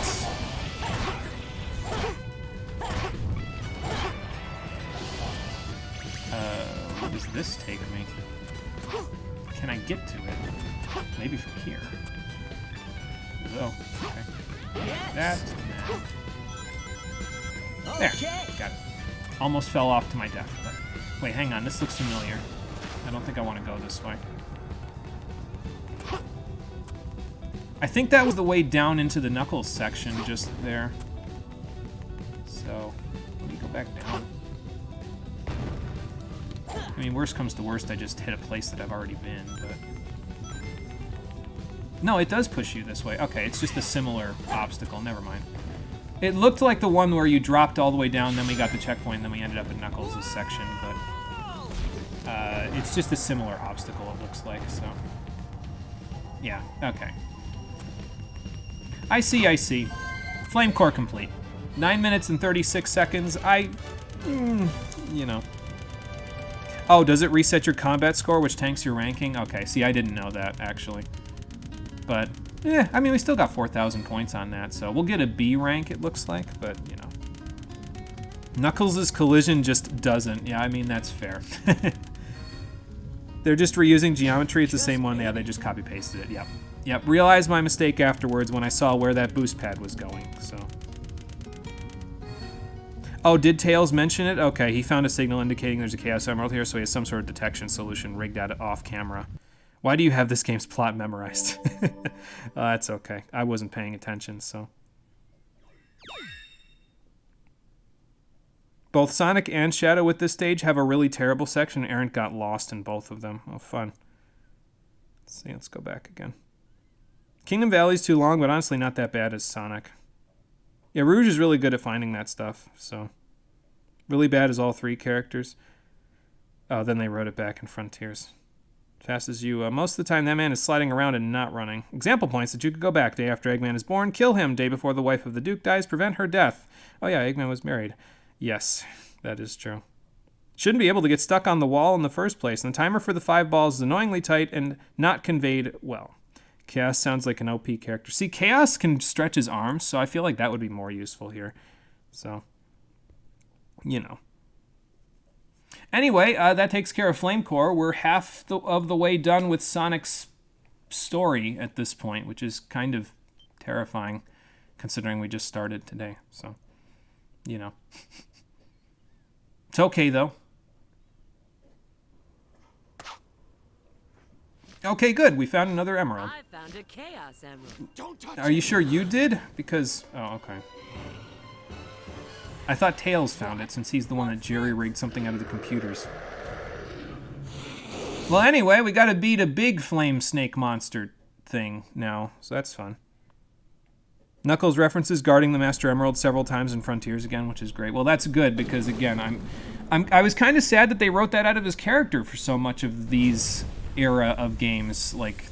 Where does this take me? Can I get to it? Maybe from here. Oh, okay. That. There. Got it. Almost fell off to my death. But wait, hang on. This looks familiar. I don't think I want to go this way. I think that was the way down into the Knuckles section just there. So, let me go back down. I mean, worst comes to worst, I just hit a place that I've already been, but... No, it does push you this way. Okay, it's just a similar obstacle. Never mind. It looked like the one where you dropped all the way down, then we got the checkpoint, then we ended up in Knuckles' section, but... it's just a similar obstacle, it looks like, so... Yeah, okay. I see. Flame core complete. 9 minutes and 36 seconds. You know. Oh, does it reset your combat score, which tanks your ranking? Okay, see, I didn't know that, actually. But, yeah, I mean, we still got 4,000 points on that, so we'll get a B rank, it looks like, but, you know. Knuckles' collision just doesn't. Yeah, I mean, that's fair. They're just reusing geometry. It's the same one. Yeah, they just copy-pasted it. Yep. Realized my mistake afterwards when I saw where that boost pad was going, so. Oh, did Tails mention it? Okay, he found a signal indicating there's a Chaos Emerald here, so he has some sort of detection solution rigged at it off camera. Why do you have this game's plot memorized? That's okay. I wasn't paying attention, so. Both Sonic and Shadow with this stage have a really terrible section. Aaron got lost in both of them. Oh, fun. Let's see, let's go back again. Kingdom Valley's too long, but honestly not that bad as Sonic. Yeah, Rouge is really good at finding that stuff, so. Really bad as all 3 characters. Oh, then they wrote it back in Frontiers. Fast as you. Most of the time, that man is sliding around and not running. Example points that you could go back day after Eggman is born, kill him day before the wife of the Duke dies, prevent her death. Oh yeah, Eggman was married. Yes, that is true. Shouldn't be able to get stuck on the wall in the first place, and the timer for the 5 balls is annoyingly tight and not conveyed well. Chaos sounds like an OP character. See, Chaos can stretch his arms, so I feel like that would be more useful here. So, you know. Anyway, that takes care of Flame Core. We're half of the way done with Sonic's story at this point, which is kind of terrifying, considering we just started today. So, you know. It's okay, though. Okay, good. We found another emerald. I found a Chaos Emerald. Don't touch Are you sure you did? Because... Oh, okay. I thought Tails found it, since he's the one that jerry-rigged something out of the computers. Well, anyway, we gotta beat a big flame snake monster thing now, so that's fun. Knuckles references guarding the Master Emerald several times in Frontiers again, which is great. Well, that's good, because, again, I was kind of sad that they wrote that out of his character for so much of these era of games. Like,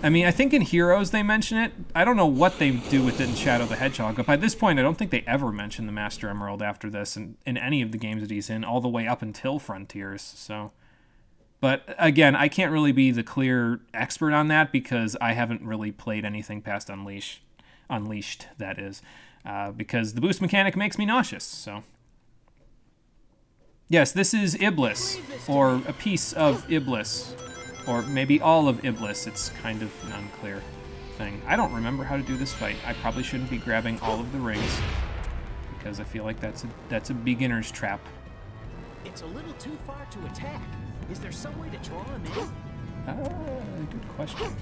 I mean, I think in Heroes they mention it. I don't know what they do with it in Shadow the Hedgehog, but by this point I don't think they ever mention the Master Emerald after this in any of the games that he's in, all the way up until Frontiers, so... But again, I can't really be the clear expert on that because I haven't really played anything past Unleashed, that is, because the boost mechanic makes me nauseous, so... Yes, this is Iblis, or a piece of Iblis, or maybe all of Iblis. It's kind of an unclear thing. I don't remember how to do this fight. I probably shouldn't be grabbing all of the rings, because I feel like that's a beginner's trap. It's a little too far to attack. Is there some way to draw him in? Good question.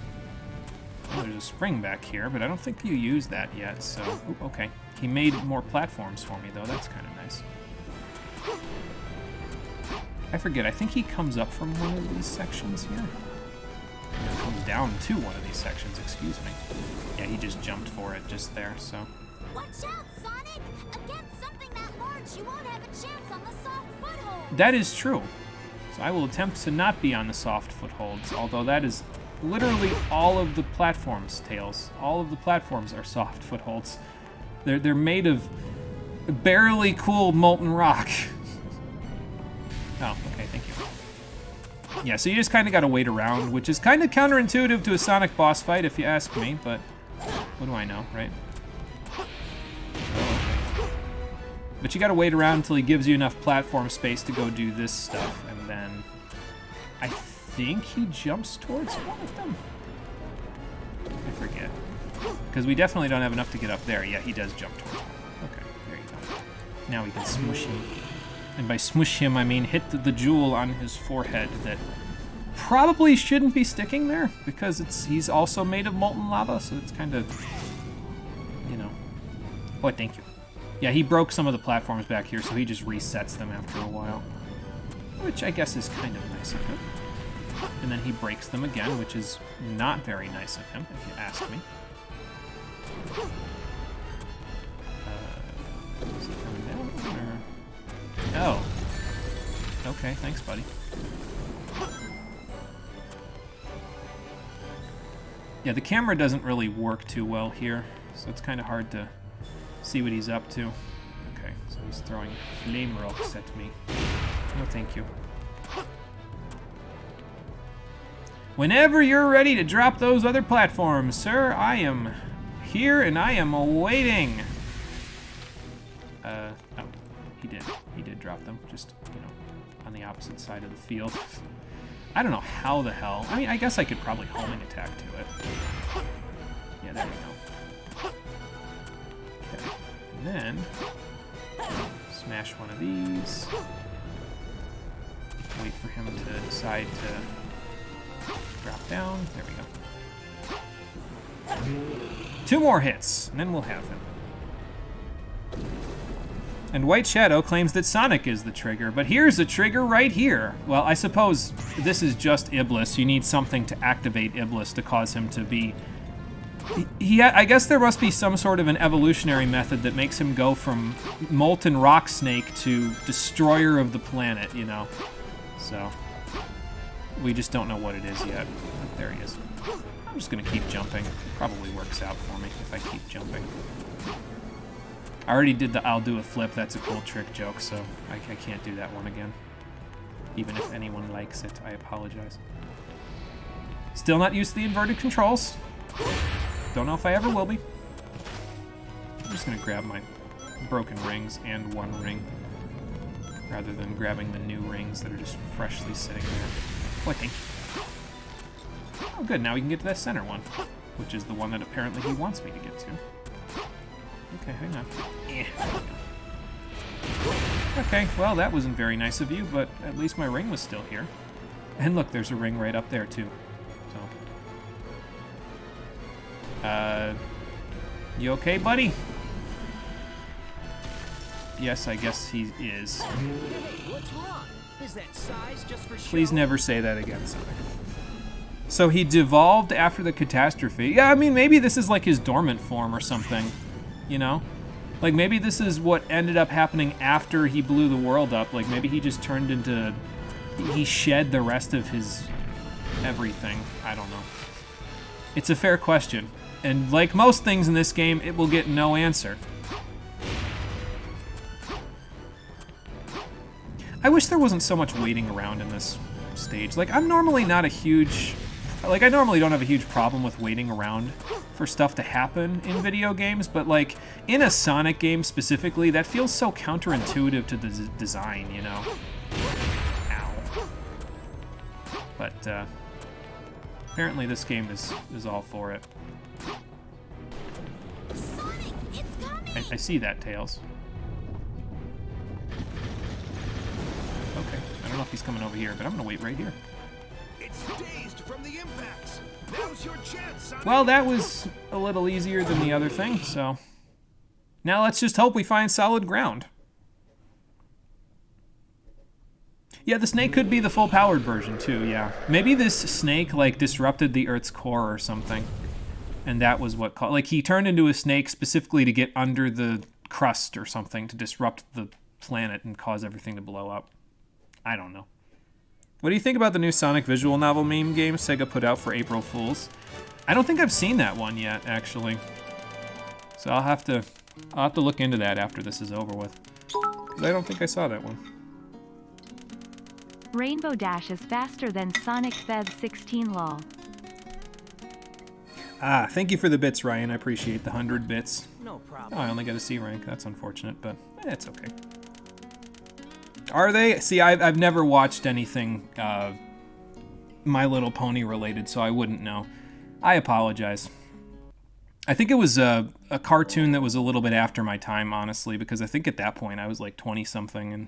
Well, there's a spring back here, but I don't think you use that yet, so... Ooh, okay. He made more platforms for me, though. That's kind of nice. I forget. I think he comes up from one of these sections here. Or comes down to one of these sections, excuse me. Yeah, he just jumped for it just there, so... Watch out, Sonic! Against something that large, you won't have a chance on the soft foothold! That is true. So I will attempt to not be on the soft footholds, although that is literally all of the platforms, Tails. All of the platforms are soft footholds. They're made of barely cool molten rock. Oh, okay, thank you. Yeah, so you just kind of got to wait around, which is kind of counterintuitive to a Sonic boss fight, if you ask me, but what do I know, right? But you got to wait around until he gives you enough platform space to go do this stuff, and then I think he jumps towards one of them? I forget. Because we definitely don't have enough to get up there. Yeah, he does jump towards one. Okay, there you go. Now we can smush him. And by smush him, I mean hit the jewel on his forehead that probably shouldn't be sticking there, because he's also made of molten lava, so it's kind of, you know. Oh, thank you. Yeah, he broke some of the platforms back here, so he just resets them after a while. Which I guess is kind of nice of him. And then he breaks them again, which is not very nice of him, if you ask me. Is he coming down, or... Oh. Okay, thanks, buddy. Yeah, the camera doesn't really work too well here, so it's kind of hard to see what he's up to. Okay, so he's throwing flame rocks at me. No, thank you. Whenever you're ready to drop those other platforms, sir, I am here and I am awaiting. Oh, he did drop them, just, you know, on the opposite side of the field. I don't know how the hell. I mean, I guess I could probably homing attack to it. Yeah, there we go. Okay, and then smash one of these. Wait for him to decide to drop down. There we go. 2 more hits, and then we'll have him. And White Shadow claims that Sonic is the trigger, but here's a trigger right here. Well, I suppose this is just Iblis. You need something to activate Iblis to cause him to be... I guess there must be some sort of an evolutionary method that makes him go from molten rock snake to destroyer of the planet, you know? So, we just don't know what it is yet. But there he is. I'm just gonna keep jumping. It probably works out for me if I keep jumping. I already did the I'll do a flip, that's a cool trick joke, so I can't do that one again. Even if anyone likes it, I apologize. Still not used to the inverted controls. Don't know if I ever will be. I'm just gonna grab my broken rings and 1 ring, rather than grabbing the new rings that are just freshly sitting there. Boy, thank you. Oh good, now we can get to that center one, which is the one that apparently he wants me to get to. Okay, hang on. Okay, well, that wasn't very nice of you, but at least my ring was still here. And look, there's a ring right up there, too. So. You okay, buddy? Yes, I guess he is. What's wrong? Is that size just for show? Please never say that again, Sonic. So he devolved after the catastrophe. Yeah, I mean, maybe this is like his dormant form or something. You know? Like, maybe this is what ended up happening after he blew the world up. Like, maybe he just turned into... He shed the rest of his everything? I don't know. It's a fair question. And like most things in this game, it will get no answer. I wish there wasn't so much waiting around in this stage. Like, I'm normally not a huge... Like, I normally don't have a huge problem with waiting around for stuff to happen in video games, but, like, in a Sonic game specifically, that feels so counterintuitive to the design, you know? Ow. But, apparently this game is all for it. Sonic, it's coming! I see that, Tails. Okay, I don't know if he's coming over here, but I'm gonna wait right here. It's dazed from the impacts. Now's your chance, Sonic. Well, that was a little easier than the other thing, so... Now let's just hope we find solid ground. Yeah, the snake could be the full-powered version, too, yeah. Maybe this snake, like, disrupted the Earth's core or something. And that was what caused... Like, he turned into a snake specifically to get under the crust or something, to disrupt the planet and cause everything to blow up. I don't know. What do you think about the new Sonic visual novel meme game Sega put out for April Fools? I don't think I've seen that one yet, actually. So I'll have to look into that after this is over with. 'Cause I don't think I saw that one. Rainbow Dash is faster than Sonic Fev 16 lol. Ah, thank you for the bits, Ryan. I appreciate the 100 bits. No Oh, problem. I only got a C rank. That's unfortunate, but it's okay. Are they? See, I've never watched anything My Little Pony related, so I wouldn't know. I apologize. I think it was a cartoon that was a little bit after my time, honestly, because I think at that point I was like 20-something and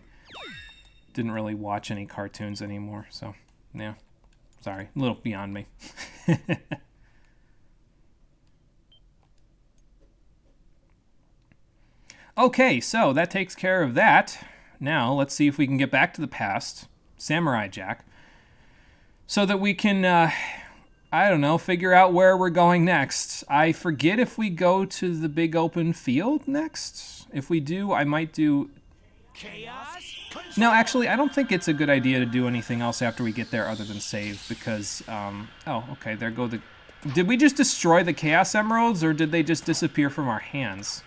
didn't really watch any cartoons anymore, so yeah. Sorry, a little beyond me. Okay, so that takes care of that. Now, let's see if we can get back to the past, Samurai Jack, so that we can, I don't know, figure out where we're going next. I forget if we go to the big open field next. If we do, I might do... Chaos? No, actually, I don't think it's a good idea to do anything else after we get there other than save, because, oh, okay, there go the... Did we just destroy the Chaos Emeralds, or did they just disappear from our hands?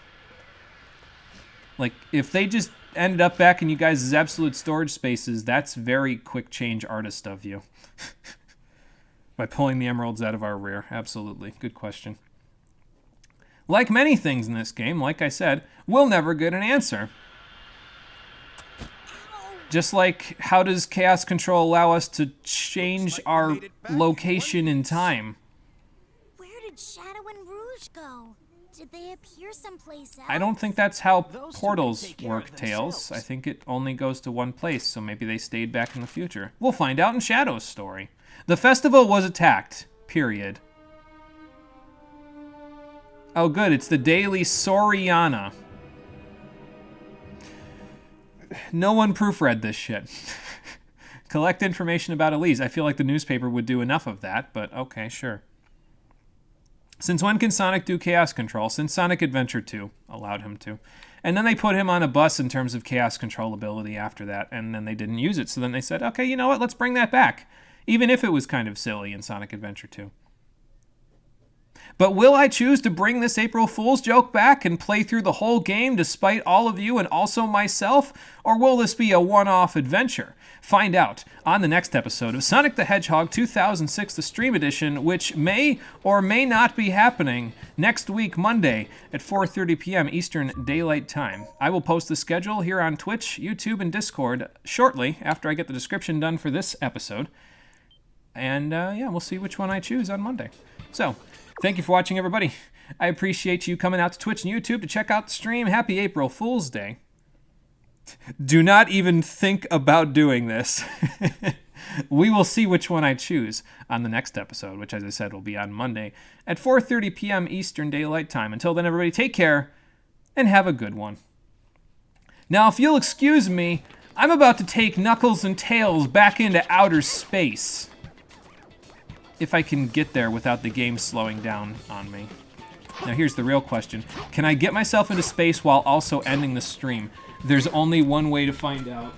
Like, if they just ended up back in you guys' absolute storage spaces, that's very quick change artist of you. By pulling the emeralds out of our rear. Absolutely. Good question. Like many things in this game, like I said, we'll never get an answer. Just like, how does Chaos Control allow us to change our location in time? Where did Shadow and Rouge go? Did they appear someplace else? I don't think that's how Those two portals can take care work, of Tails. themselves. I think it only goes to one place, so maybe they stayed back in the future. We'll find out in Shadow's story. The festival was attacked. Period. Oh, good. It's the Daily Soriana. No one proofread this shit. Collect information about Elise. I feel like the newspaper would do enough of that, but okay, sure. Since when can Sonic do Chaos Control? Since Sonic Adventure 2 allowed him to. And then they put him on a bus in terms of Chaos Control ability after that, and then they didn't use it. So then they said, okay, you know what, let's bring that back. Even if it was kind of silly in Sonic Adventure 2. But will I choose to bring this April Fool's joke back and play through the whole game despite all of you and also myself? Or will this be a one-off adventure? Find out on the next episode of Sonic the Hedgehog 2006 The Stream Edition, which may or may not be happening next week, Monday at 4:30 p.m. Eastern Daylight Time. I will post the schedule here on Twitch, YouTube, and Discord shortly after I get the description done for this episode. And yeah, we'll see which one I choose on Monday. So, thank you for watching, everybody. I appreciate you coming out to Twitch and YouTube to check out the stream. Happy April Fool's Day. Do not even think about doing this. We will see which one I choose on the next episode, which, as I said, will be on Monday at 4:30 p.m. Eastern Daylight Time. Until then, everybody, take care and have a good one. Now, if you'll excuse me, I'm about to take Knuckles and Tails back into outer space. If I can get there without the game slowing down on me. Now here's the real question. Can I get myself into space while also ending the stream? There's only one way to find out.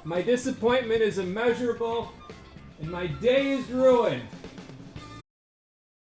My disappointment is immeasurable, and my day is ruined.